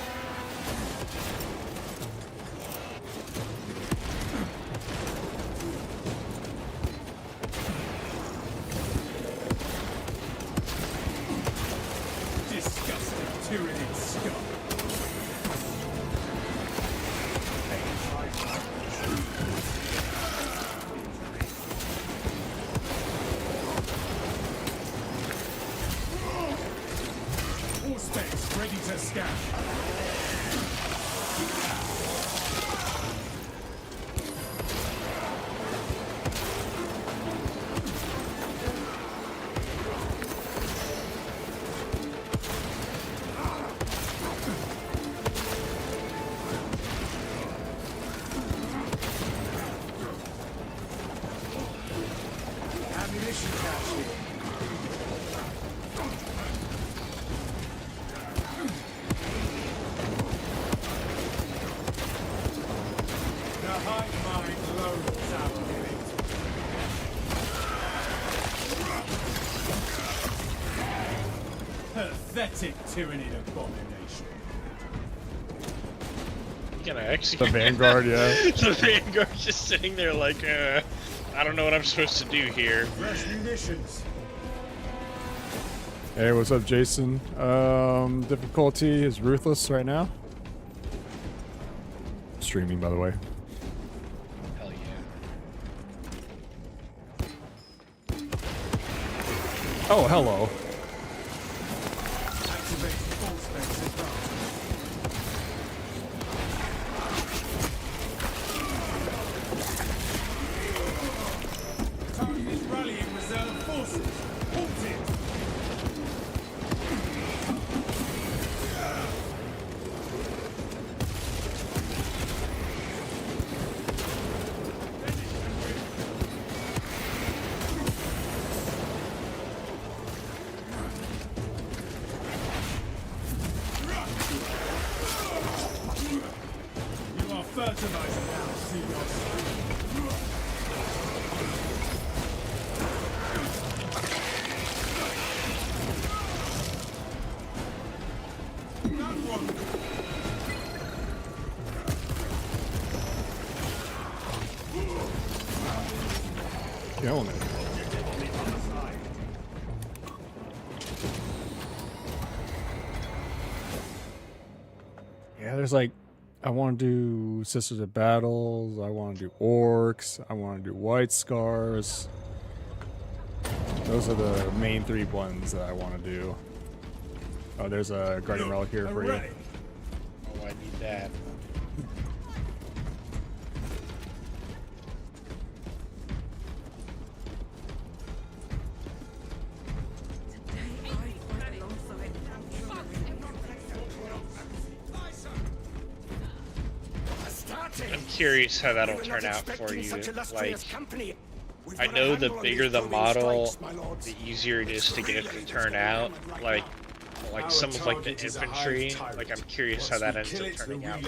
Disgusting Tyranid scum. Auspex ready to scan. Ammunition cache here. The hive mind loads our killing. Pathetic Tyranid abomination. Gonna execute The Vanguard, yeah. The Vanguard's just sitting there like, I don't know what I'm supposed to do here. Fresh munitions. Hey, what's up, Jason? Difficulty is ruthless right now. Streaming, by the way. Hell yeah. Oh, hello. Activate Auspex advantage. Target is rallying reserve forces. Halt it! Killing it. Yeah, there's like, I want to do Sisters of Battles, I want to do Orcs, I want to do White Scars. Those are the main 3 ones that I want to do. Oh, there's a Guardian Relic here for you. Oh, I need that. I'm curious how that'll turn out for you. Like, I know the bigger the model, the easier it is to get it to turn out. Like some of like the infantry. Like, I'm curious how that ends up turning out.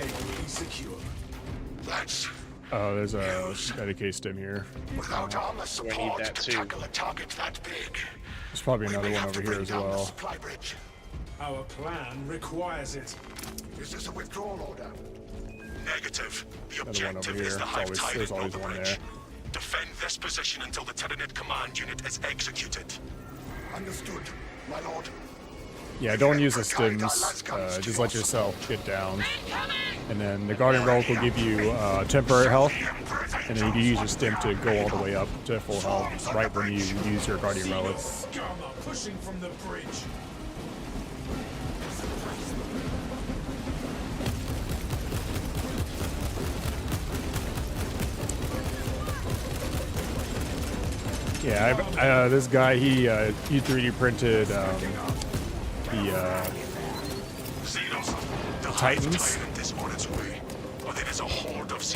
Oh, there's a dedicated stim here. Without armor So I need support that to too. tackle a target that big. There's probably We another may one have to over here bring as down the well. supply bridge. Our plan requires it. Is this a withdrawal order? Negative. The Another one over objective here. is the hive There's tiding always on the one bridge. there. Defend this position until the Tyranid command unit is executed. Understood, my lord. Yeah, don't use the stims. Just let yourself get down. And then the Guardian Relic will give you temporary health. And then you can use your stim to go all the way up to full health right when you use your Guardian Relic. Scum are pushing from the bridge. Yeah, this guy, he 3D printed the Titans.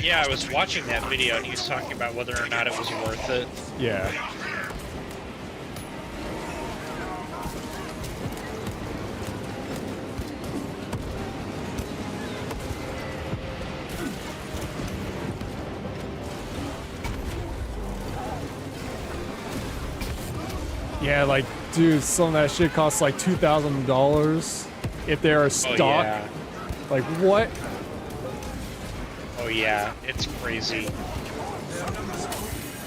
Yeah, I was watching that video and he was talking about whether or not it was worth it. Yeah. Yeah, like, dude, some of that shit costs like $2,000 if they are stock. Oh, yeah. Like, what? Oh yeah, it's crazy. You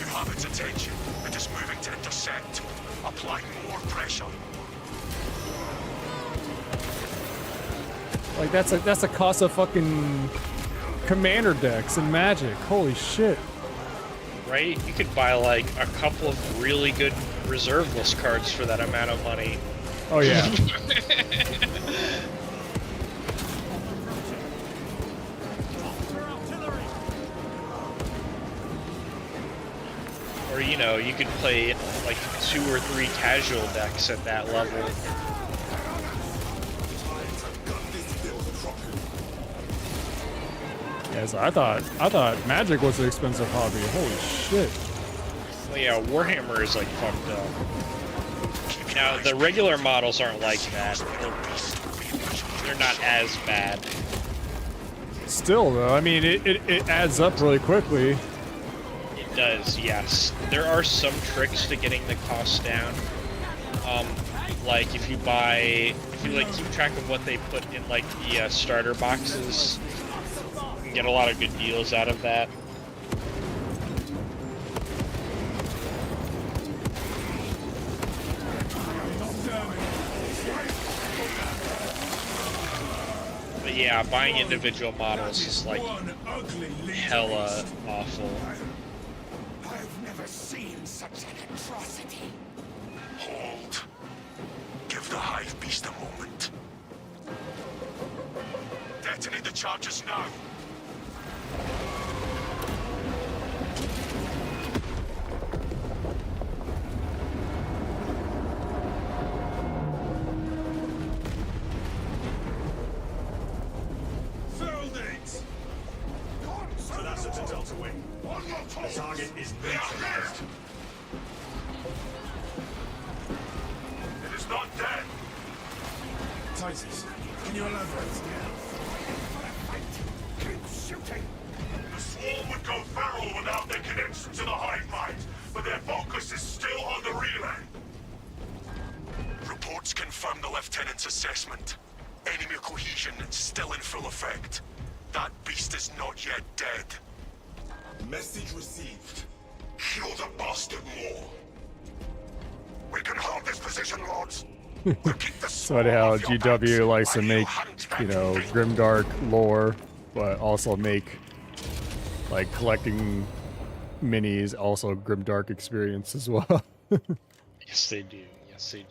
have its attention. It is moving to intercept. Apply more pressure. Like, that's the cost of fucking commander decks and Magic. Holy shit. Right? You could buy like a couple of really good reserve list cards for that amount of money. Oh yeah. Or, you know, you could play like 2 or 3 casual decks at that level. Yeah, so I thought Magic was an expensive hobby. Holy shit. Well, yeah, Warhammer is like fucked up. Now, the regular models aren't like that. They're not as bad. Still though, I mean, it adds up really quickly. It does, yes. There are some tricks to getting the cost down. Like if you like keep track of what they put in like the starter boxes, you can get a lot of good deals out of that. But yeah, buying individual models is like hella awful. I've never seen such an atrocity. Hold. Give the hive beast a moment. Detonate the charges now. Felled it! So that's it to Delta Wing. The target is neutralized. It is not dead. Titus, can you elaborate? Keep shooting. The patrol without their connection to the hive mind, but their focus is still on the relay. Reports confirm the Lieutenant's assessment. Enemy cohesion is still in full effect. That beast is not yet dead. Message received. Kill the bastard more. We can hold this position, Lords. It's funny how GW likes to make, you know, grimdark lore, but also make like collecting minis also grimdark experience as well. Yes, they do. Yes, they do.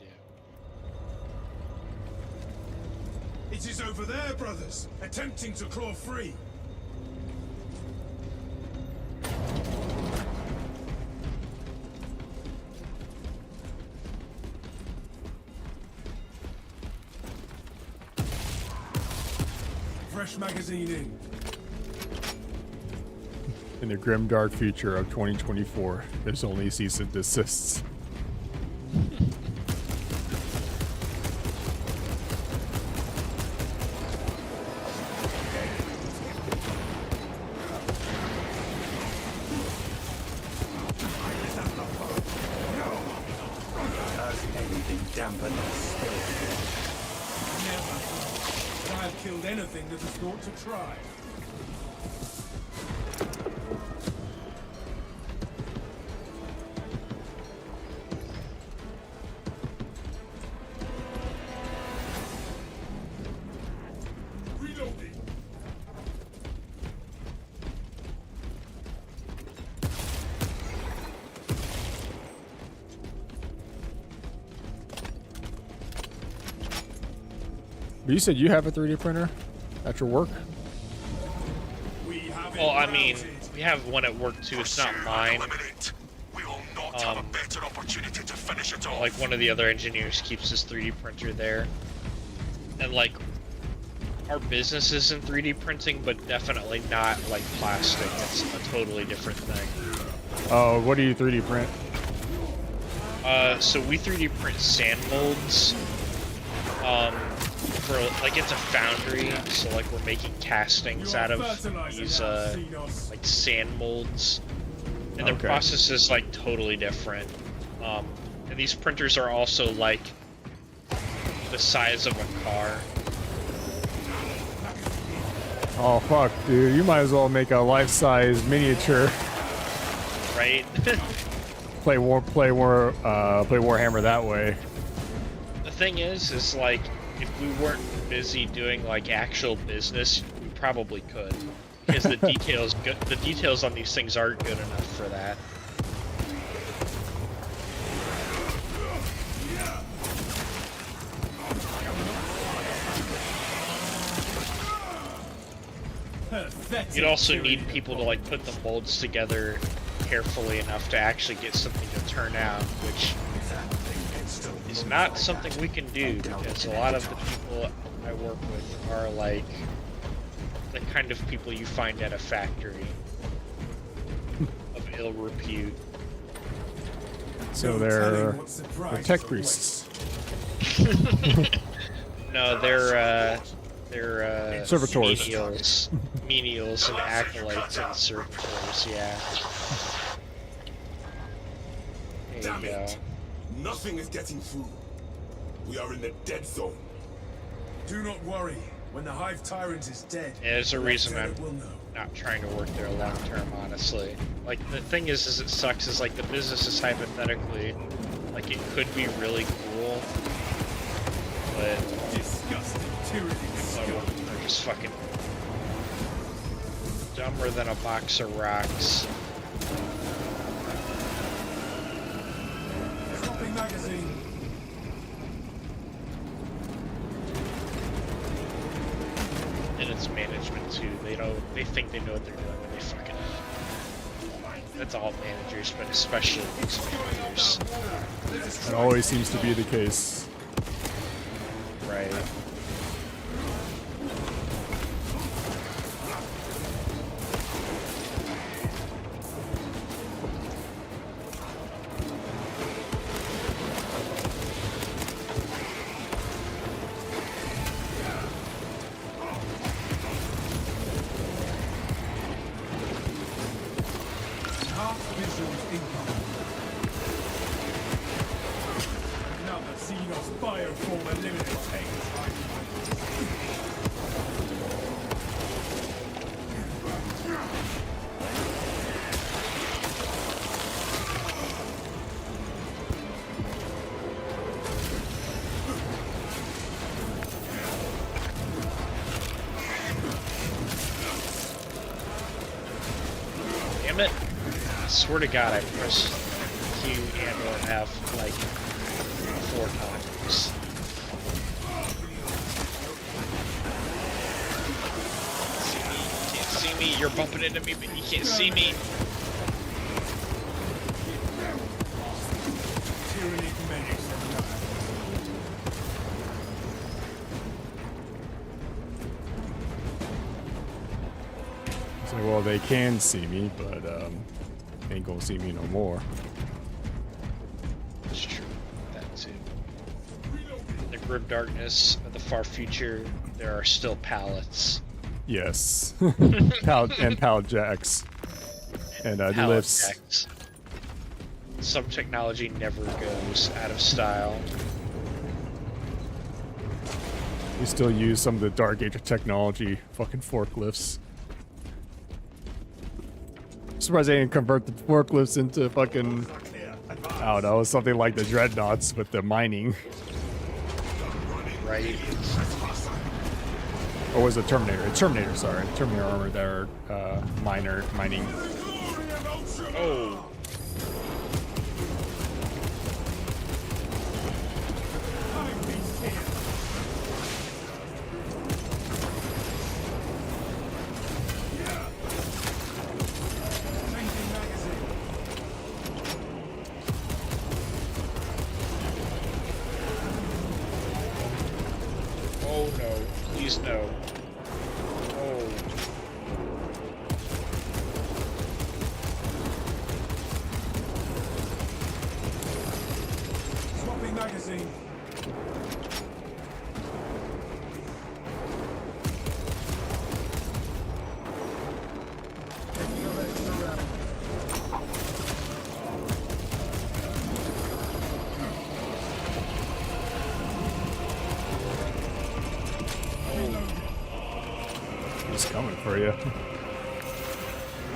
It is over there, brothers, attempting to claw free. Fresh magazine in. In the grimdark future of 2024, there's only cease and desists. I've killed anything that has thought to try. Reloading. But you said you have a 3D printer at your work? Well, I mean, we have one at work too. It's not mine. Like one of the other engineers keeps his 3D printer there, and like our business is in 3D printing, but definitely not like plastic. It's a totally different thing. Oh, what do you 3D print? So we 3D print sand molds. For like it's a foundry, so like we're making castings out of these like sand molds, and the process is like totally different. And these printers are also like the size of a car. Oh fuck, dude! You might as well make a life-size miniature. Right. play Warhammer that way. The thing is like if we weren't busy doing like actual business, we probably could, because the details on these things aren't good enough for that. You'd also need people to like put the molds together carefully enough to actually get something to turn out, which is not something we can do, because a lot of the people I work with are like the kind of people you find at a factory of ill repute. So they're tech priests. No, they're servitors. Menials and acolytes and servitors, yeah. There Damn you go. it! Nothing is getting through. We are in the dead zone. Do not worry. When the Hive Tyrant is dead, Yeah, there's a reason I'm will know. not trying to work there long term, honestly. Like, the thing is it sucks is, like, the business is hypothetically, like, it could be really cool, but Disgusting tyranny. they're just fucking dumber than a box of rocks. Dropping magazine. And it's management too. They think they know what they're doing when they fucking. That's all managers, but especially these managers. It always seems to be the case. Right. Half visuals incoming. Another Xenos bioform eliminator. Damn it. I swear to God, I pressed Q and or F like 4 times. You can't see me. You're bumping into me, but you can't see me. So, well, they can see me, but they ain't gonna see me no more. It's true. That too. In the grim darkness of the far future, there are still pallets. Yes. Pallet jacks. And Pallet lifts. jacks. Some technology never goes out of style. We still use some of the Dark Age of technology, fucking forklifts. I'm surprised they didn't convert the forklifts into fucking, I don't know, something like the dreadnoughts with the mining. Right. Or was it Terminator? Terminator, sorry. Terminator armor that are mining. Oh. Oh no, please no. Oh. Swapping magazine. He's coming for you.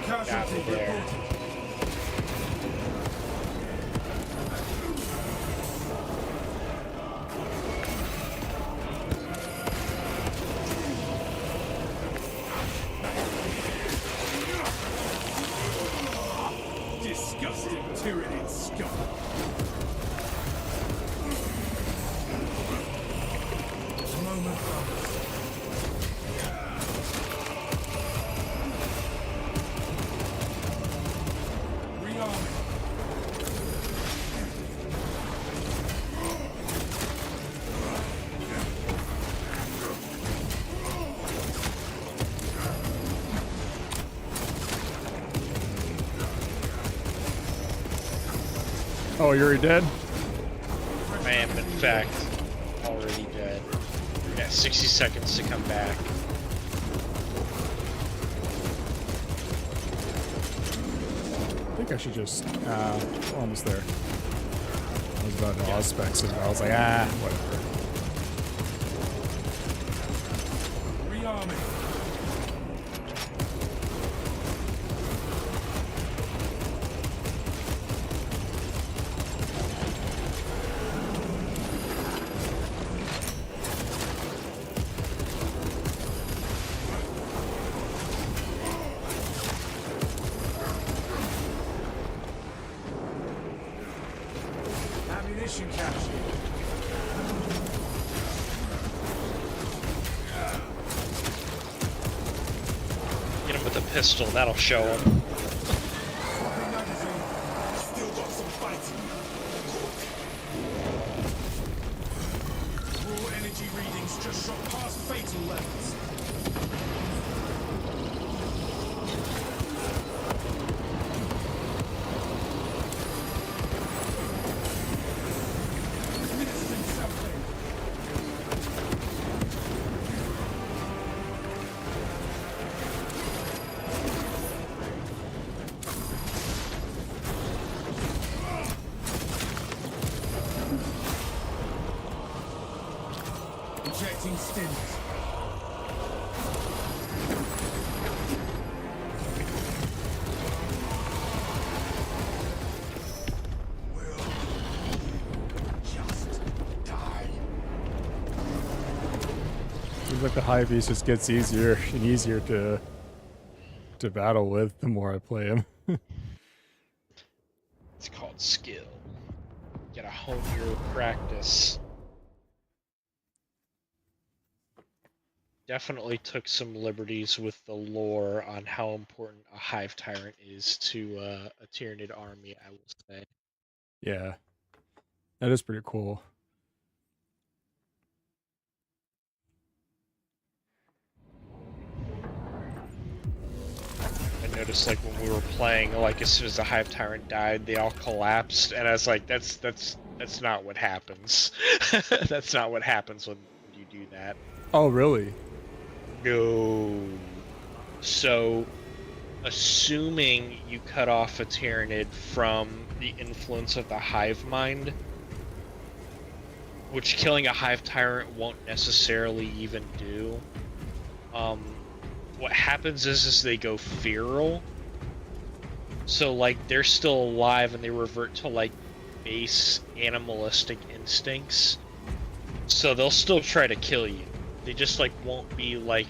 Casualty reported. Disgusting Tyranid scum. Moment comes. Oh, you're already dead? I am, in fact, already dead. You got 60 seconds to come back. I think I should just, almost there. I was about to auspex it, but I was like, whatever. Rearming. Ammunition captured. Get him with a pistol, that'll show him. Still got some fighting. Raw energy readings just shot past fatal levels. Missing something. Initiating stint. Seems like the Hive Beast just gets easier and easier to battle with the more I play him. It's called skill. You gotta hone your practice. Definitely took some liberties with the lore on how important a Hive Tyrant is to a Tyranid army, I will say. Yeah, that is pretty cool. I noticed like when we were playing, like as soon as the Hive Tyrant died, they all collapsed, and I was like, that's not what happens. That's not what happens when you do that. Oh, really? No. So, assuming you cut off a Tyranid from the influence of the Hive Mind, which killing a Hive Tyrant won't necessarily even do, what happens is they go feral. So, like, they're still alive and they revert to, like, base animalistic instincts. So they'll still try to kill you. They just, like, won't be, like,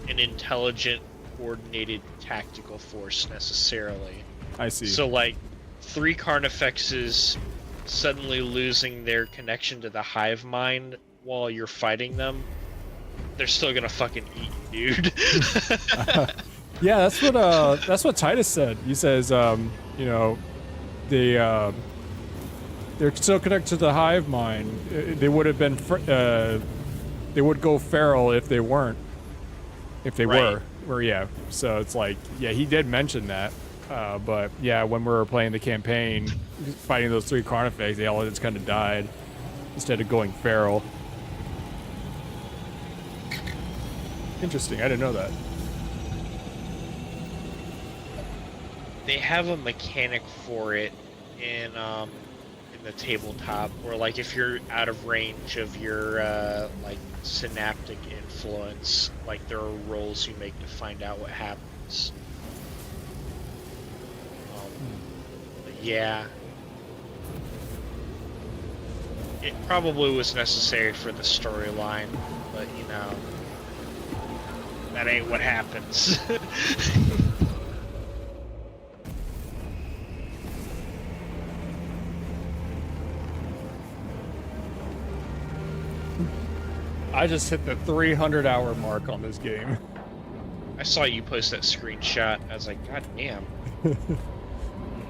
an intelligent, coordinated tactical force necessarily. I see. So, like, 3 Carnifexes suddenly losing their connection to the Hive Mind while you're fighting them, they're still gonna fucking eat you, dude. Yeah, that's what Titus said. He says, you know, they're still connected to the Hive Mind. They would have been, they would go feral if they weren't. If they were, yeah. So it's like, yeah, he did mention that. But yeah, when we were playing the campaign, fighting those 3 Carnifex, they all just kind of died instead of going feral. Interesting, I didn't know that. They have a mechanic for it in the tabletop, where like if you're out of range of your like synaptic influence, like there are rolls you make to find out what happens. But yeah, it probably was necessary for the storyline, but you know, that ain't what happens. I just hit the 300-hour mark on this game. I saw you post that screenshot. I was like, God damn. Let me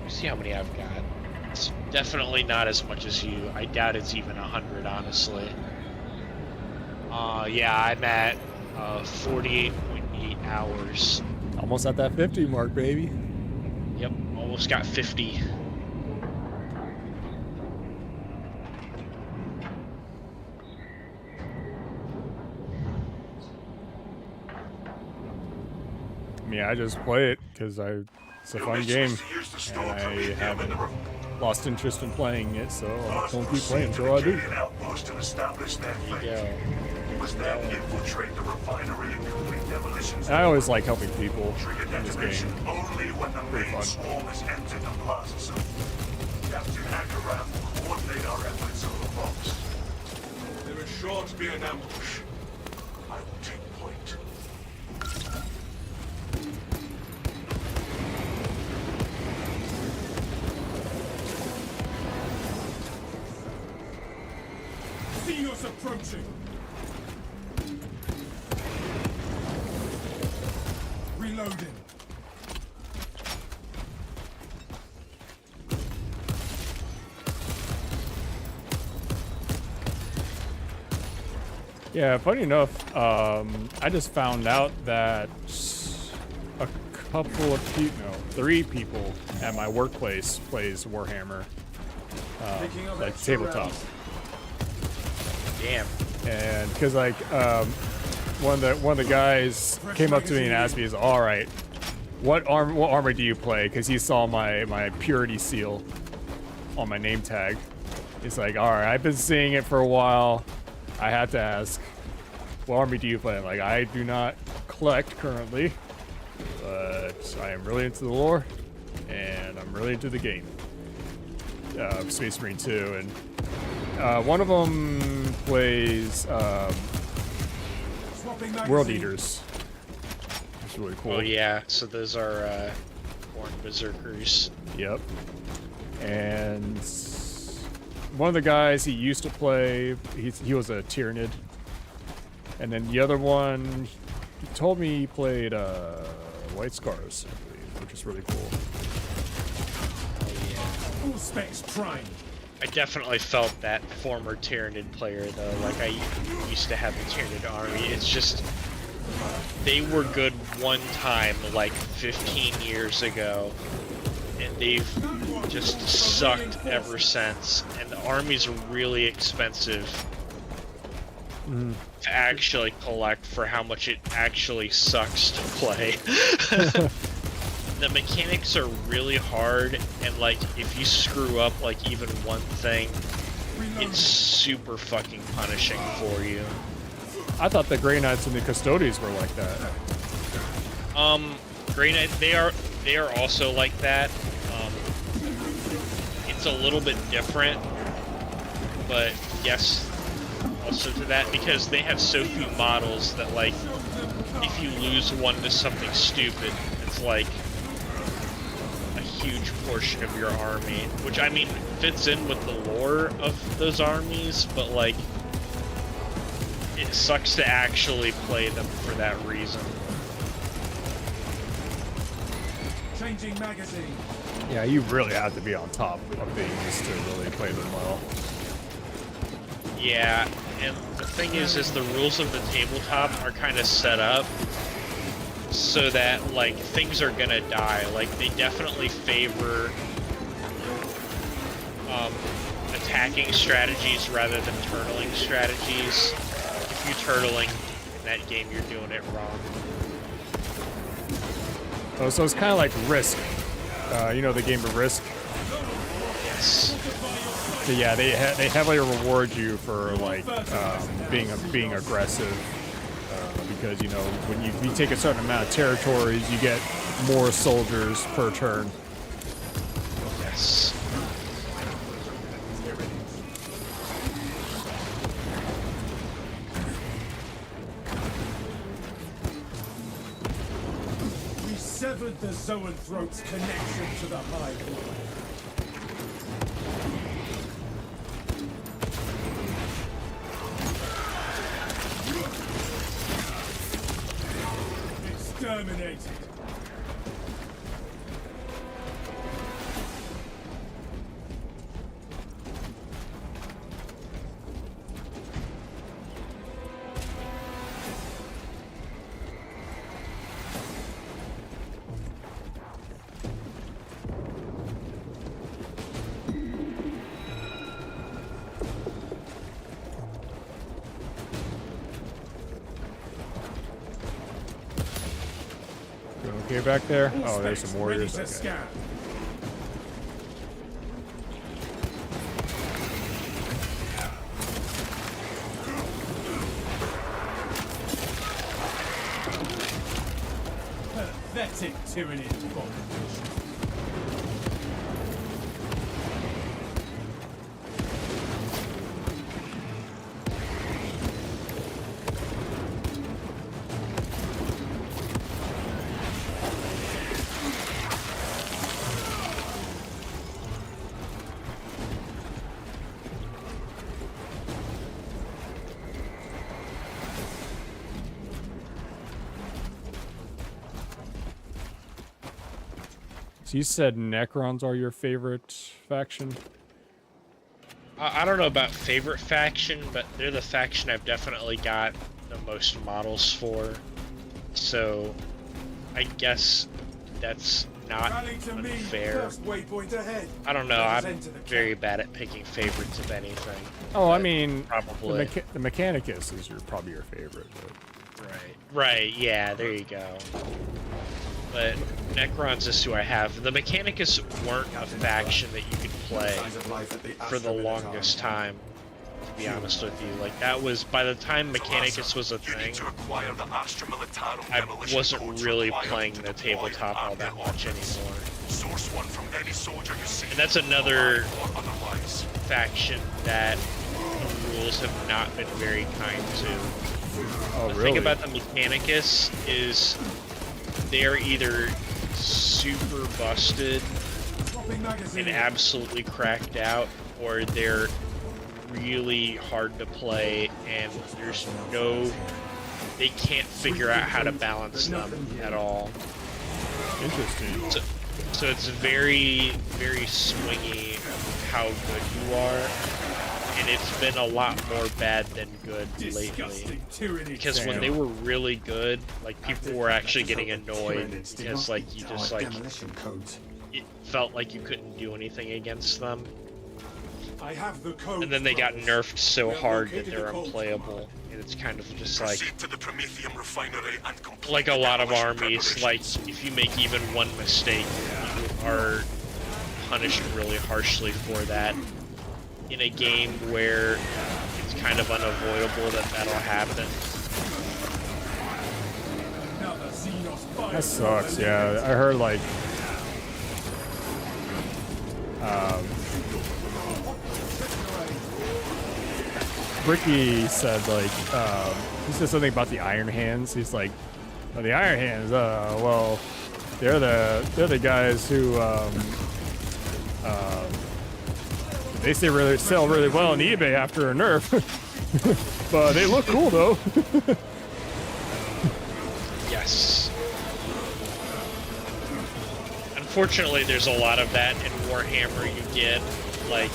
see how many I've got. It's definitely not as much as you. I doubt it's even 100, honestly. Yeah, I'm at 48.8 hours. Almost at that 50 mark, baby. Yep, almost got 50. I mean, I just play it because it's a fun game, and I haven't lost interest in playing it, so I won't keep playing until I do. And I always like helping people in this game. Pretty fun. There is sure to be an ambush. I will take point. Xenos approaching. Reloading. Yeah, funny enough, I just found out that a couple of people, no, 3 people at my workplace plays Warhammer, like tabletop. Damn. And because like one of the guys came up to me and asked me, "Is all right? What armor do you play?" Because he saw my purity seal on my name tag. He's like, "All right, I've been seeing it for a while. I have to ask, what army do you play? Like, I do not collect currently, but I am really into the lore, and I'm really into the game. Space Marine 2, and one of them plays World Eaters. It's really cool. Oh yeah, so those are Born Berserkers. Yep. And one of the guys he used to play, he was a Tyranid. And then the other one, he told me he played White Scars, I believe, which is really cool. Full specs prime. I definitely felt that former Tyranid player though. Like I used to have a Tyranid army. It's just they were good one time, like 15 years ago, and they've just sucked ever since. And the armies are really expensive to actually collect for how much it actually sucks to play. The mechanics are really hard, and like if you screw up like even one thing, it's super fucking punishing for you. I thought the Grey Knights and the Custodians were like that. Grey Knight, they are also like that. It's a little bit different, but yes, also to that, because they have so few models that like if you lose one to something stupid, it's like a huge portion of your army, which I mean fits in with the lore of those armies, but like it sucks to actually play them for that reason. Changing magazine. Yeah, you really have to be on top of things to really play them well. Yeah, and the thing is the rules of the tabletop are kind of set up so that like things are gonna die. Like they definitely favor attacking strategies rather than turtling strategies. If you're turtling in that game, you're doing it wrong. Oh, so it's kind of like Risk. You know the game of Risk? Yes. So yeah, they heavily reward you for like being aggressive because you know when you take a certain amount of territories, you get more soldiers per turn. Yes. We severed the Zoanthrope's connection to the Hive Mind. Exterminated. Okay, back there. Oh, there's some warriors. Ready to Okay. scan. Pathetic tyranny. So you said Necrons are your favorite faction? I don't know about favorite faction, but they're the faction I've definitely got the most models for. So I guess that's not unfair. I don't know, I'm very bad at picking favorites of anything. Oh, I mean, probably. the Mechanicus is probably your favorite. But... Right, yeah, there you go. But Necrons is who I have. The Mechanicus weren't a faction that you could play for the longest time. be honest with you. Like, that was, by the time Mechanicus was a thing, I wasn't really playing the tabletop all that much anymore. And that's another faction that the rules have not been very kind to. Oh, The really? thing about the Mechanicus is they're either super busted and absolutely cracked out, or they're really hard to play and they can't figure out how to balance them at all. Interesting. So it's very, very swingy of how good you are, and it's been a lot more bad than good lately. Because when they were really good, like, people were actually getting annoyed because, like, you just, like, it felt like you couldn't do anything against them. And then they got nerfed so hard that they're unplayable, and it's kind of just like a lot of armies, like, if you make even one mistake, you are punished really harshly for that. In a game where it's kind of unavoidable that that'll happen. That sucks, yeah. I heard, like, Ricky said, like, he said something about the Iron Hands. He's like, well, the Iron Hands, well, they're the guys who, they sell really well on eBay after a nerf. But they look cool, though. Yes. Unfortunately, there's a lot of that in Warhammer. You get, like,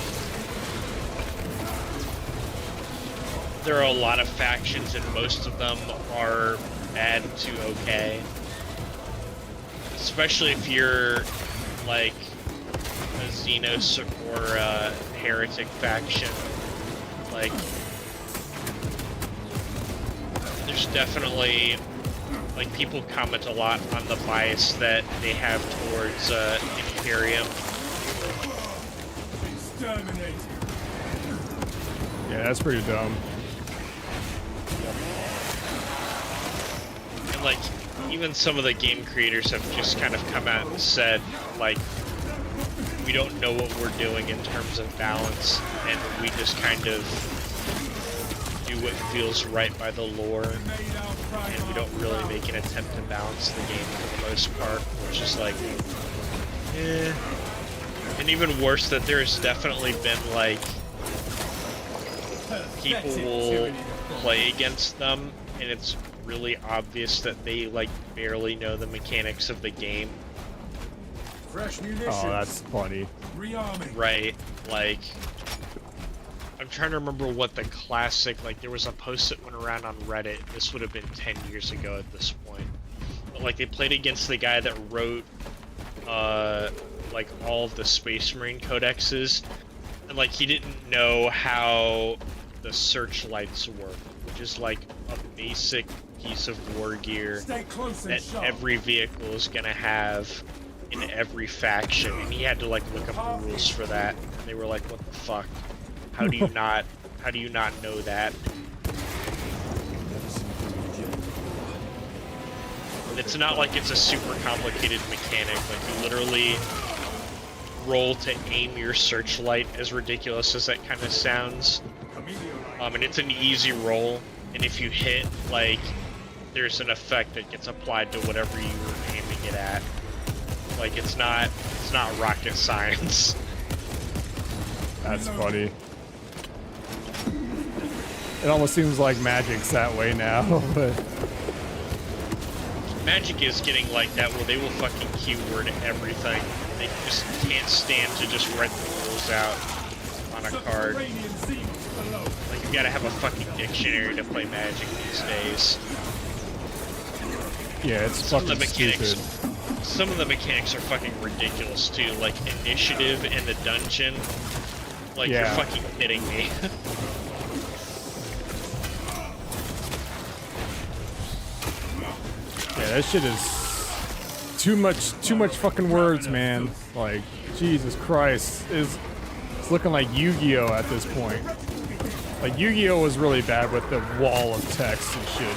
there are a lot of factions, and most of them are bad to okay. Especially if you're, like, a Xenos or a Heretic faction. Like, there's definitely, like, people comment a lot on the bias that they have towards Imperium. Yeah, that's pretty dumb. And, like, even some of the game creators have just kind of come out and said, like, we don't know what we're doing in terms of balance, and we just kind of do what feels right by the lore, and we don't really make an attempt to balance the game for the most part, which is like, eh. And even worse, that there's definitely been, like, people will play against them, and it's really obvious that they, like, barely know the mechanics of the game. Oh, that's funny. Right, like, I'm trying to remember what the classic, like, there was a post that went around on Reddit, this would have been 10 years ago at this point, but, like, they played against the guy that wrote, like, all of the Space Marine codexes, and, like, he didn't know how the searchlights work, which is, like, a basic piece of war gear that every vehicle is gonna have in every faction, and he had to, like, look up the rules for that, and they were like, what the fuck? How do you not know that? And it's not like it's a super complicated mechanic, like, you literally roll to aim your searchlight, as ridiculous as that kind of sounds. And it's an easy roll, and if you hit, like, there's an effect that gets applied to whatever you were aiming it at. Like, it's not rocket science. That's funny. It almost seems like Magic's that way now, but Magic is getting like that, where they will fucking keyword everything. They just can't stand to just write the rules out on a card. Like, you gotta have a fucking dictionary to play Magic these days. yeah, it's fucking stupid. Some of the mechanics are fucking ridiculous too, like initiative in the dungeon. Like, Yeah. you're fucking kidding me. Yeah, that shit is too much fucking words, man. Like, Jesus Christ, it's looking like Yu-Gi-Oh at this point. Like Yu-Gi-Oh was really bad with the wall of text and shit.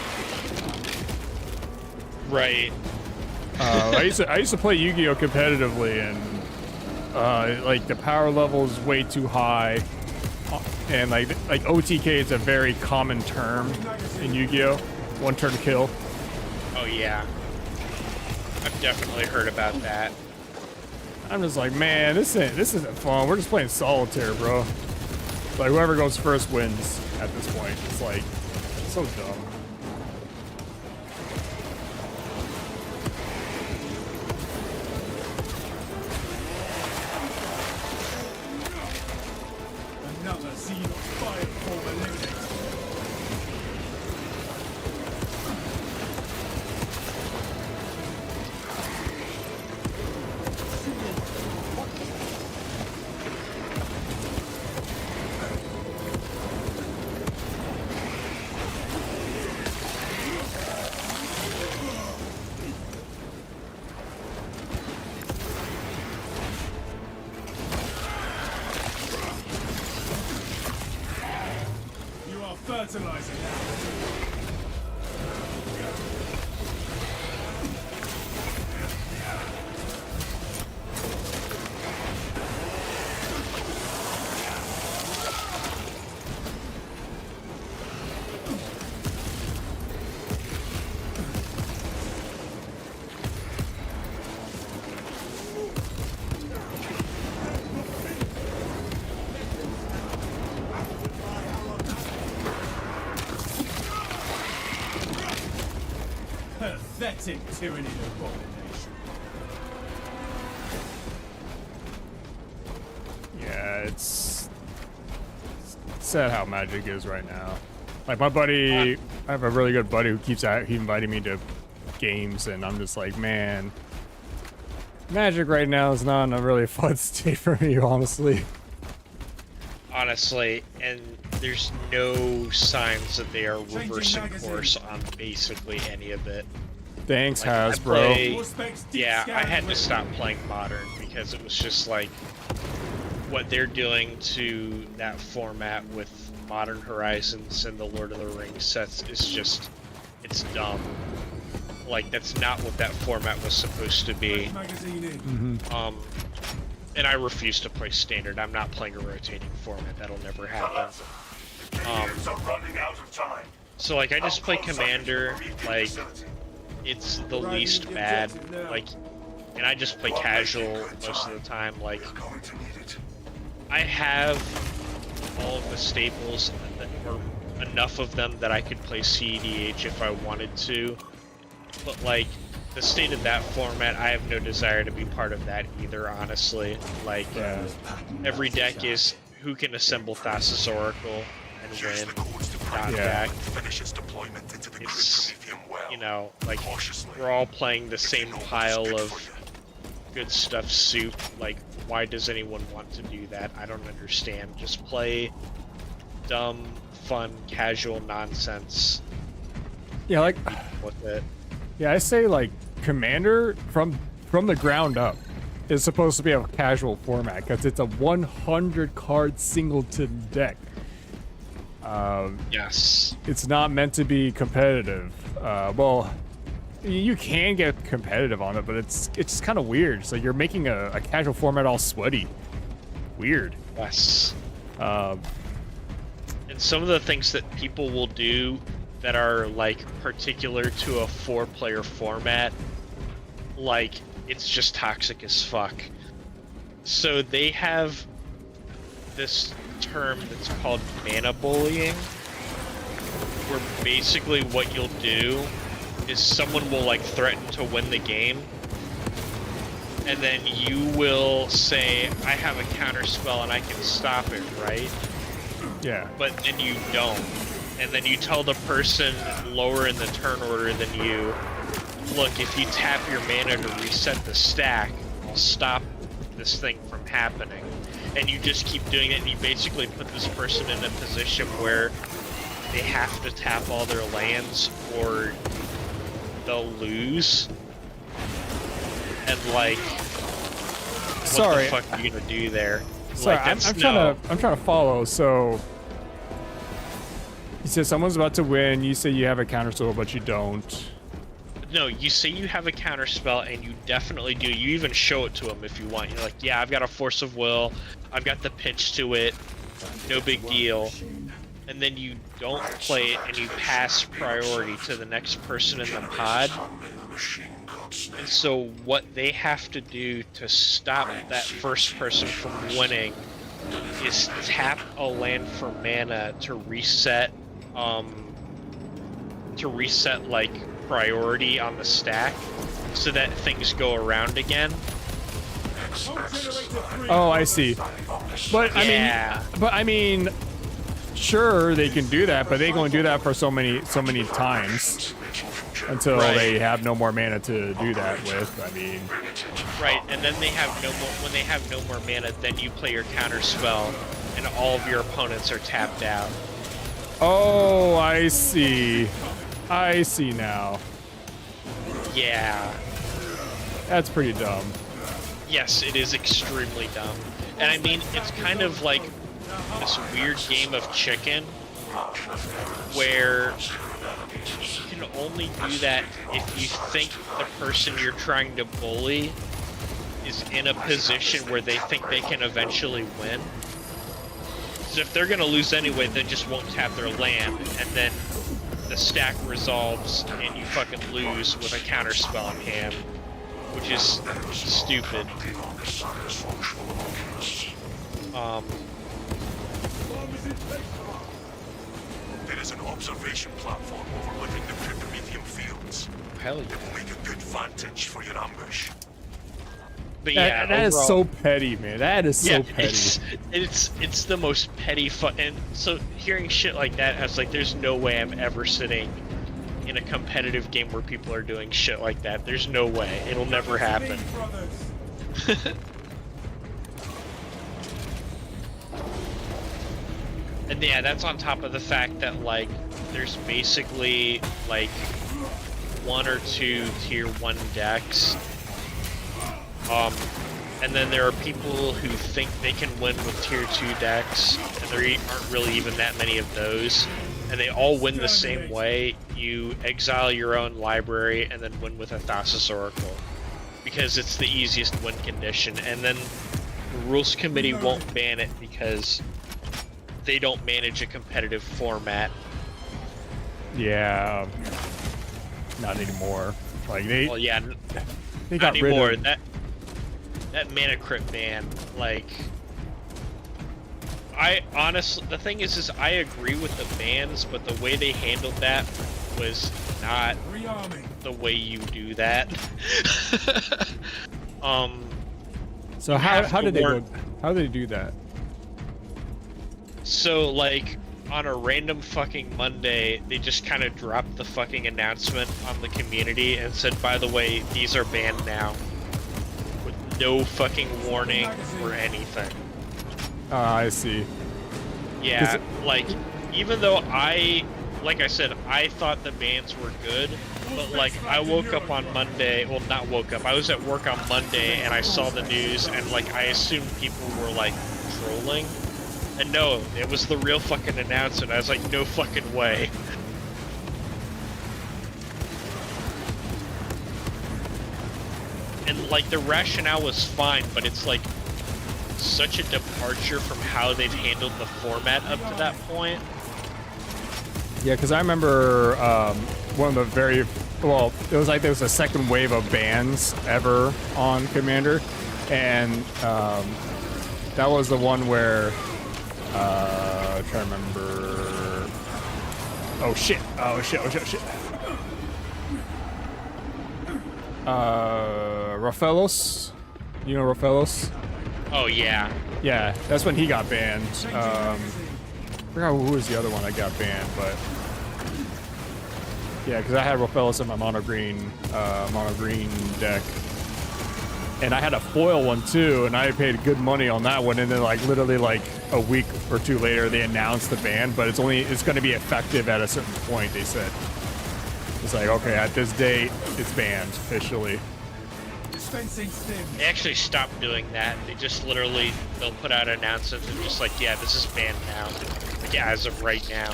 Right. I used to play Yu-Gi-Oh competitively, and like the power level is way too high, and like OTK is a very common term in Yu-Gi-Oh. One turn kill. Oh yeah. I've definitely heard about that. I'm just like, man, this isn't fun. We're just playing solitaire, bro. Like whoever goes first wins at this point. It's like so dumb. Another scene of fire form eliminated. You are fertilizing now. Pathetic tyranny abomination. Yeah, it's sad how Magic is right now. Like my buddy, I have a really good buddy who keeps inviting me to games, and I'm just like, man, Magic right now is not in a really fun state for me, honestly. Honestly, and there's no signs that they are reversing course on basically any of it. Thanks, Like, Hasbro. Yeah, I had to stop playing Modern because it was just like what they're doing to that format with Modern Horizons and the Lord of the Rings sets is just, it's dumb. Like, that's not what that format was supposed to be. And I refuse to play Standard. I'm not playing a rotating format. That'll never happen. So, like, I just play Commander, like, it's the least bad, like, and I just play casual most of the time, like, I have all of the staples, or enough of them that I could play CEDH if I wanted to, but, like, the state of that format, I have no desire to be part of that either, honestly. Like, every deck is who can assemble Thassa's Oracle and win, not back. It's, you know, like, we're all playing the same pile of good stuff soup. Like, why does anyone want to do that? I don't understand. Just play dumb, fun, casual nonsense. Yeah, like, with it. Yeah, I say like Commander from the ground up is supposed to be a casual format because it's a 100 card singleton deck. Yes. It's not meant to be competitive. Well, you can get competitive on it, but it's just kind of weird. So you're making a casual format all sweaty. Weird. Yes. And some of the things that people will do that are like particular to a 4-player format, like, it's just toxic as fuck. So they have this term that's called mana bullying, where basically what you'll do is someone will like threaten to win the game, and then you will say, I have a counter spell and I can stop it, right? Yeah. But then you don't. And then you tell the person lower in the turn order than you, look, if you tap your mana to reset the stack, I'll stop this thing from happening. And you just keep doing it, and you basically put this person in a position where they have to tap all their lands or they'll lose. And like, Sorry. what the fuck are you gonna do there? Sorry, Like, I'm trying to follow. So You said someone's about to win. You say you have a counter spell, but you don't. No, you say you have a counter spell, and you definitely do. You even show it to them if you want. You're like, yeah, I've got a force of will. I've got the pitch to it. No big deal. And then you don't play it, and you pass priority to the next person in the pod. And so what they have to do to stop that first person from winning is tap a land for mana to reset like priority on the stack so that things go around again. Oh, I see. But I mean, sure they can do that, but they going to do that for so many times until they have no more mana to do that with. I mean, right, and then they have no more. When they have no more mana, then you play your counter spell, and all of your opponents are tapped out. Oh, I see. I see now. Yeah. That's pretty dumb. Yes, it is extremely dumb. And I mean, it's kind of like this weird game of chicken where you can only do that if you think the person you're trying to bully is in a position where they think they can eventually win. So if they're going to lose anyway, they just won't tap their land, and then the stack resolves and you fucking lose with a counter spell in hand, which is stupid. There is an observation platform overlooking the Cryptomethium fields. Hell yeah. Will make a good vantage for your ambush. But yeah, that is so petty, man. That is so petty. It's the most petty and so hearing shit like that, I was like, there's no way I'm ever sitting in a competitive game where people are doing shit like that. There's no way. It'll never happen. And yeah, that's on top of the fact that like there's basically like 1 or 2 tier 1 decks. And then there are people who think they can win with tier 2 decks, and there aren't really even that many of those. And they all win the same way. You exile your own library and then win with a Thassa's Oracle. Because it's the easiest win condition. And then the rules committee won't ban it because they don't manage a competitive format. Yeah. Not anymore. Like they. Well, yeah. They not got rid anymore. of That mana crit ban, like, I honestly, the thing is I agree with the bans, but the way they handled that was not the way you do that. So how did they do that? So like on a random fucking Monday, they just kind of dropped the fucking announcement on the community and said, by the way, these are banned now. No fucking warning or anything. I see. Yeah, like, even though like I said, I thought the bans were good, but like, I woke up on Monday, well, not woke up, I was at work on Monday and I saw the news and like, I assumed people were like trolling. And no, it was the real fucking announcement. I was like, no fucking way. And like the rationale was fine, but it's like such a departure from how they've handled the format up to that point. Yeah, because I remember one of the very, well, it was like there was a second wave of bans ever on Commander, and that was the one where I'm trying to remember. Oh shit! Raphaelos? You know Raphaelos? Oh, yeah. Yeah, that's when he got banned. I forgot who was the other one that got banned, but... Yeah, because I had Raphaelos in my mono green deck. And I had a foil one too, and I paid good money on that one, and then like literally like a week or 2 later they announced the ban, but it's going to be effective at a certain point, they said. It's like, okay, at this date, it's banned officially. They actually stopped doing that. They just literally, they'll put out announcements and just like, yeah, this is banned now. Like, yeah, as of right now.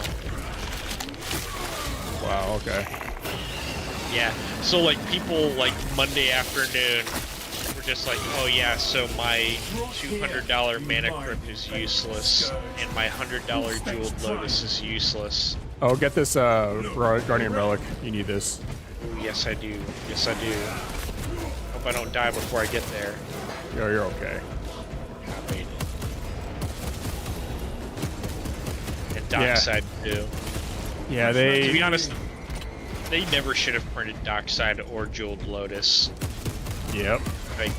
wow, okay. Yeah. So like people like Monday afternoon were just like, oh yeah, so my $200 mana crypt is useless, and my $100 jeweled lotus is useless. Oh, get this Guardian Relic. You need this. Ooh, yes I do. Yes I do. Hope I don't die before I get there. Yo, you're okay. Copied. And Dockside too. Yeah, they. To be honest, they never should have printed Dockside or Jeweled Lotus. Yep. Like,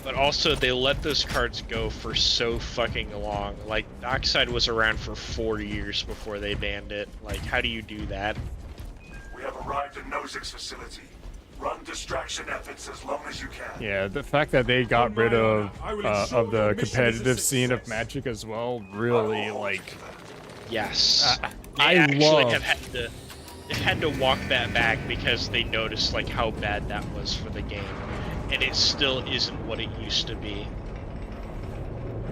but also, they let those cards go for so fucking long. Like, Dockside was around for 4 years before they banned it. Like, how do you do that? We have arrived at Nozick's facility. Run distraction efforts as long as you can. Yeah, the fact that they got rid of the competitive scene of Magic as well, really like. Yes. They I actually love. have had to walk that back because they noticed like how bad that was for the game, and it still isn't what it used to be.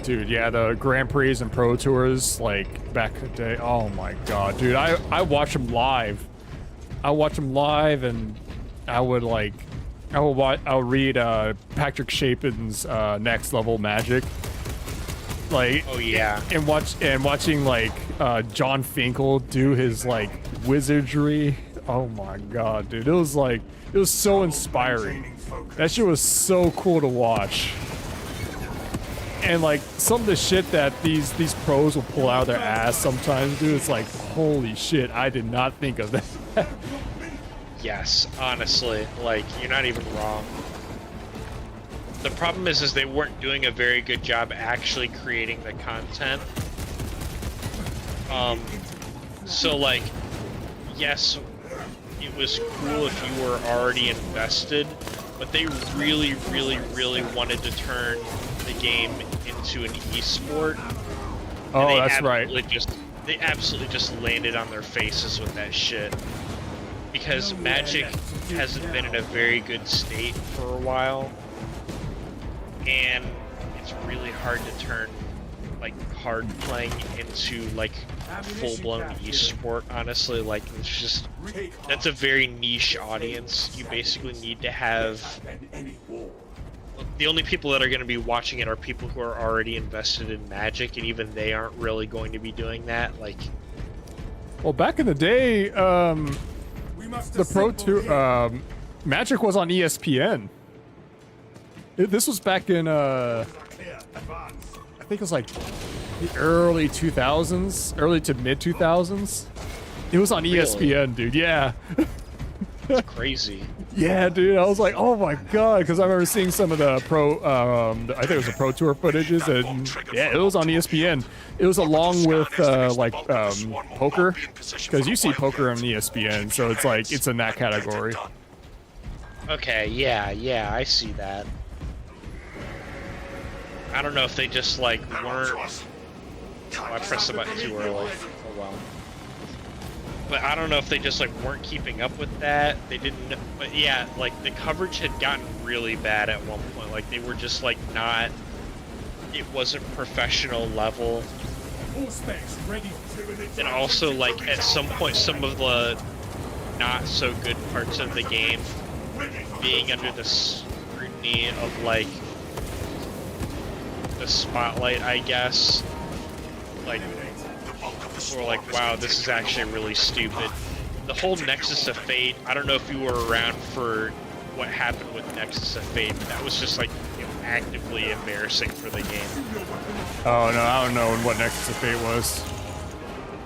Dude, yeah, the Grand Prix and Pro Tours, like back in the day. Oh my god, dude, I watch them live. I watch them live, and I would read Patrick Chapin's Next Level Magic. Like, oh yeah, and watching like John Finkel do his like wizardry. Oh my god, dude, it was so inspiring. That shit was so cool to watch. And like some of the shit that these pros will pull out of their ass sometimes, dude, it's like, holy shit, I did not think of that. Yes, honestly, like, you're not even wrong. The problem is they weren't doing a very good job actually creating the content. So like, yes, it was cool if you were already invested, but they really, really, really wanted to turn the game into an esport. Oh, that's right. They absolutely just landed on their faces with that shit. Because Magic hasn't been in a very good state for a while, and it's really hard to turn like card playing into like full-blown esport, honestly. Like, it's just, that's a very niche audience. You basically need to have, the only people that are going to be watching it are people who are already invested in Magic, and even they aren't really going to be doing that. Like, well, back in the day, the Pro Tour, Magic was on ESPN. This was back in, I think it was like the early 2000s, early to mid 2000s. It was on ESPN, dude. Yeah. That's crazy. Yeah, dude. I was like, oh my god, because I remember seeing some of the pro, I think it was the Pro Tour footages, and yeah, it was on ESPN. It was along with poker, because you see poker on ESPN, so it's like it's in that category. Okay, yeah, I see that. I don't know if they just like weren't. Oh, I pressed the button too early. Oh well. But I don't know if they just like weren't keeping up with that. They didn't. But yeah, like the coverage had gotten really bad at one point. Like they were just like not. It wasn't professional level. And also like at some point, some of the not so good parts of the game being under the scrutiny of like the spotlight, I guess. Like, we're like, wow, this is actually really stupid. The whole Nexus of Fate, I don't know if you were around for what happened with Nexus of Fate, but that was just like, you know, actively embarrassing for the game. Oh no, I don't know what Nexus of Fate was.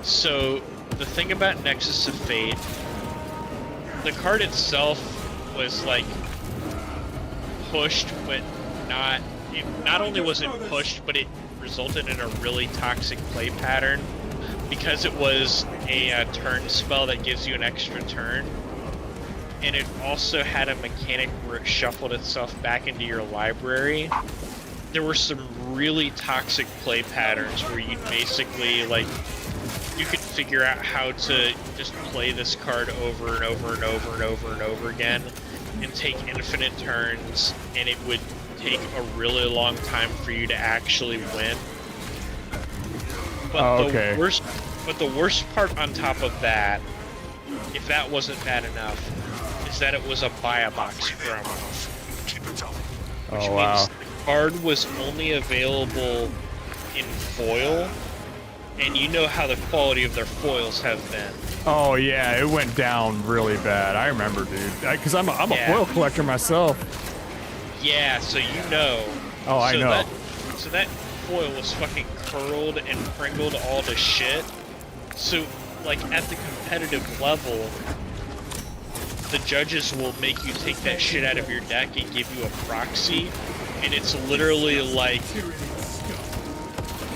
So, the thing about Nexus of Fate, the card itself was like pushed, but not. It not only was it pushed, but it resulted in a really toxic play pattern because it was a turn spell that gives you an extra turn, and it also had a mechanic where it shuffled itself back into your library. There were some really toxic play patterns where you basically like you could figure out how to just play this card over and over and over and over and over again and take infinite turns, and it would take a really long time for you to actually win. But But the worst part on top of that, if that wasn't bad enough, is that it was a buy-a-box promo. Which means the card was only available in foil, and you know how the quality of their foils have been. Oh yeah, it went down really bad. I remember, dude. Because I'm a foil collector myself. Yeah, so you know. Oh, I know. So that foil was fucking curled and pringled all to shit. So, like, at the competitive level, the judges will make you take that shit out of your deck and give you a proxy, and it's literally like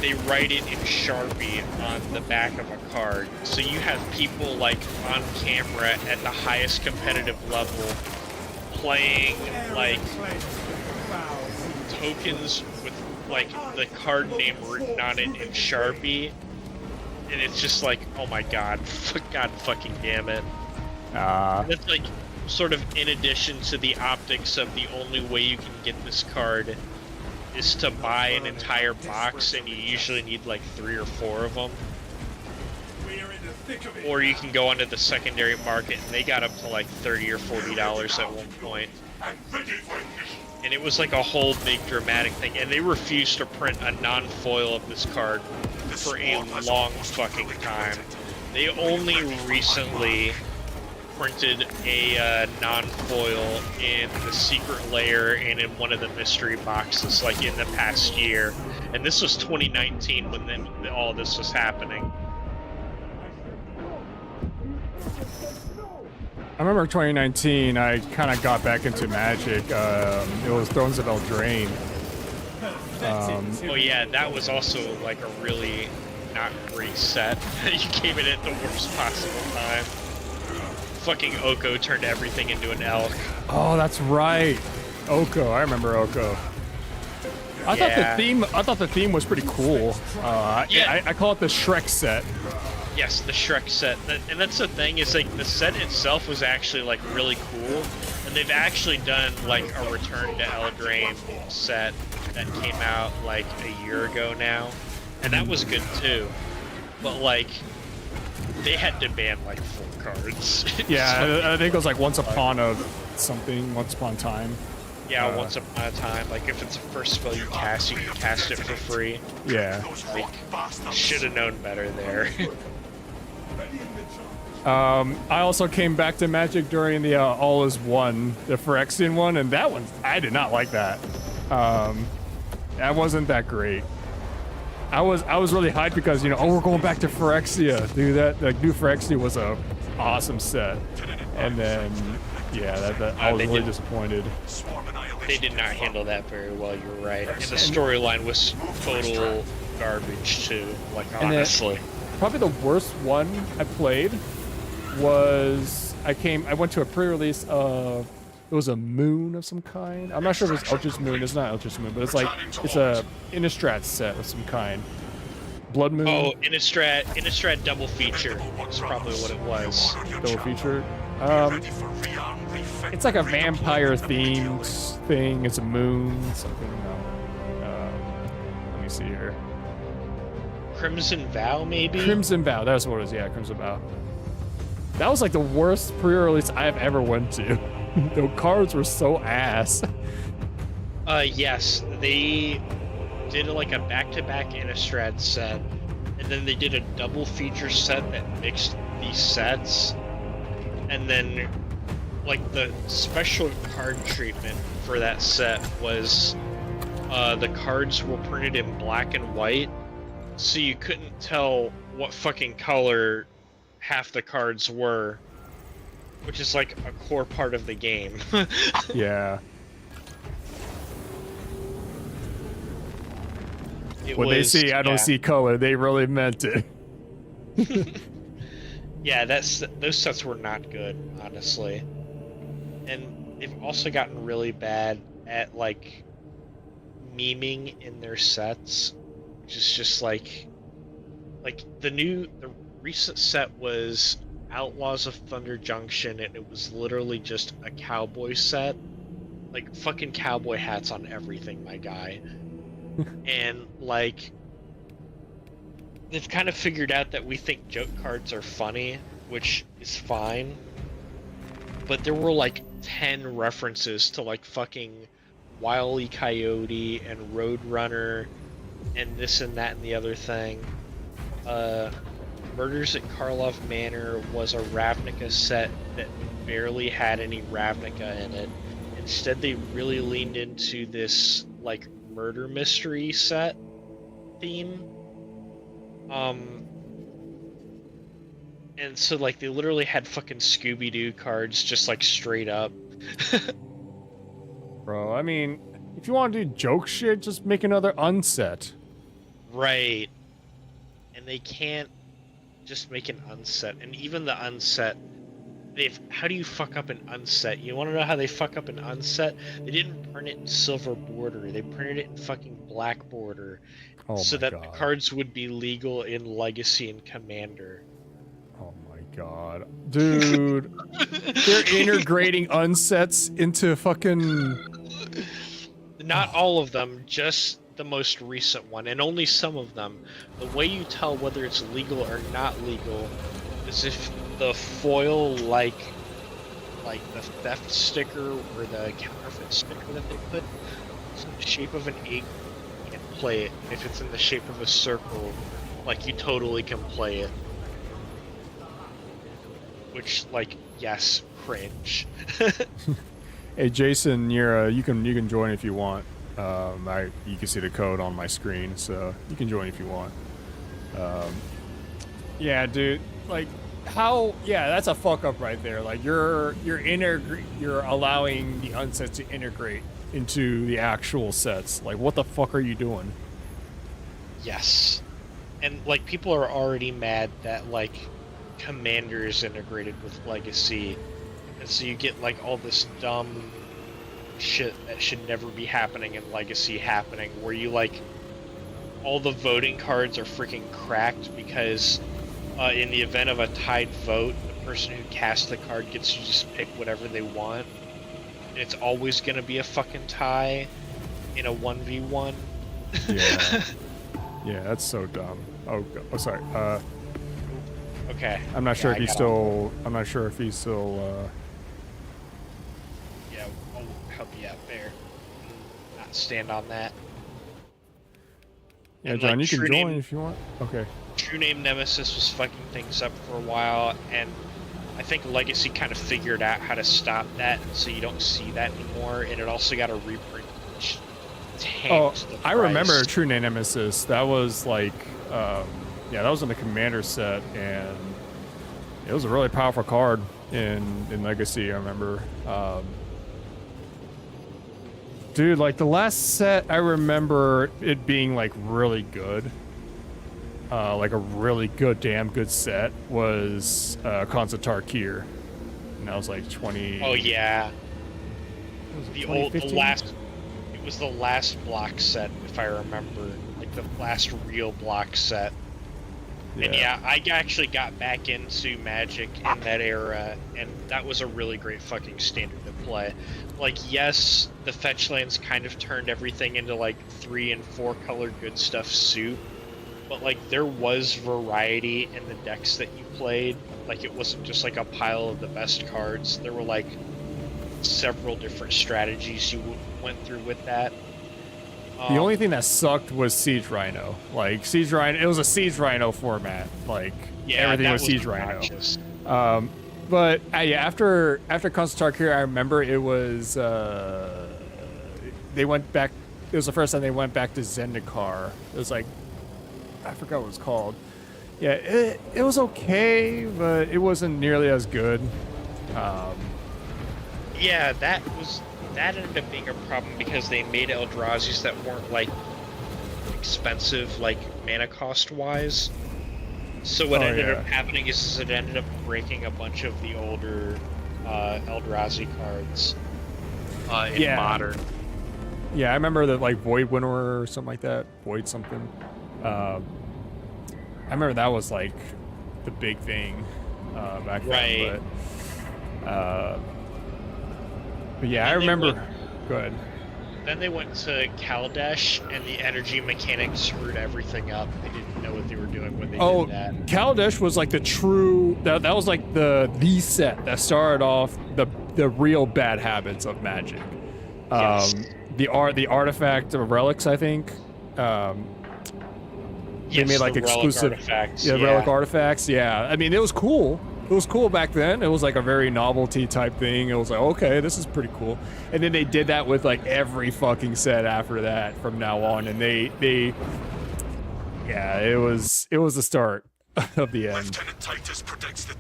they write it in Sharpie on the back of a card. So you have people, like, on camera at the highest competitive level playing, like, tokens with, like, the card name written on it in Sharpie, and it's just like, oh my god, god fucking damn it. And it's like, sort of in addition to the optics of the only way you can get this card is to buy an entire box, and you usually need like 3 or 4 of them. Or you can go onto the secondary market, and they got up to like $30 or $40 at one point. And it was like a whole big dramatic thing, and they refused to print a non-foil of this card for a long fucking time. They only recently printed a non-foil in the secret layer and in one of the mystery boxes, like in the past year. And this was 2019 when all this was happening. I remember 2019, I kind of got back into Magic. It was Thrones of Eldraine. Oh yeah, that was also like a really not great set. You came in at the worst possible time. Fucking Oko turned everything into an elk. Oh, that's right. Oko, I remember Oko. I thought the theme was pretty cool. I call it the Shrek set. Yes, the Shrek set. And that's the thing, is like the set itself was actually like really cool. And they've actually done like a Return to Eldraine set that came out like a year ago now. And that was good too. But like, they had to ban like 4 cards. Yeah, I think it was like Once Upon a Time. Yeah, Once Upon a Time. Like, if it's a first spell you cast, you can cast it for free. Yeah. Like, should have known better there. I also came back to Magic during the All Is One, the Phyrexian one, and that one, I did not like that. That wasn't that great. I was really hyped because, you know, we're going back to Phyrexia. Dude, that new Phyrexia was a awesome set. And then, yeah, I was really disappointed. They did not handle that very well, you're right. And the storyline was total garbage too, like, honestly. Probably the worst one I played was, I went to a pre-release of, it was a moon of some kind. I'm not sure if it's Eldritch Moon. It's not Eldritch Moon, but it's like, it's a Innistrad set of some kind. Blood Moon. Oh, Innistrad double feature. That's probably what it was. Double feature. It's like a vampire themed thing. It's a moon, something. Let me see here. Crimson Vow, maybe? Crimson Vow, that's what it was, yeah, Crimson Vow. That was like the worst pre-release I've ever went to. The cards were so ass. Yes, they did like a back-to-back Innistrad set, and then they did a double feature set that mixed these sets, and then like the special card treatment for that set was the cards were printed in black and white, so you couldn't tell what fucking color half the cards were, which is like a core part of the game. Yeah. When they see I don't see color, they really meant it. Yeah, those sets were not good, honestly. And they've also gotten really bad at like memeing in their sets, which is just like the recent set was Outlaws of Thunder Junction, and it was literally just a cowboy set, like fucking cowboy hats on everything, my guy. And like they've kind of figured out that we think joke cards are funny, which is fine. But there were like 10 references to like fucking Wile E. Coyote and Roadrunner and this and that and the other thing. Murders at Karlov Manor was a Ravnica set that barely had any Ravnica in it. Instead, they really leaned into this like murder mystery set theme. And so like they literally had fucking Scooby-Doo cards just like straight up. Bro, I mean, if you want to do joke shit, just make another unset. Right. And they can't just make an unset. And even the unset, how do you fuck up an unset? You want to know how they fuck up an unset? They didn't print it in silver border. They printed it in fucking black border. So that the cards would be legal in Legacy and Commander. Oh my god. Dude. They're integrating unsets into fucking... Not all of them, just the most recent one, and only some of them. The way you tell whether it's legal or not legal is if the foil, like the theft sticker or the counterfeit sticker that they put, is in the shape of an 8, you can play it. If it's in the shape of a circle, like, you totally can play it. Which, like, yes, cringe. Hey Jason, you can join if you want. You can see the code on my screen, so you can join if you want. Yeah, dude, like how? Yeah, that's a fuck up right there. Like you're allowing the unsets to integrate into the actual sets. Like, what the fuck are you doing? Yes, and like people are already mad that like Commander is integrated with Legacy. And so you get like all this dumb shit that should never be happening in Legacy happening, where you like all the voting cards are freaking cracked because in the event of a tied vote, the person who casts the card gets to just pick whatever they want. And it's always gonna be a fucking tie in a 1v1. Yeah. Yeah, that's so dumb. Oh sorry. Okay. I'm not sure if he's still. I'm not sure if he's still. Yeah, I'll help you out there. Not stand on that. Yeah, and, John, like, you can join name, if you want. Okay. True Name Nemesis was fucking things up for a while, and I think Legacy kind of figured out how to stop that, so you don't see that anymore. And it also got a reprint, which tanked the price. I remember True Name Nemesis. That was like. Yeah, that was in the Commander set, and it was a really powerful card in Legacy, I remember. Dude, like the last set, I remember it being like really good. Like a really good, damn good set was Khans of Tarkir. And that was like 20... Oh, yeah. It was the last block set, if I remember. Like the last real block set. Yeah. And yeah, I actually got back into Magic in that era, and that was a really great fucking standard to play. Like, yes, the fetch lands kind of turned everything into like 3 and 4 color good stuff soup, but like there was variety in the decks that you played. Like, it wasn't just like a pile of the best cards. There were like several different strategies you went through with that. The only thing that sucked was Siege Rhino. Like, Siege Rhino, it was a Siege Rhino format. Like, yeah, everything was Siege Rhino. But yeah, after Khans of Tarkir, I remember it was they went back. It was the first time they went back to Zendikar. It was like, I forgot what it was called. Yeah, it was okay, but it wasn't nearly as good. Yeah, that ended up being a problem because they made Eldrazi's that weren't like expensive, like mana cost wise. So what ended up happening is it ended up breaking a bunch of the older Eldrazi cards in Modern. Yeah, I remember that, like Void Winnower or something like that. Void something. I remember that was like the big thing back then. But yeah, I remember. Go ahead. then they went to Kaladesh, and the energy mechanics screwed everything up. They didn't know what they were doing when they did that. Kaladesh was like the true. That was like the set that started off the real bad habits of Magic. Yes. The artifact of relics, I think. They made like the relic exclusive artifacts, relic artifacts. Yeah, I mean it was cool. It was cool back then. It was like a very novelty type thing. It was like, okay, this is pretty cool. And then they did that with like every fucking set after that from now on. And they yeah, it was the start of the end.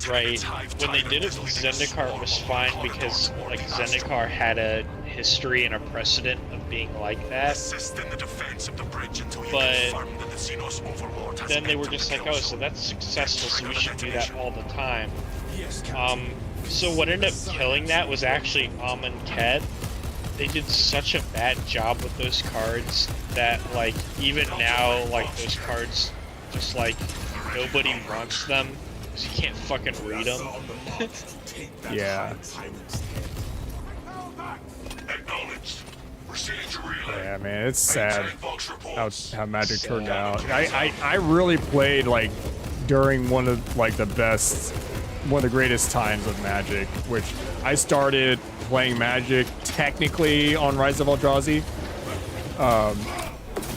Right. When they did it with Zendikar, it was fine because like Zendikar had a history and a precedent of being like that. But then they were just like, oh, so that's successful, so we should do that all the time. So what ended up killing that was actually Amonkhet. They did such a bad job with those cards that like even now like those cards just like nobody runs them because you can't fucking read them. Yeah. Yeah, man, it's sad how Magic turned out. I really played like during one of the greatest times of Magic, which I started playing Magic technically on Rise of Eldrazi.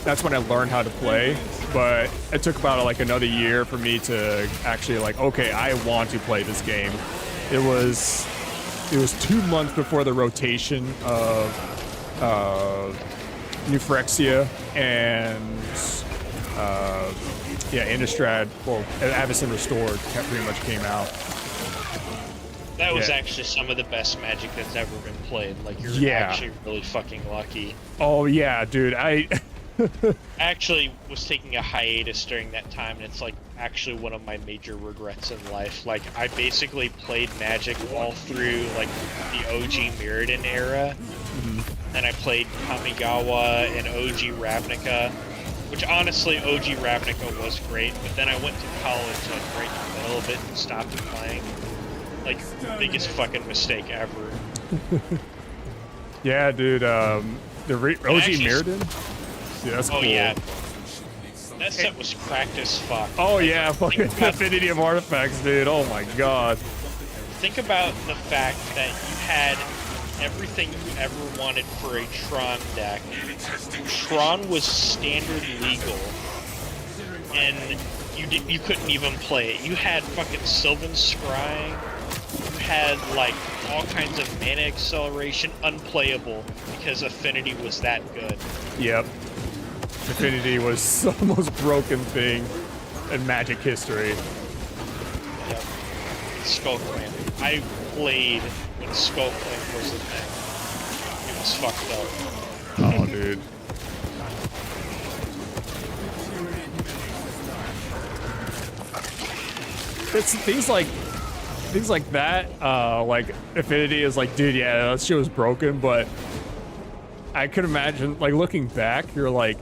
That's when I learned how to play, but it took about like another year for me to actually like, okay, I want to play this game. It was 2 months before the rotation of Newphyrexia and Innistrad, well, Avacyn Restored pretty much came out. That was actually some of the best Magic that's ever been played. Like, you're actually really fucking lucky. Oh yeah, dude, I actually was taking a hiatus during that time, and it's like actually one of my major regrets in life. Like, I basically played Magic all through like the OG Mirrodin era. And I played Kamigawa and OG Ravnica, which honestly, OG Ravnica was great, but then I went to college like right in the middle of it and stopped playing. Like, biggest fucking mistake ever. Yeah, dude, OG Mirrodin? Yeah, that's cool. Yeah. That set was cracked as fuck. Oh yeah, fucking Affinity of Artifacts, dude, oh my god. Think about the fact that you had everything you ever wanted for a Tron deck. Tron was standard legal, and you couldn't even play it. You had fucking Sylvan Scrying, you had like all kinds of mana acceleration, unplayable because Affinity was that good. Yep. Affinity was the most broken thing in Magic history. Yep. Skullclamp. I played when Skullclamp was a thing. It was fucked up. Oh, dude. It's things like that, like Affinity is like, dude, yeah, that shit was broken, but I could imagine, like, looking back, you're like,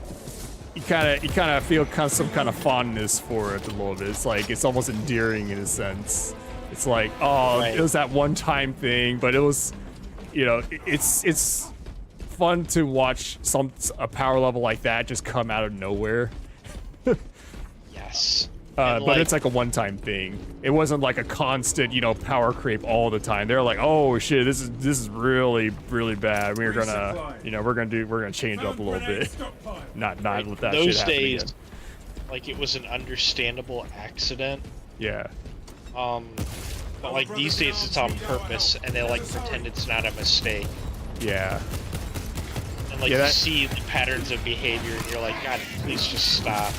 you kind of feel some kind of fondness for it a little bit. It's like, it's almost endearing in a sense. It's like, oh, right. It was that one-time thing, but it was, you know, it's fun to watch a power level like that just come out of nowhere. Yes. But it's like a one-time thing. It wasn't like a constant, you know, power creep all the time. They're like, oh shit, this is really, really bad. We're gonna change up a little bit. Not let that shit happen again. Those days, like, it was an understandable accident. Yeah. But like these days it's on purpose, and they like pretend it's not a mistake. Yeah. And like you see the patterns of behavior, and you're like, God, please just stop.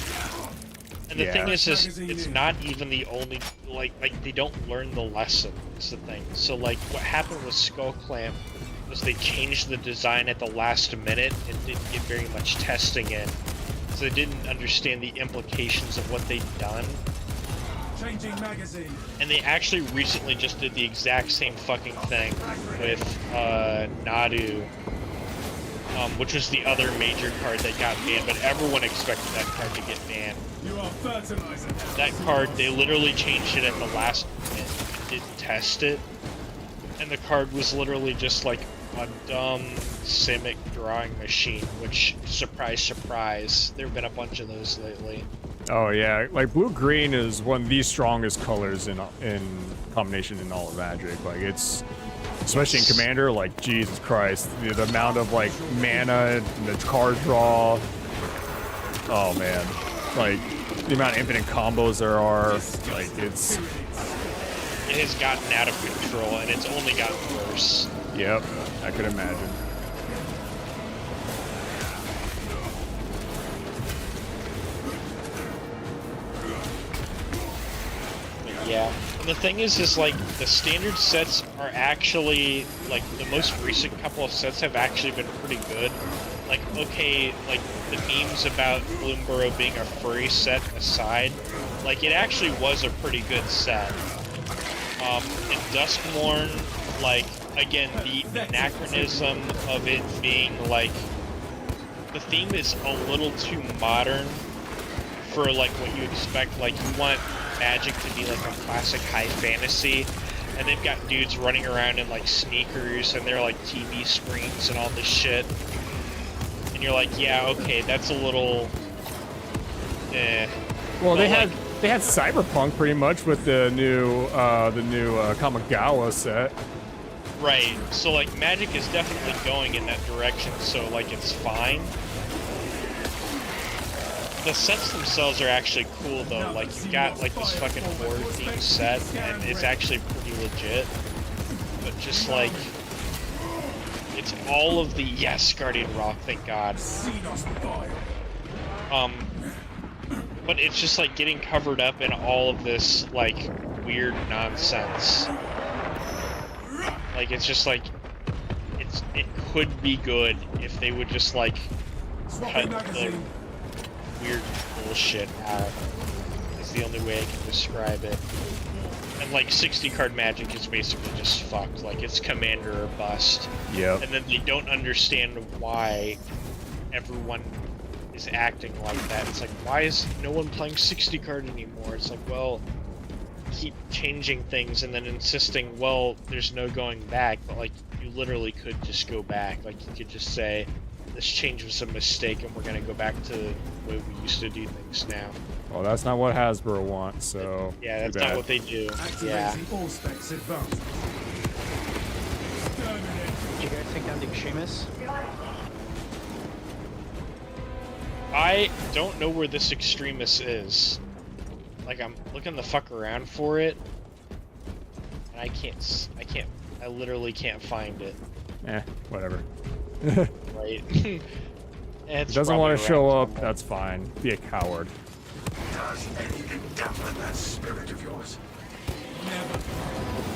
And the thing is it's not even the only, like they don't learn the lesson, is the thing. So like what happened with Skullclamp was they changed the design at the last minute and didn't get very much testing in. So they didn't understand the implications of what they'd done. Changing magazine. And they actually recently just did the exact same fucking thing with Nadu. Which was the other major card that got banned, but everyone expected that card to get banned. You are fertilizing. That card, they literally changed it at the last minute and didn't test it. And the card was literally just like a dumb Simic drawing machine, which, surprise, surprise, there have been a bunch of those lately. Oh yeah, like blue-green is one of the strongest colors in combination in all of Magic. Like it's, especially in Commander, like Jesus Christ, the amount of like mana and the card draw. Oh man, like the amount of infinite combos there are, like it's. It has gotten out of control, and it's only gotten worse. Yep, I could imagine. Yeah, and the thing is like, the standard sets are actually, like, the most recent couple of sets have actually been pretty good. Like, okay, like, the memes about Bloomborough being a furry set aside, like, it actually was a pretty good set. And Duskmourn, like, again, the anachronism of it being, like, the theme is a little too modern for, like, what you expect. Like, you want Magic to be like a classic high fantasy, and they've got dudes running around in like sneakers and they're like TV screens and all this shit, and you're like, yeah, okay, that's a little Well, they had Cyberpunk pretty much with the new Kamigawa set. Right, so like Magic is definitely going in that direction, so like it's fine. The sets themselves are actually cool though, like you've got like this fucking horror themed set, and it's actually pretty legit. But just like, it's all of the, yes, Guardian Rock, thank God. But it's just like getting covered up in all of this like weird nonsense. Like it's just like, it could be good if they would just like cut the weird bullshit out. Is the only way I can describe it. And like 60 card Magic is basically just fucked. Like it's Commander or bust. Yep. And then they don't understand why everyone is acting like that. It's like, why is no one playing 60 card anymore? It's like, well, keep changing things and then insisting, well, there's no going back, but like you literally could just go back. Like you could just say, this change was a mistake and we're gonna go back to the way we used to do things now. Well, that's not what Hasbro wants, so... Yeah, that's not what they do. Yeah. All specs advanced. You guys take down the Extremis? I don't know where this Extremis is. Like, I'm looking the fuck around for it, and I literally can't find it. Whatever. Right. It doesn't want to show up, that's fine. Be a coward. Does anything dampen that spirit of yours?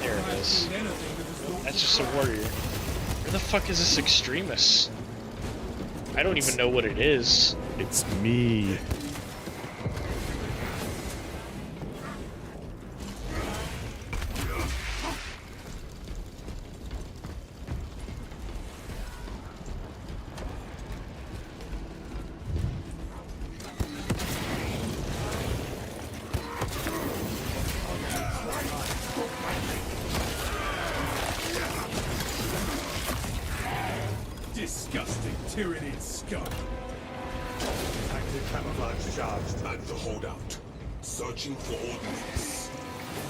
There it is. That's just a warrior. Where the fuck is this Extremis? I don't even know what it is. It's me. Disgusting Tyranid scum. Active camouflage charged. And the holdout. Searching for ordnance.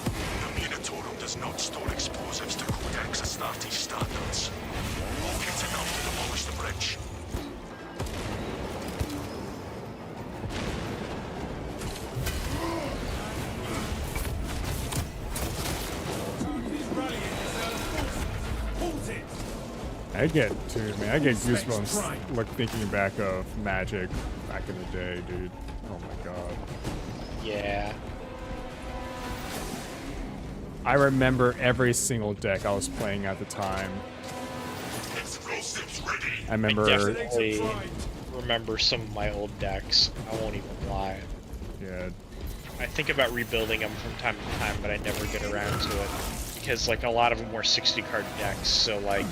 The Munitorum does not store explosives to Codex Astartes standards. It's enough to demolish the bridge. I get goosebumps like thinking back of Magic back in the day, dude. Oh my god. Yeah. I remember every single deck I was playing at the time. I remember. I definitely remember some of my old decks. I won't even lie. Yeah. I think about rebuilding them from time to time, but I never get around to it because like a lot of them were 60 card decks. So like,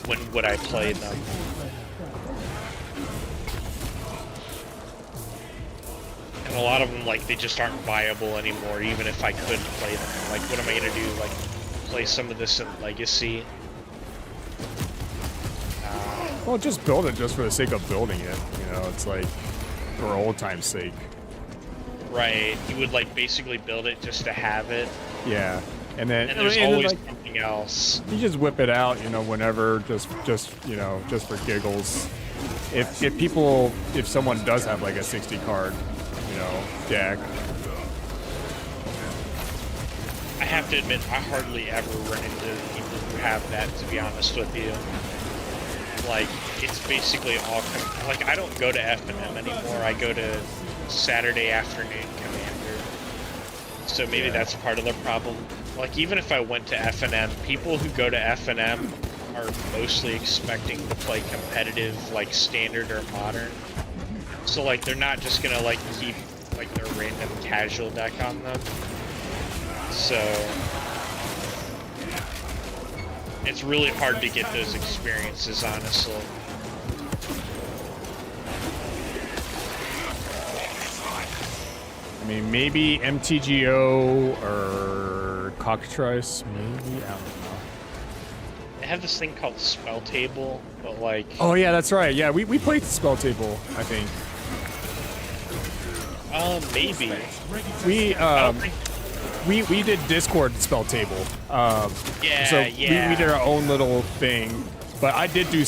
when would I play them? And a lot of them, like, they just aren't viable anymore, even if I could play them. Like, what am I gonna do? Like, play some of this in Legacy? Well, just build it just for the sake of building it. You know, it's like for old time's sake. Right. You would like basically build it just to have it. Yeah. And then there's and then, always like, something else. you just whip it out, you know, whenever, just you know, just for giggles. If someone does have like a 60 card, you know, deck. I have to admit, I hardly ever run into people who have that, to be honest with you. Like, it's basically all, like, I don't go to F&M anymore, I go to Saturday Afternoon Commander. So maybe that's part of the problem. Like, even if I went to F&M, people who go to F&M are mostly expecting to play competitive, like, standard or modern. So, like, they're not just gonna, like, keep, like, their random casual deck on them. So it's really hard to get those experiences, honestly. I mean, maybe MTGO or Cockatrice, maybe, I don't know. They have this thing called Spell Table, but like... Oh yeah, that's right. Yeah, we played Spell Table, I think. Maybe. We did Discord Spell Table. Yeah, so yeah. we did our own little thing. But I did do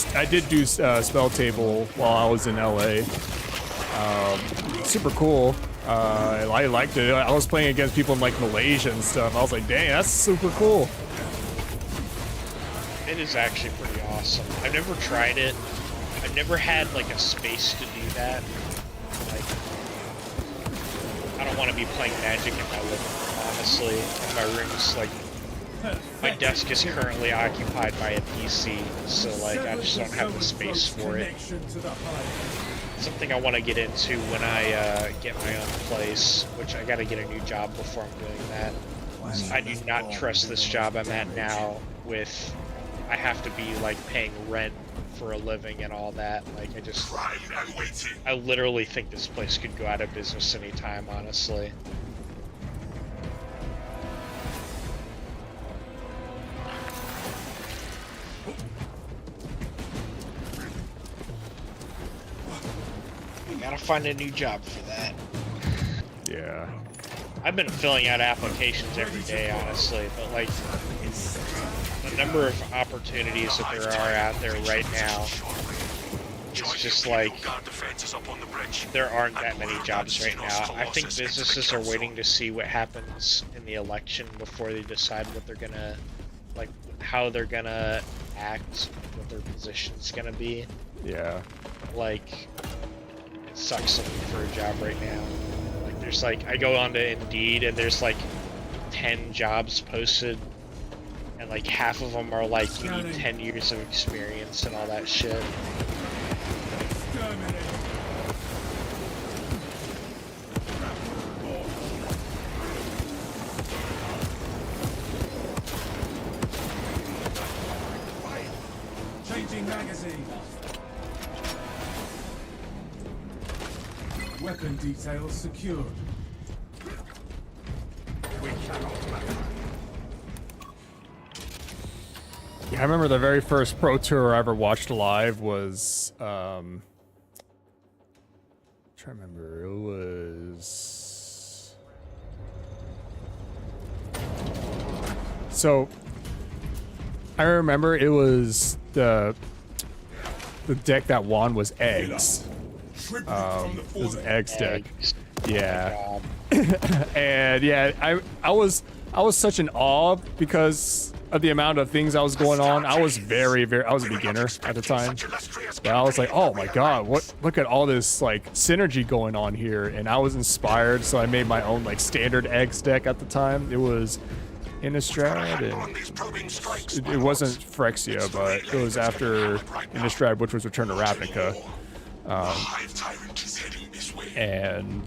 Spell Table while I was in LA. Super cool. I liked it. I was playing against people in like Malaysia and stuff. I was like, dang, that's super cool. It is actually pretty awesome. I've never tried it. I've never had like a space to do that. Like, I don't want to be playing Magic in my living room, honestly. My room's like, my desk is currently occupied by a PC, so like I just don't have the space for it. Something I want to get into when I get my own place, which I got to get a new job before I'm doing that. I do not trust this job I'm at now with, I have to be like paying rent for a living and all that. Like I literally think this place could go out of business anytime, honestly. Gotta find a new job for that. Yeah. I've been filling out applications every day, honestly, but like, the number of opportunities that there are out there right now, it's just like, there aren't that many jobs right now. I think businesses are waiting to see what happens in the election before they decide what they're gonna, like, how they're gonna act, what their position's gonna be. Yeah. Like, sucks looking for a job right now. Like, there's like, I go on to Indeed and there's like 10 jobs posted, and like half of them are like, you need 10 years of experience and all that shit. Changing magazine. Weapon details secured. We cannot matter. Yeah, I remember the very first Pro Tour I ever watched live was, I'm trying to remember, it was... So, I remember it was the deck that won was Eggs. It was an Eggs deck. Yeah. And yeah, I was such an awe because of the amount of things that was going on. I was I was a beginner at the time. But I was like, oh my god, look at all this like synergy going on here, and I was inspired, so I made my own like standard Eggs deck at the time. It was Innistrad, and it wasn't Phyrexia, but it was after Innistrad, which was Return to Ravnica. And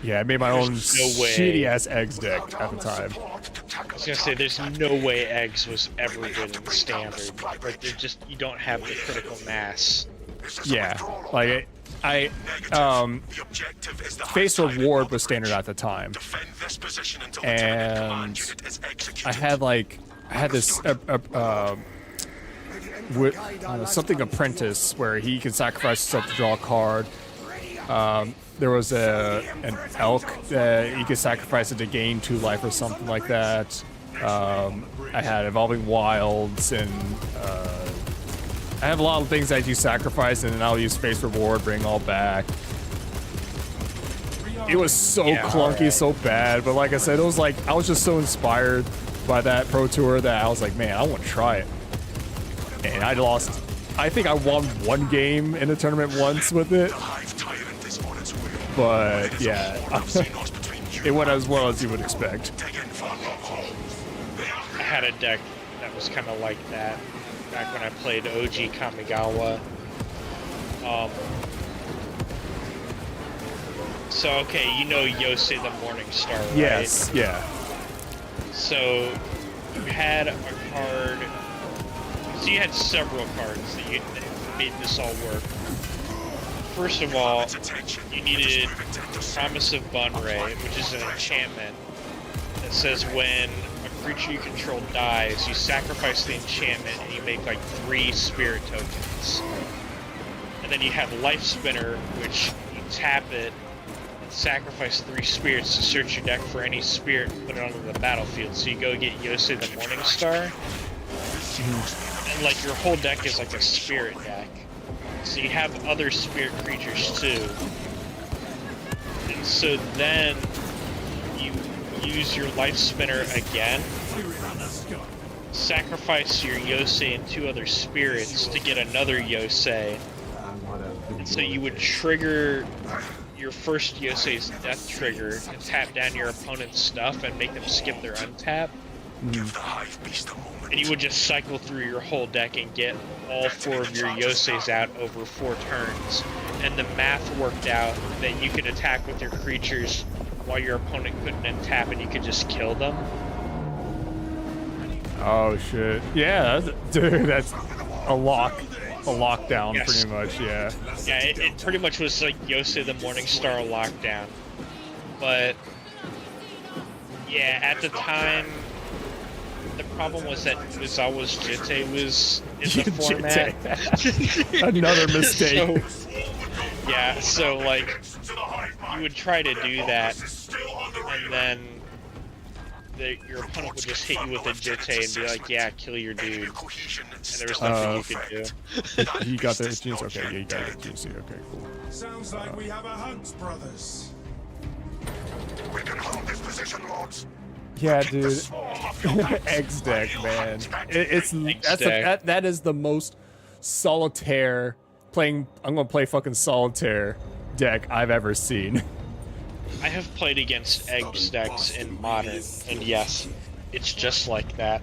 yeah, I made my own shitty ass Eggs deck at the time. I was gonna say, there's no way Eggs was ever good in the standard. Like, they're just, you don't have the critical mass. Yeah, like Face Reward was standard at the time, and I had this with something apprentice where he can sacrifice himself to draw a card. There was an elk that you could sacrifice it to gain 2 life or something like that. I had Evolving Wilds, and I have a lot of things that you sacrifice, and then I'll use Space Reward, bring all back. It was so clunky, so bad, but like I said, it was like, I was just so inspired by that Pro Tour that I was like, man, I want to try it. And I lost, I think I won 1 game in the tournament once with it. But yeah, it went as well as you would expect. I had a deck that was kind of like that back when I played OG Kamigawa. So okay, you know Yosei the Morningstar, right? Yes, yeah. So you had a card. So you had several cards that made this all work. First of all, you needed Promise of Bunray, which is an enchantment that says when a creature you control dies, you sacrifice the enchantment and you make like 3 spirit tokens. And then you have Life Spinner, which you tap it and sacrifice 3 spirits to search your deck for any spirit and put it onto the battlefield. So you go get Yosei the Morningstar, and like your whole deck is like a spirit deck. So you have other spirit creatures too. And so then you use your Life Spinner again, sacrifice your Yosei and 2 other spirits to get another Yosei. And so you would trigger your first Yosei's death trigger and tap down your opponent's stuff and make them skip their untap. And you would just cycle through your whole deck and get all 4 of your Yoseis out over 4 turns. And the math worked out that you could attack with your creatures while your opponent couldn't untap, and you could just kill them. Oh shit. Yeah, that's a lockdown, Yes. pretty much, yeah. Yeah, it pretty much was like Yosei the Morningstar lockdown. But yeah, at the time, the problem was that Mizawa's Jitte was in the format. Another mistake. So like, you would try to do that, and then your opponent would just hit you with a Jitte and be like, yeah, kill your dude. And there was nothing you could do. You got the genes? Okay, yeah, you got the genes. Okay, cool. Sounds like we have a hunt, brothers. We can hold this position, lords. Yeah, dude. Eggs deck, man. That is the most solitaire playing. I'm gonna play fucking solitaire deck I've ever seen. I have played against Eggs decks in Modern, and yes, it's just like that.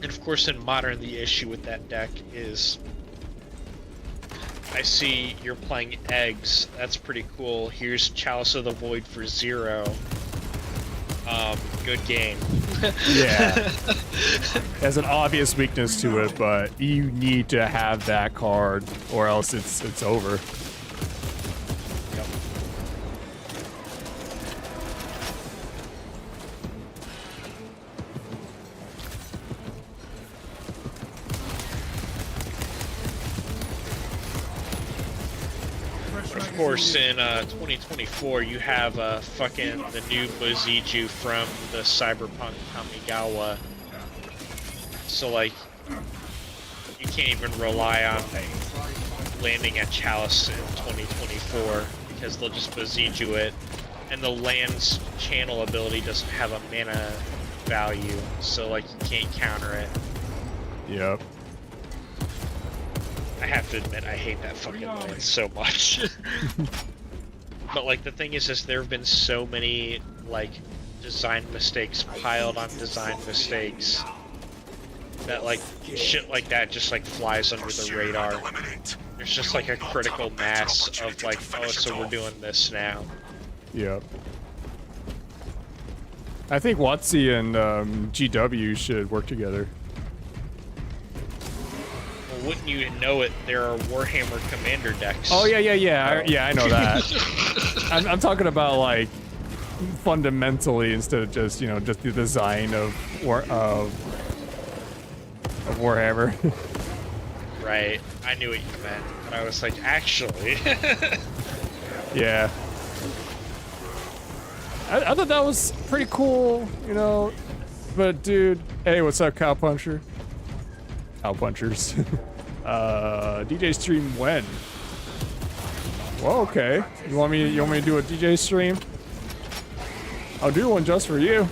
And of course in Modern, the issue with that deck is, I see you're playing Eggs, that's pretty cool. Here's Chalice of the Void for 0. Good game. Yeah. There's an obvious weakness to it, but you need to have that card or else it's over. Of course, in 2024, you have fucking the new Boziju from the Cyberpunk Kamigawa. So, like, you can't even rely on landing at Chalice in 2024 because they'll just Boziju it. And the land's channel ability doesn't have a mana value, so, like, you can't counter it. Yep. I have to admit, I hate that fucking land so much. But like, the thing is there have been so many like design mistakes piled on design mistakes that like shit like that just like flies under the radar. There's just like a critical mass of like, oh, so we're doing this now. Yep. I think WotC and GW should work together. Wouldn't you know it, there are Warhammer Commander decks. Oh yeah, I know that. I'm talking about like fundamentally instead of just just the design of of Warhammer. Right. I knew what you meant, but I was like, actually. Yeah. I thought that was pretty cool, you know. But dude, hey, what's up, Cow Puncher? Cow Punchers. DJ stream when? Well, okay. You want me to do a DJ stream? I'll do one just for you.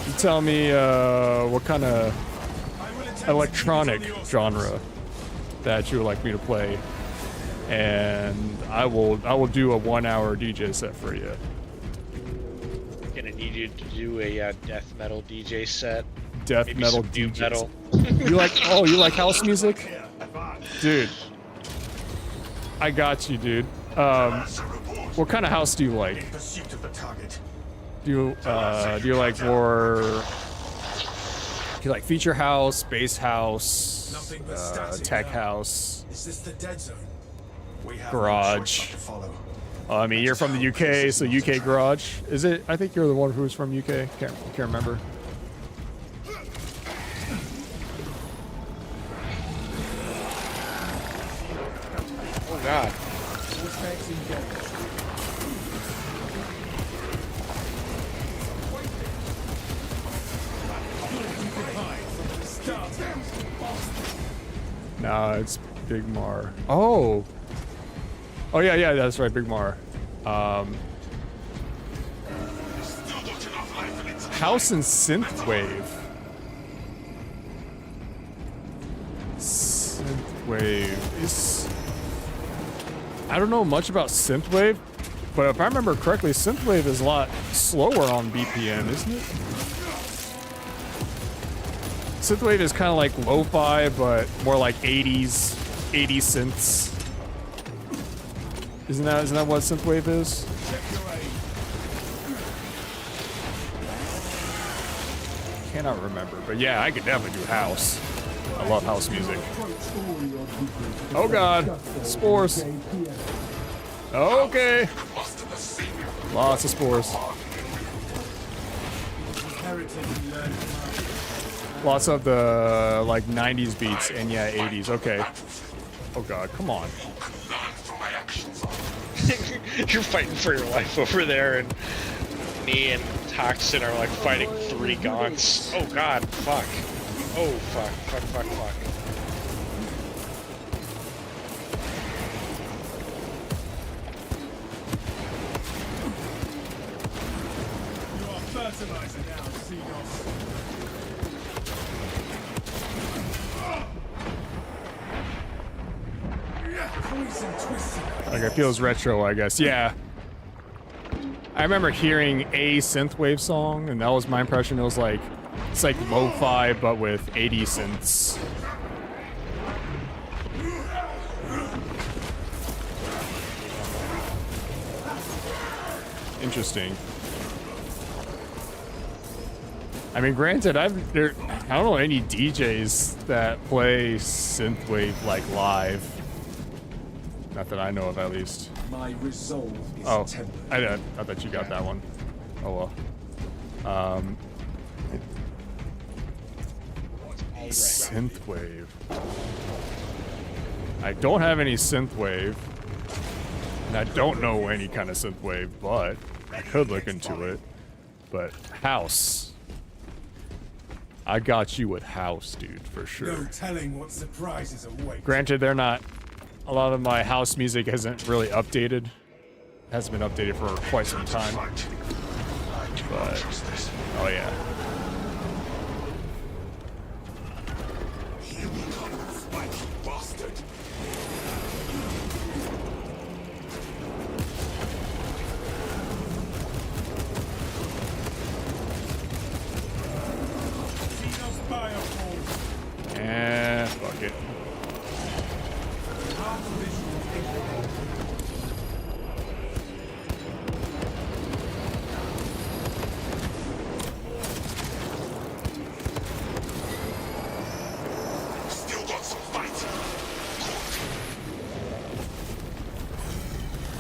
You tell me what kind of electronic genre that you would like me to play, and I will do a 1-hour DJ set for you. I'm gonna need you to do a death metal DJ set. Death Maybe metal some doom DJ. metal. You like house music? Dude. I got you, dude. What kind of house do you like? Do you like more? Do you like feature house, bass house, tech house, Is this the dead zone? garage? I mean, you're from the UK, so UK garage. Is it? I think you're the one who's from UK. Can't remember. Oh God. Nah, it's Big Mar. Oh. Oh yeah, that's right, Big Mar. House and synthwave. Synthwave is. I don't know much about synthwave, but if I remember correctly, synthwave is a lot slower on BPM, isn't it? Synthwave is kind of like lo-fi, but more like 80s synths. Isn't that what synthwave is? Cannot remember, but yeah, I could definitely do house. I love house music. Oh God, spores. Okay. Lots of spores. Lots of the like 90s beats and yeah, 80s. Okay. Oh God, come on. You're fighting for your life over there, and me and Toxin are like fighting 3 gaunts. Oh God, fuck. Oh fuck. You are fertilizer now, Xenos. Like it feels retro, I guess. Yeah. I remember hearing a synthwave song, and that was my impression. It was like, it's like lo-fi, but with 80 synths. Interesting. I mean, granted, I don't know any DJs that play synthwave like live. Not that I know of, at least. My resolve is tempered. I thought you got that one. Oh well. Synthwave. I don't have any synthwave, and I don't know any kind of synthwave, but I could look into it. But house. I got you with house, dude, for sure. No telling what surprises await. Granted, they're not. A lot of my house music isn't really updated. Hasn't been updated for quite some time. But oh yeah. Here we come, spiky bastard. And fuck it. Still got some fight.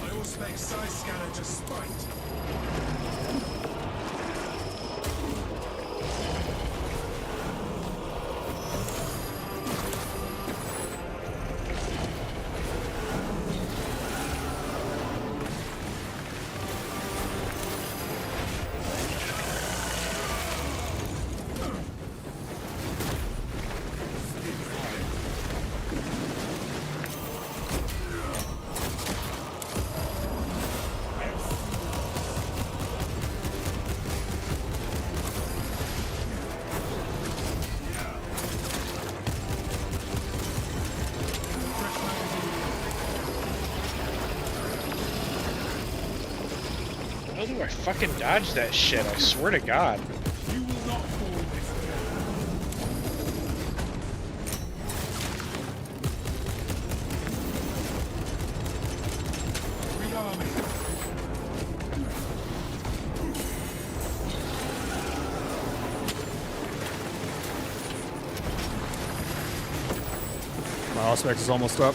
I will spec size scanner to spite. Ooh, I fucking dodged that shit, I swear to God. You will not fall this Rearming. My Auspex is almost up.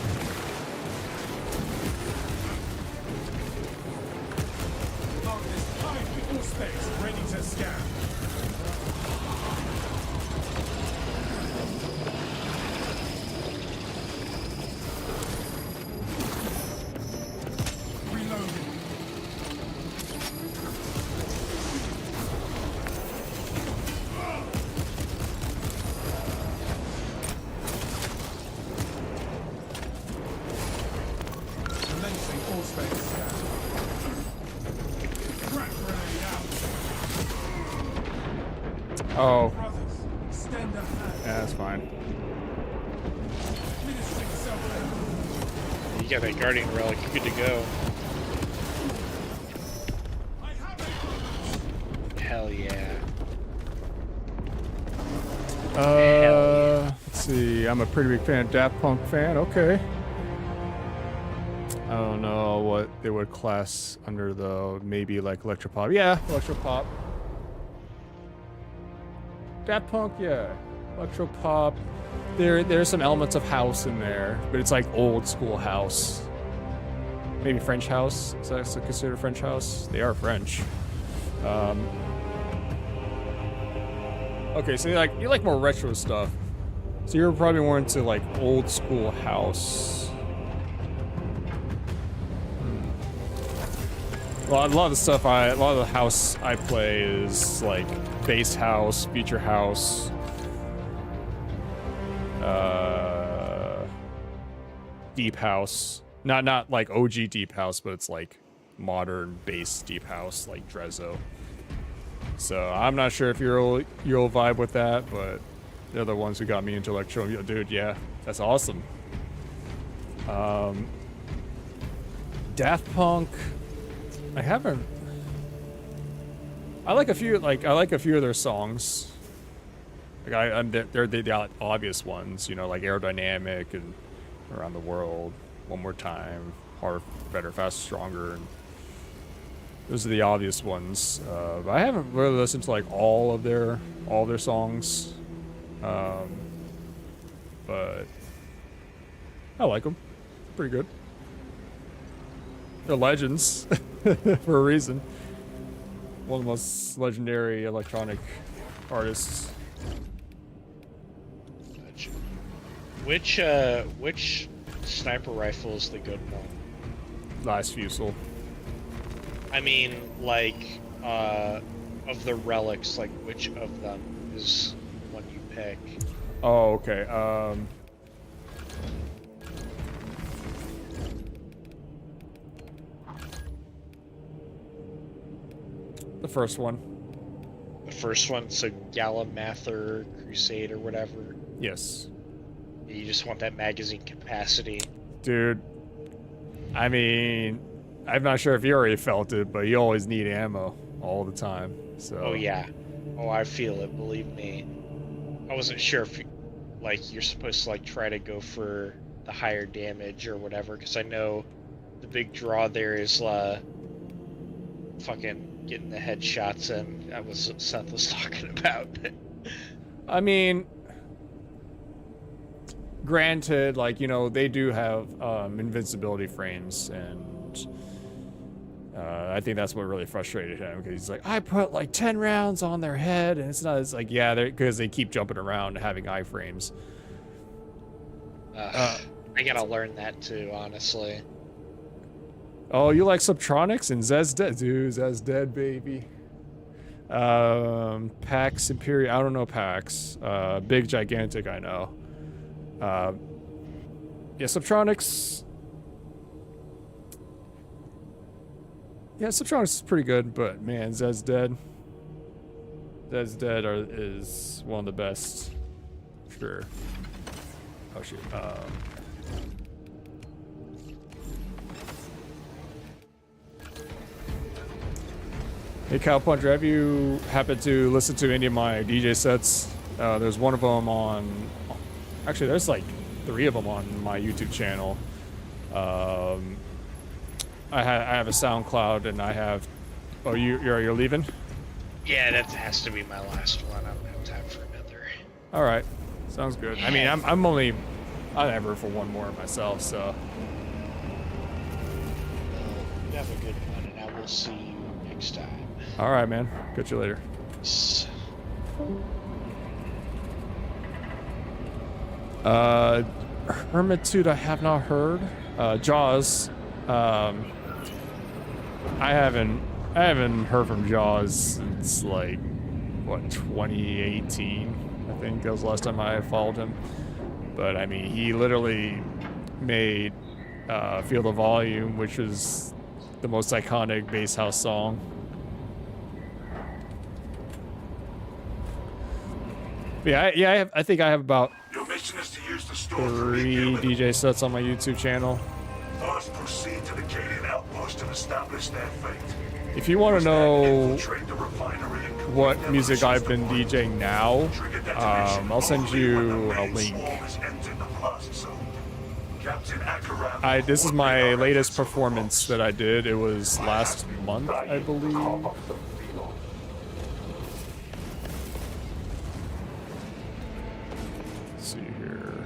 Ready to scan. Reloading. Commencing all space scan. Crack grenade out. Oh. Brothers, extend a hand. Yeah, that's fine. Ministering self-help. You got that Guardian Relic, you're good to go. Hell yeah. Let's see. I'm a pretty big fan of Daft Punk fan. Okay. I don't know what they would class under though. Maybe like electropop. Yeah, electropop. Daft Punk, yeah. Electropop. There's some elements of house in there, but it's like old school house. Maybe French house. Is that considered French house? They are French. Okay, so you like more retro stuff. So you're probably more into like old school house. Well, a lot of the stuff a lot of the house I play is like bass house, future house, deep house. Not like OG deep house, but it's like modern bass deep house, like Drezzo. So I'm not sure if you'll vibe with that, but they're the ones who got me into electro. Dude, yeah, that's awesome. Daft Punk. I like a few of their songs. Like they're the obvious ones, you know, like Aerodynamic and Around the World, One More Time, Harder, Better, Faster, Stronger, and those are the obvious ones. But I haven't really listened to like all of their songs, but I like them. Pretty good. They're legends for a reason. One of the most legendary electronic artists. Which sniper rifle is the good one? Last Fusel. I mean, like, of the relics, like, which of them is the one you pick? Oh, okay. The first one. The first one, so Galamather, Crusade, or whatever? Yes. You just want that magazine capacity. Dude, I mean, I'm not sure if you already felt it, but you always need ammo all the time. So. Oh yeah. Oh, I feel it. Believe me. I wasn't sure if, like, you're supposed to like try to go for the higher damage or whatever, because I know the big draw there is fucking getting the headshots in. That was what Seth was talking about. I mean, granted, like, you know, they do have invincibility frames, and I think that's what really frustrated him, because he's like, I put like 10 rounds on their head, and it's not, it's like, yeah, because they keep jumping around and having iframes. I gotta learn that too, honestly. Oh, you like Subtronics? And Zed's dead. Dude, Zed's dead, baby. Pax Imperial. I don't know Pax. Big Gigantic, I know. Yeah, Subtronics. Yeah, Subtronics is pretty good, but man, Zed's dead. Zed's dead is one of the best. Sure. Oh shoot. Hey, Cowpuncher, have you happened to listen to any of my DJ sets? There's one of them on... Actually, there's like 3 of them on my YouTube channel. I have a SoundCloud, and I have... Oh, you're leaving? Yeah, that has to be my last one. I don't have time for another. All right, sounds good. I mean, I'm ever for one more myself, so. Well, you have a good one, and I will see you next time. All right, man. Catch you later. Peace. Hermitude, I have not heard. Jaws, I haven't heard from Jaws since like what 2018. I think that was the last time I followed him. But I mean, he literally made "Feel the Volume," which is the most iconic bass house song. Yeah, I think I have about 3 DJ sets on my YouTube channel. First, proceed to the Cadian outpost and establish their fate. If you want to know what music I've been DJing now, I'll send you a link. This is my latest performance that I did. It was last month, I believe. Let's see here.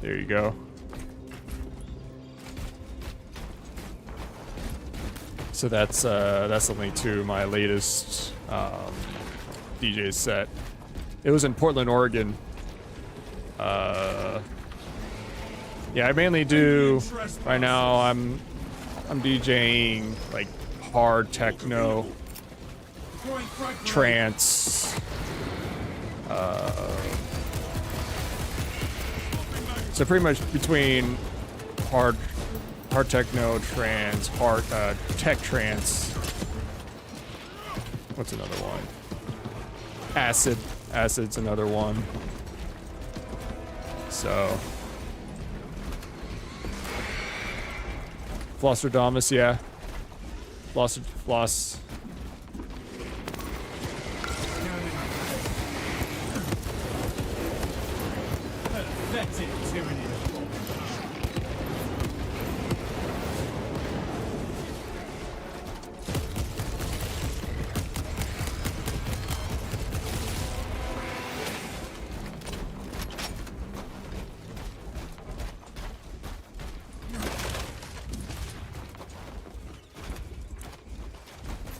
There you go. So that's the link to my latest DJ set. It was in Portland, Oregon. Yeah, I mainly do right now. I'm DJing like hard techno, trance. So pretty much between hard techno, trance, hard tech trance. What's another one? Acid's another one. So Flosstradamus, yeah. Floss.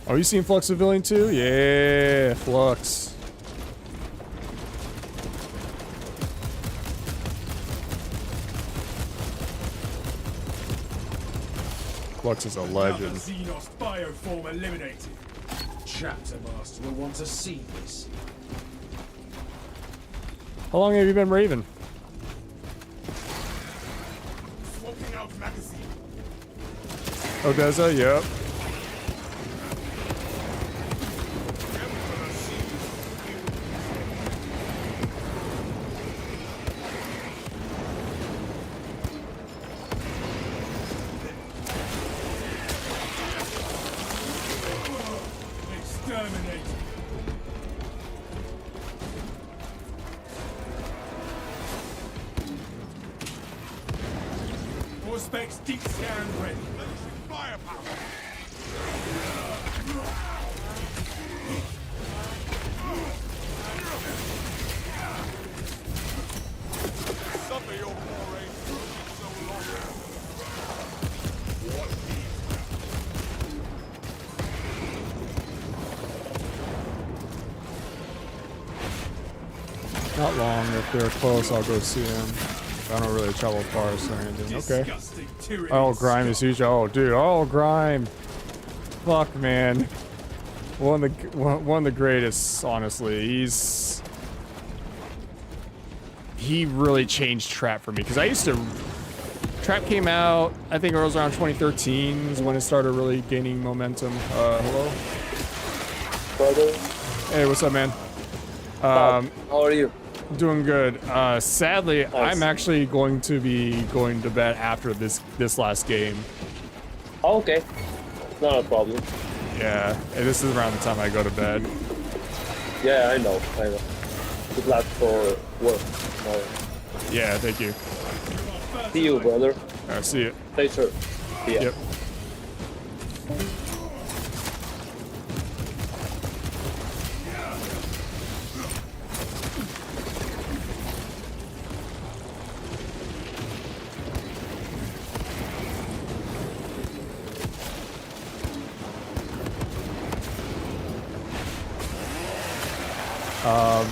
Oh, you seen Flux Civilian too? Yeah, Flux. Flux is a legend. Xenos bioform eliminated. Chapter Master will want to see this. How long have you been raving? Swapping out magazine. Odessa, yep. Deep scan ready. Firepower. Suffer your foray so long. Not long. If they're close, I'll go see them. I don't really travel far, so anything. Okay. Oh, Grime is huge. Oh, dude. Oh, Grime. Fuck, man. One of the greatest, honestly. He really changed trap for me because I used to. Trap came out. I think it was around 2013 is when it started really gaining momentum. Hello. Brother. Hey, what's up, man? How are you? Doing good. Sadly, Nice. I'm actually going to be going to bed after this last game. Oh, okay. Not a problem. Yeah, and this is around the time I go to bed. Yeah, I know. Good luck for work. Yeah, thank you. See you, brother. Alright, see you. Later. See ya. Yep.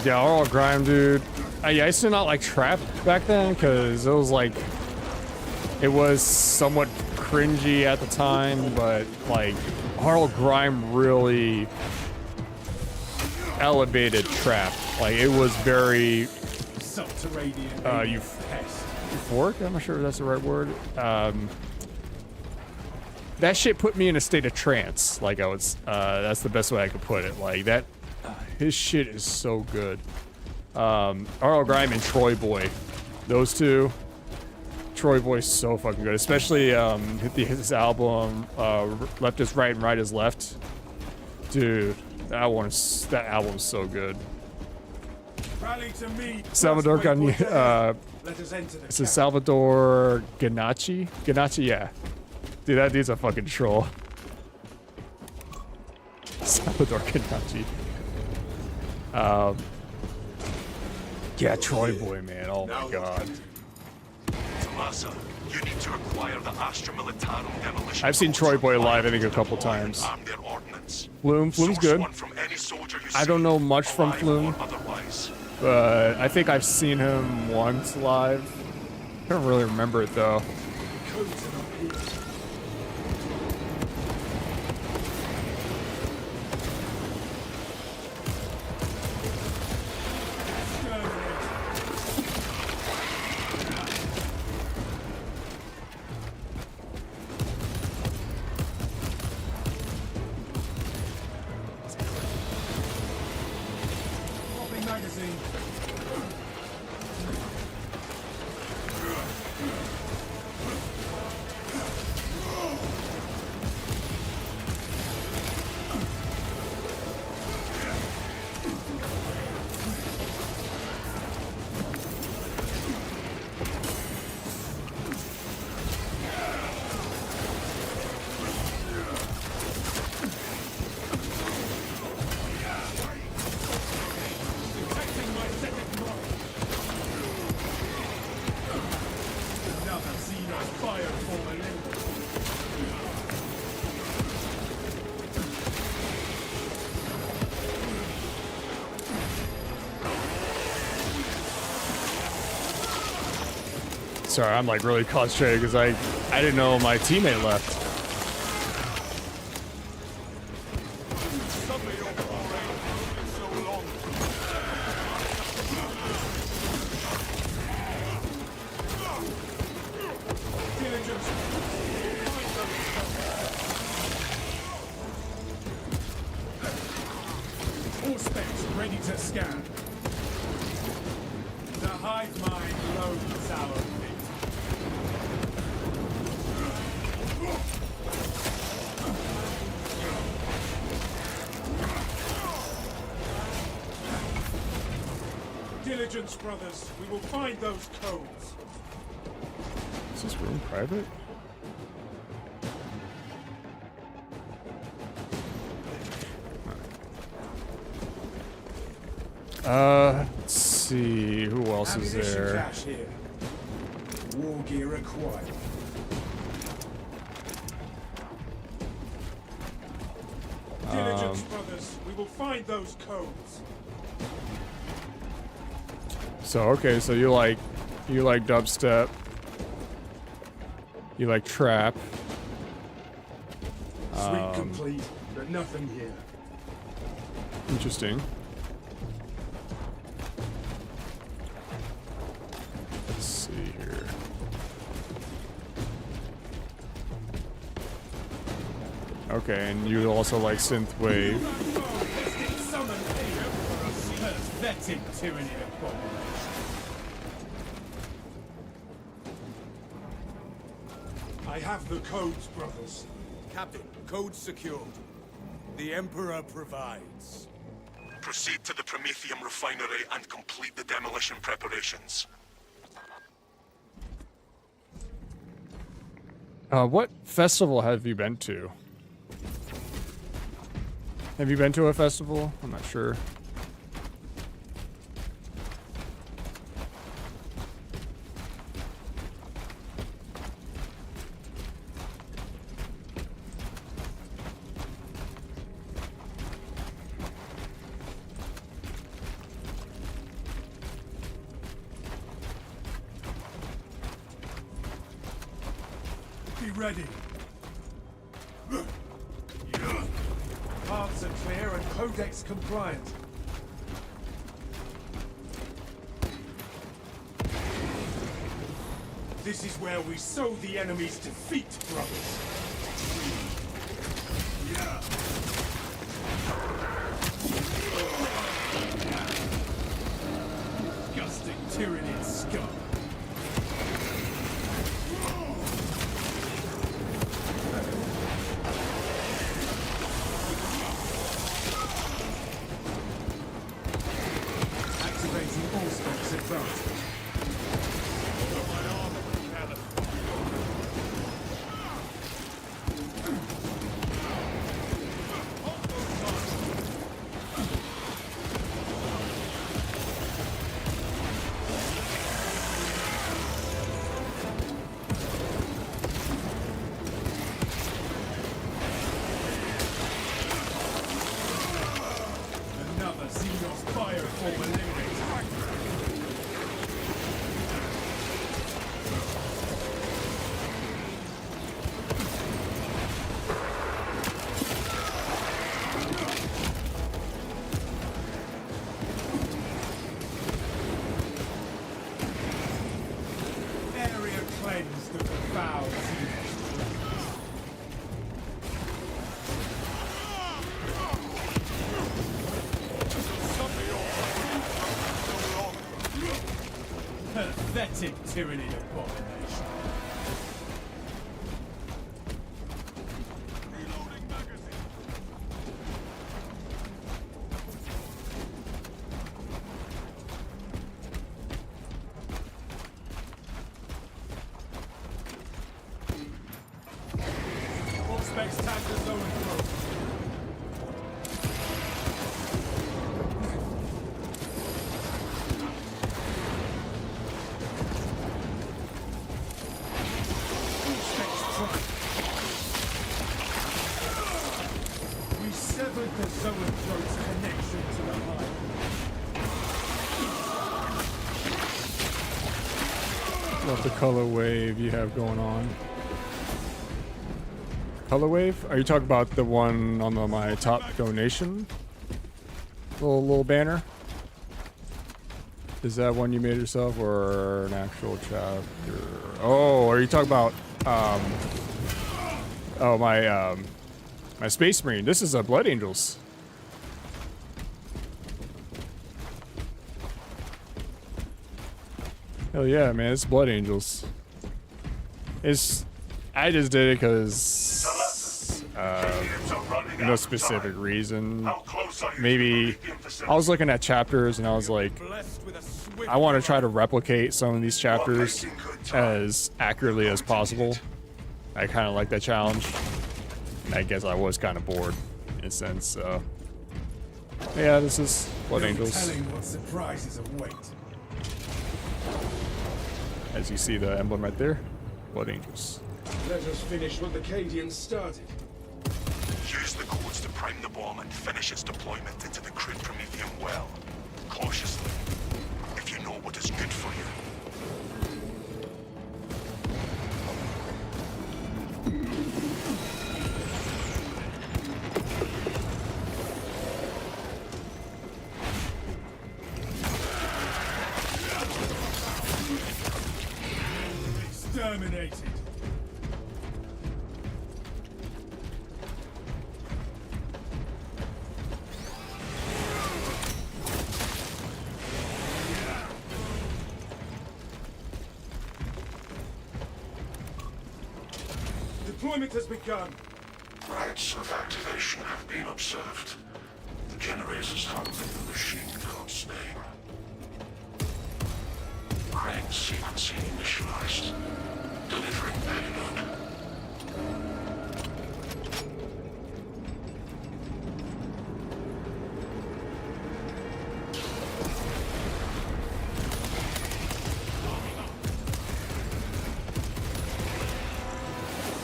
Yeah, Oral Grime, dude. I used to not like Trap back then because it was like, it was somewhat cringy at the time, but like Oral Grime really elevated Trap. Like it was very euphoric. I'm not sure if that's the right word. That shit put me in a state of trance. Like I was, that's the best way I could put it. Like that. His shit is so good. R.L. Grime and Troy Boy. Those two. Troy Boy's so fucking good. Especially his album, Left is Right and Right is Left. Dude, that album's so good. Salvador it's a Salvador Ganacci? Ganacci, yeah. Dude, that dude's a fucking troll. Salvador Ganacci. Yeah, Troy Boy, man. Oh my god. Tomasa, you need to acquire the Astra Militarum demolition. I've seen Troy Boy live, I think, a couple times. Flume's good. I don't know much from Flume, but I think I've seen him once live. I don't really remember it though. Sorry, I'm like really concentrated because I didn't know my teammate left. All specs ready to scan. The hive mind loads our fleet. Diligence, brothers. We will find those codes. Is this room private? Let's see, who else is there? Cache here. War gear acquired. Diligence, brothers. We will find those codes. So okay, so you like dubstep, you like trap. Sweep complete, but nothing here. Interesting. Let's see here. Okay, and you also like synthwave. Pathetic tyranny of population. I have the codes, brothers. Captain, code secured. The Emperor provides. Proceed to the Prometheum refinery and complete the demolition preparations. What festival have you been to? Have you been to a festival? I'm not sure. Be ready. Paths are clear and codex compliant. This is where we sow the enemy's defeat, brothers. Yeah. Disgusting Tyranid scum. Activating all specs advancement. Another Xenos bioform eliminated. Area cleansed of the foul Xenos. Pathetic Tyranid abomination. All specs tag the zone approach. We severed the Zoanthrope's connection to the hive. Love the color wave you have going on. Color wave? Are you talking about the one on my top donation? Little banner? Is that one you made yourself or an actual chapter? Oh, are you talking about oh my Space Marine. This is a Blood Angels. Hell yeah, man, it's Blood Angels. I just did it because no specific reason. Maybe I was looking at chapters and I was like, I want to try to replicate some of these chapters as accurately as possible. I kind of like that challenge. And I guess I was kind of bored in a sense. So yeah, this is Blood Angels. Telling what surprises await. As you see the emblem right there, Blood Angels. Let us finish what the Cadians started. Use the codes to prime the bomb and finish its deployment into the crude Prometheum well. Cautiously, if you know what is good for you. Exterminated. Deployment has begun. Points of activation have been observed. The generators hung in the machine god's name. Crane sequencing initialized. Delivering payload.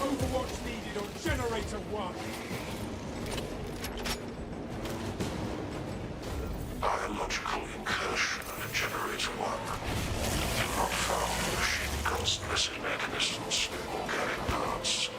Overwatch needed on Generator 1. Biological incursion at Generator 1. Do not found the machine god's missing mechanisms with organic parts.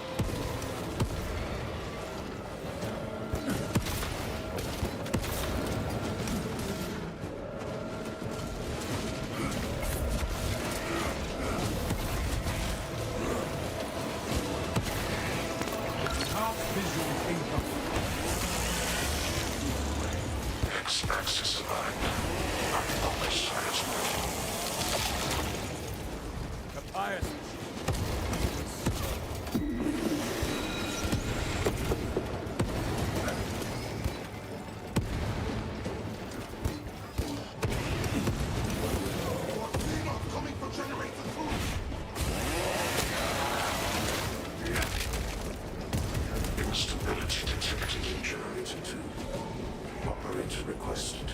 X-axis aligned. Focus highest. Bias. Coming for Generator 2. Instability detected in Generator 2. Operator requested.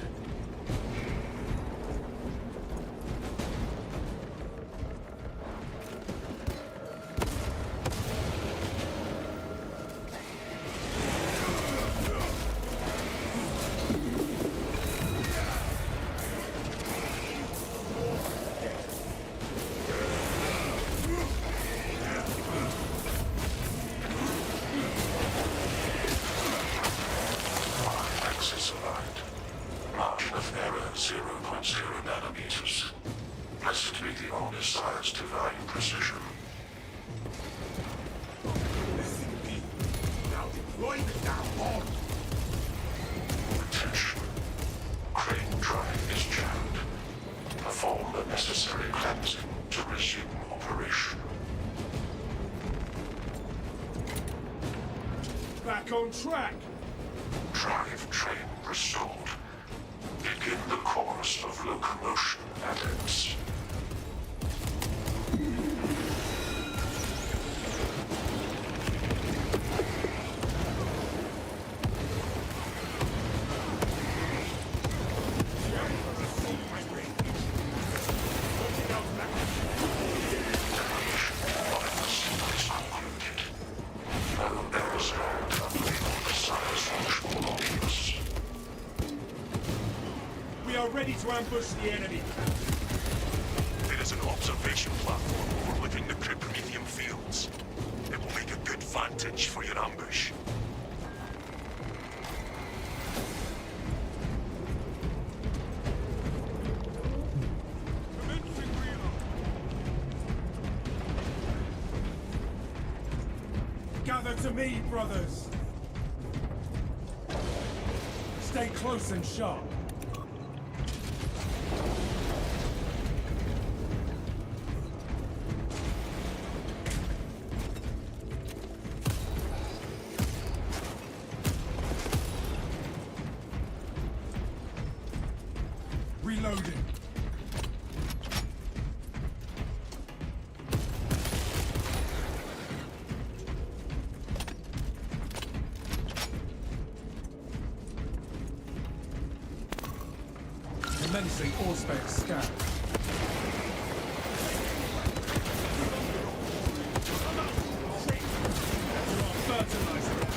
Axis aligned. Margin of error 0.0 nanometers. Blessed be the Omnissiah's divine precision. Now deploy the damn bomb. Attention. Crane drive is jammed. Perform the necessary cleansing to resume operation. Back on track. Drive train restored. Begin the course of locomotion at X. We are ready to ambush the enemy. There is an observation platform overlooking the Cryptomethium fields. It will make a good vantage for your ambush. Gather to me, brothers. Stay close and sharp. Reloading. Commencing Auspex scan. Fertilizer at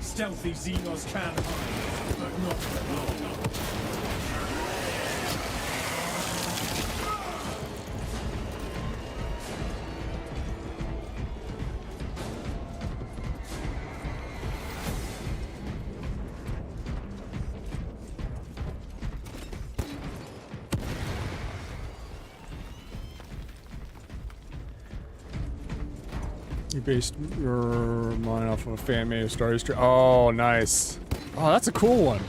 Stealthy Xenos can hide, but not for long. You based your mind off of a fan made of Star Destroyer. Oh, nice. Oh, that's a cool one.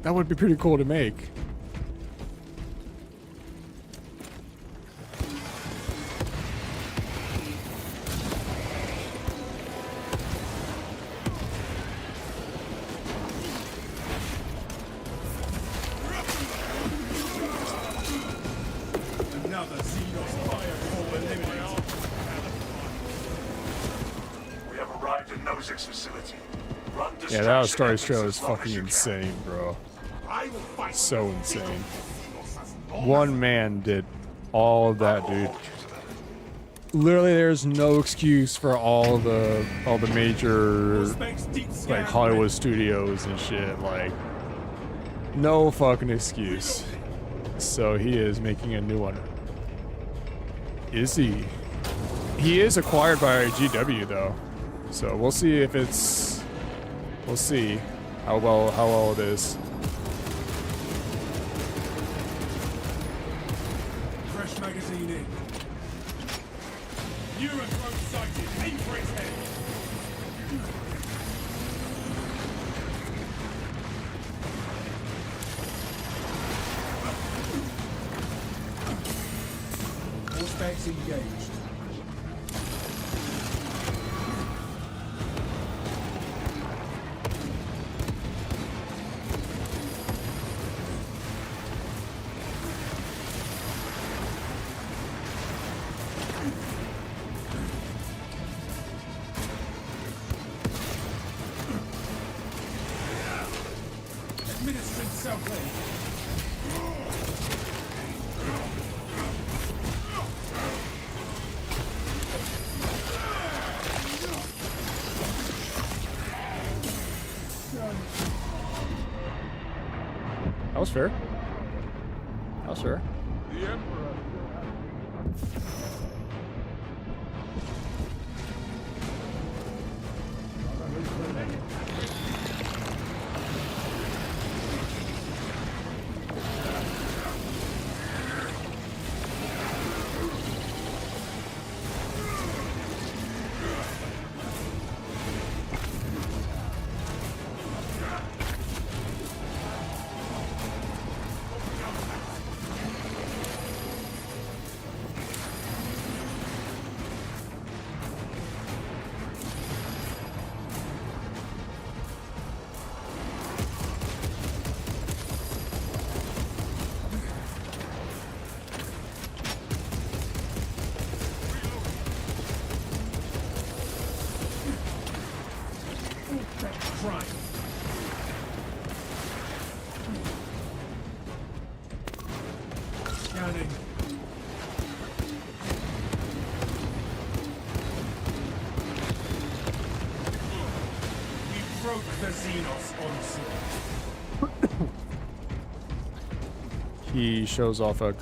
That would be pretty cool to make. Another Xenos fireball eliminated. We have arrived at Nozick's facility. Run Yeah, that Story Trail is fucking insane, bro. So insane. One man did all of that, dude. Literally, there's no excuse for all the major like Hollywood studios and shit. Like, no fucking excuse. So he is making a new one. Is he? He is acquired by GW though, so we'll see if it's. We'll see how well it is. Fresh magazine in. Eurochrome sighted. Aim for its head. All specs engaged. Administering self-aid. That was fair. That was fair. The Emperor. Crime. Scanning. We broke the Xenos onslaught. He shows off a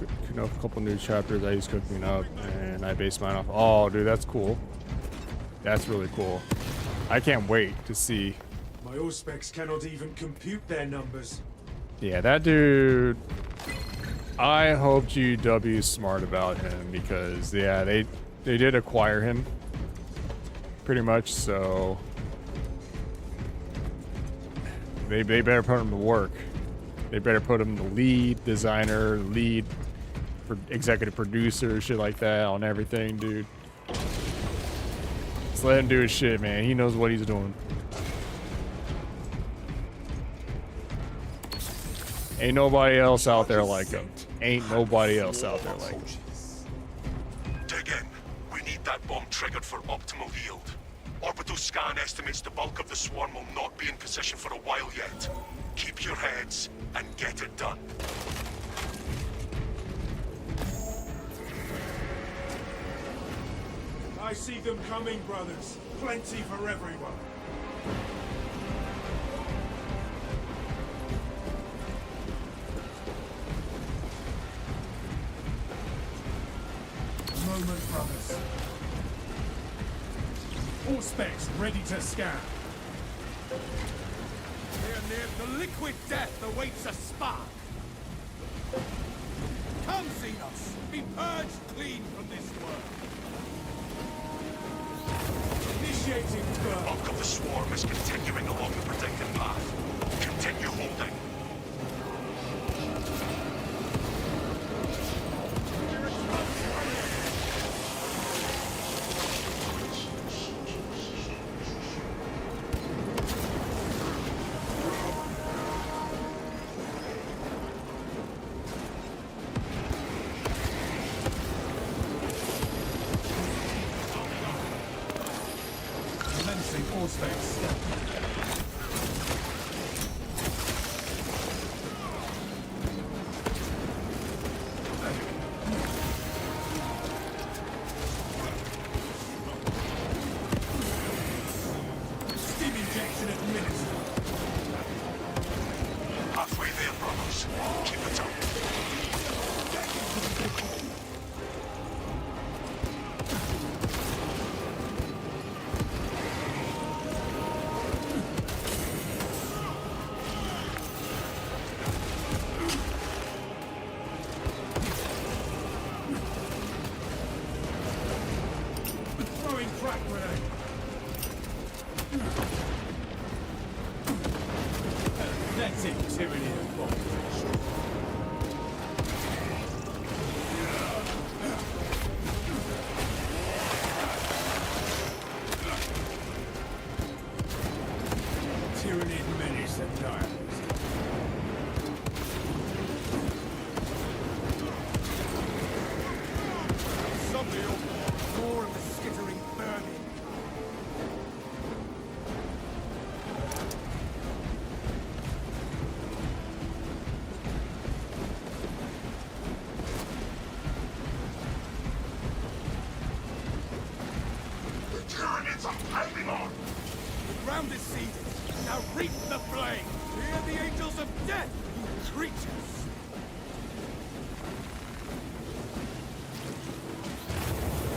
couple new chapters that he's cooking up, and I base mine off. Oh, dude, that's cool. That's really cool. I can't wait to see. My Auspex cannot even compute their numbers. Yeah, that dude. I hope GW is smart about him because yeah, they did acquire him pretty much, so they better put him to work. They better put him the lead designer, lead executive producer, shit like that on everything, dude. Just let him do his shit, man. He knows what he's doing. Ain't nobody else out there like him. Ain't nobody else out there like him. Dig in. We need that bomb triggered for optimal yield. Orbital scan estimates the bulk of the swarm will not be in position for a while yet. Keep your heads and get it done. I see them coming, brothers. Plenty for everyone. Moment, brothers. All specs ready to scan. The liquid death awaits a spark. Come, Xenos. Be purged clean from this world. Initiating burn. The bulk of the swarm is continuing along the predicted path. Continue holding. sink or stay still. Steam injection administered. Halfway there, brothers. Keep it up. Throwing crack grenade. Pathetic tyranny of bomb. Tyranid menace and nihilist. Somebody more of the skittering vermin. The Tyranids are piling on. The ground is seeded. Now reap the flame. Hear the angels of death, you creatures.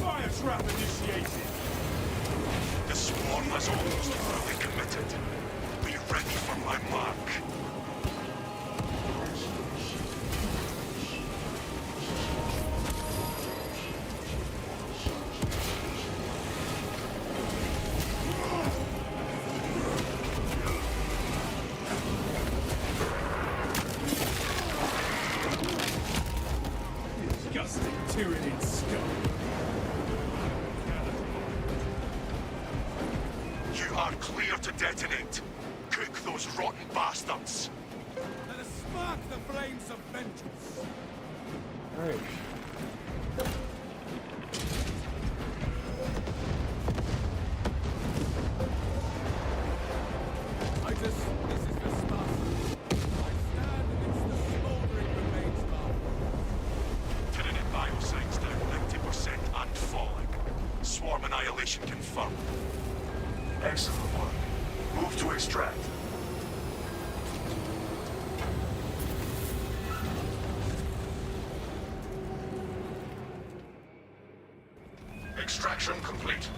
Fire trap initiated. The swarm is almost fully committed. Be ready for my mark. Disgusting Tyranid scum. You are clear to detonate. Cook those rotten bastards. Let us spark the flames of vengeance. Alright. Titus, this is the start. I stand amidst the smoldering remains of our Tyranid biosign's down 90% and falling. Swarm annihilation confirmed. Excellent work. Move to extract. Extraction complete.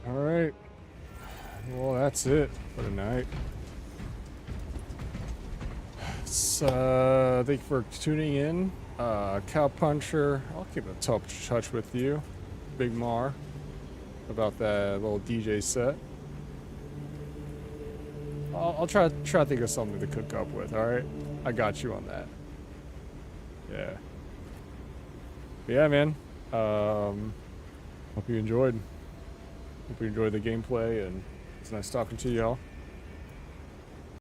Alright. Well, that's it for tonight. So, thank you for tuning in. Cowpuncher, I'll keep in touch with you. Big Mar, about that little DJ set. I'll try to think of something to cook up with, alright? I got you on that. Yeah. But yeah, man. Hope you enjoyed. Hope you enjoyed the gameplay, and it's nice talking to y'all.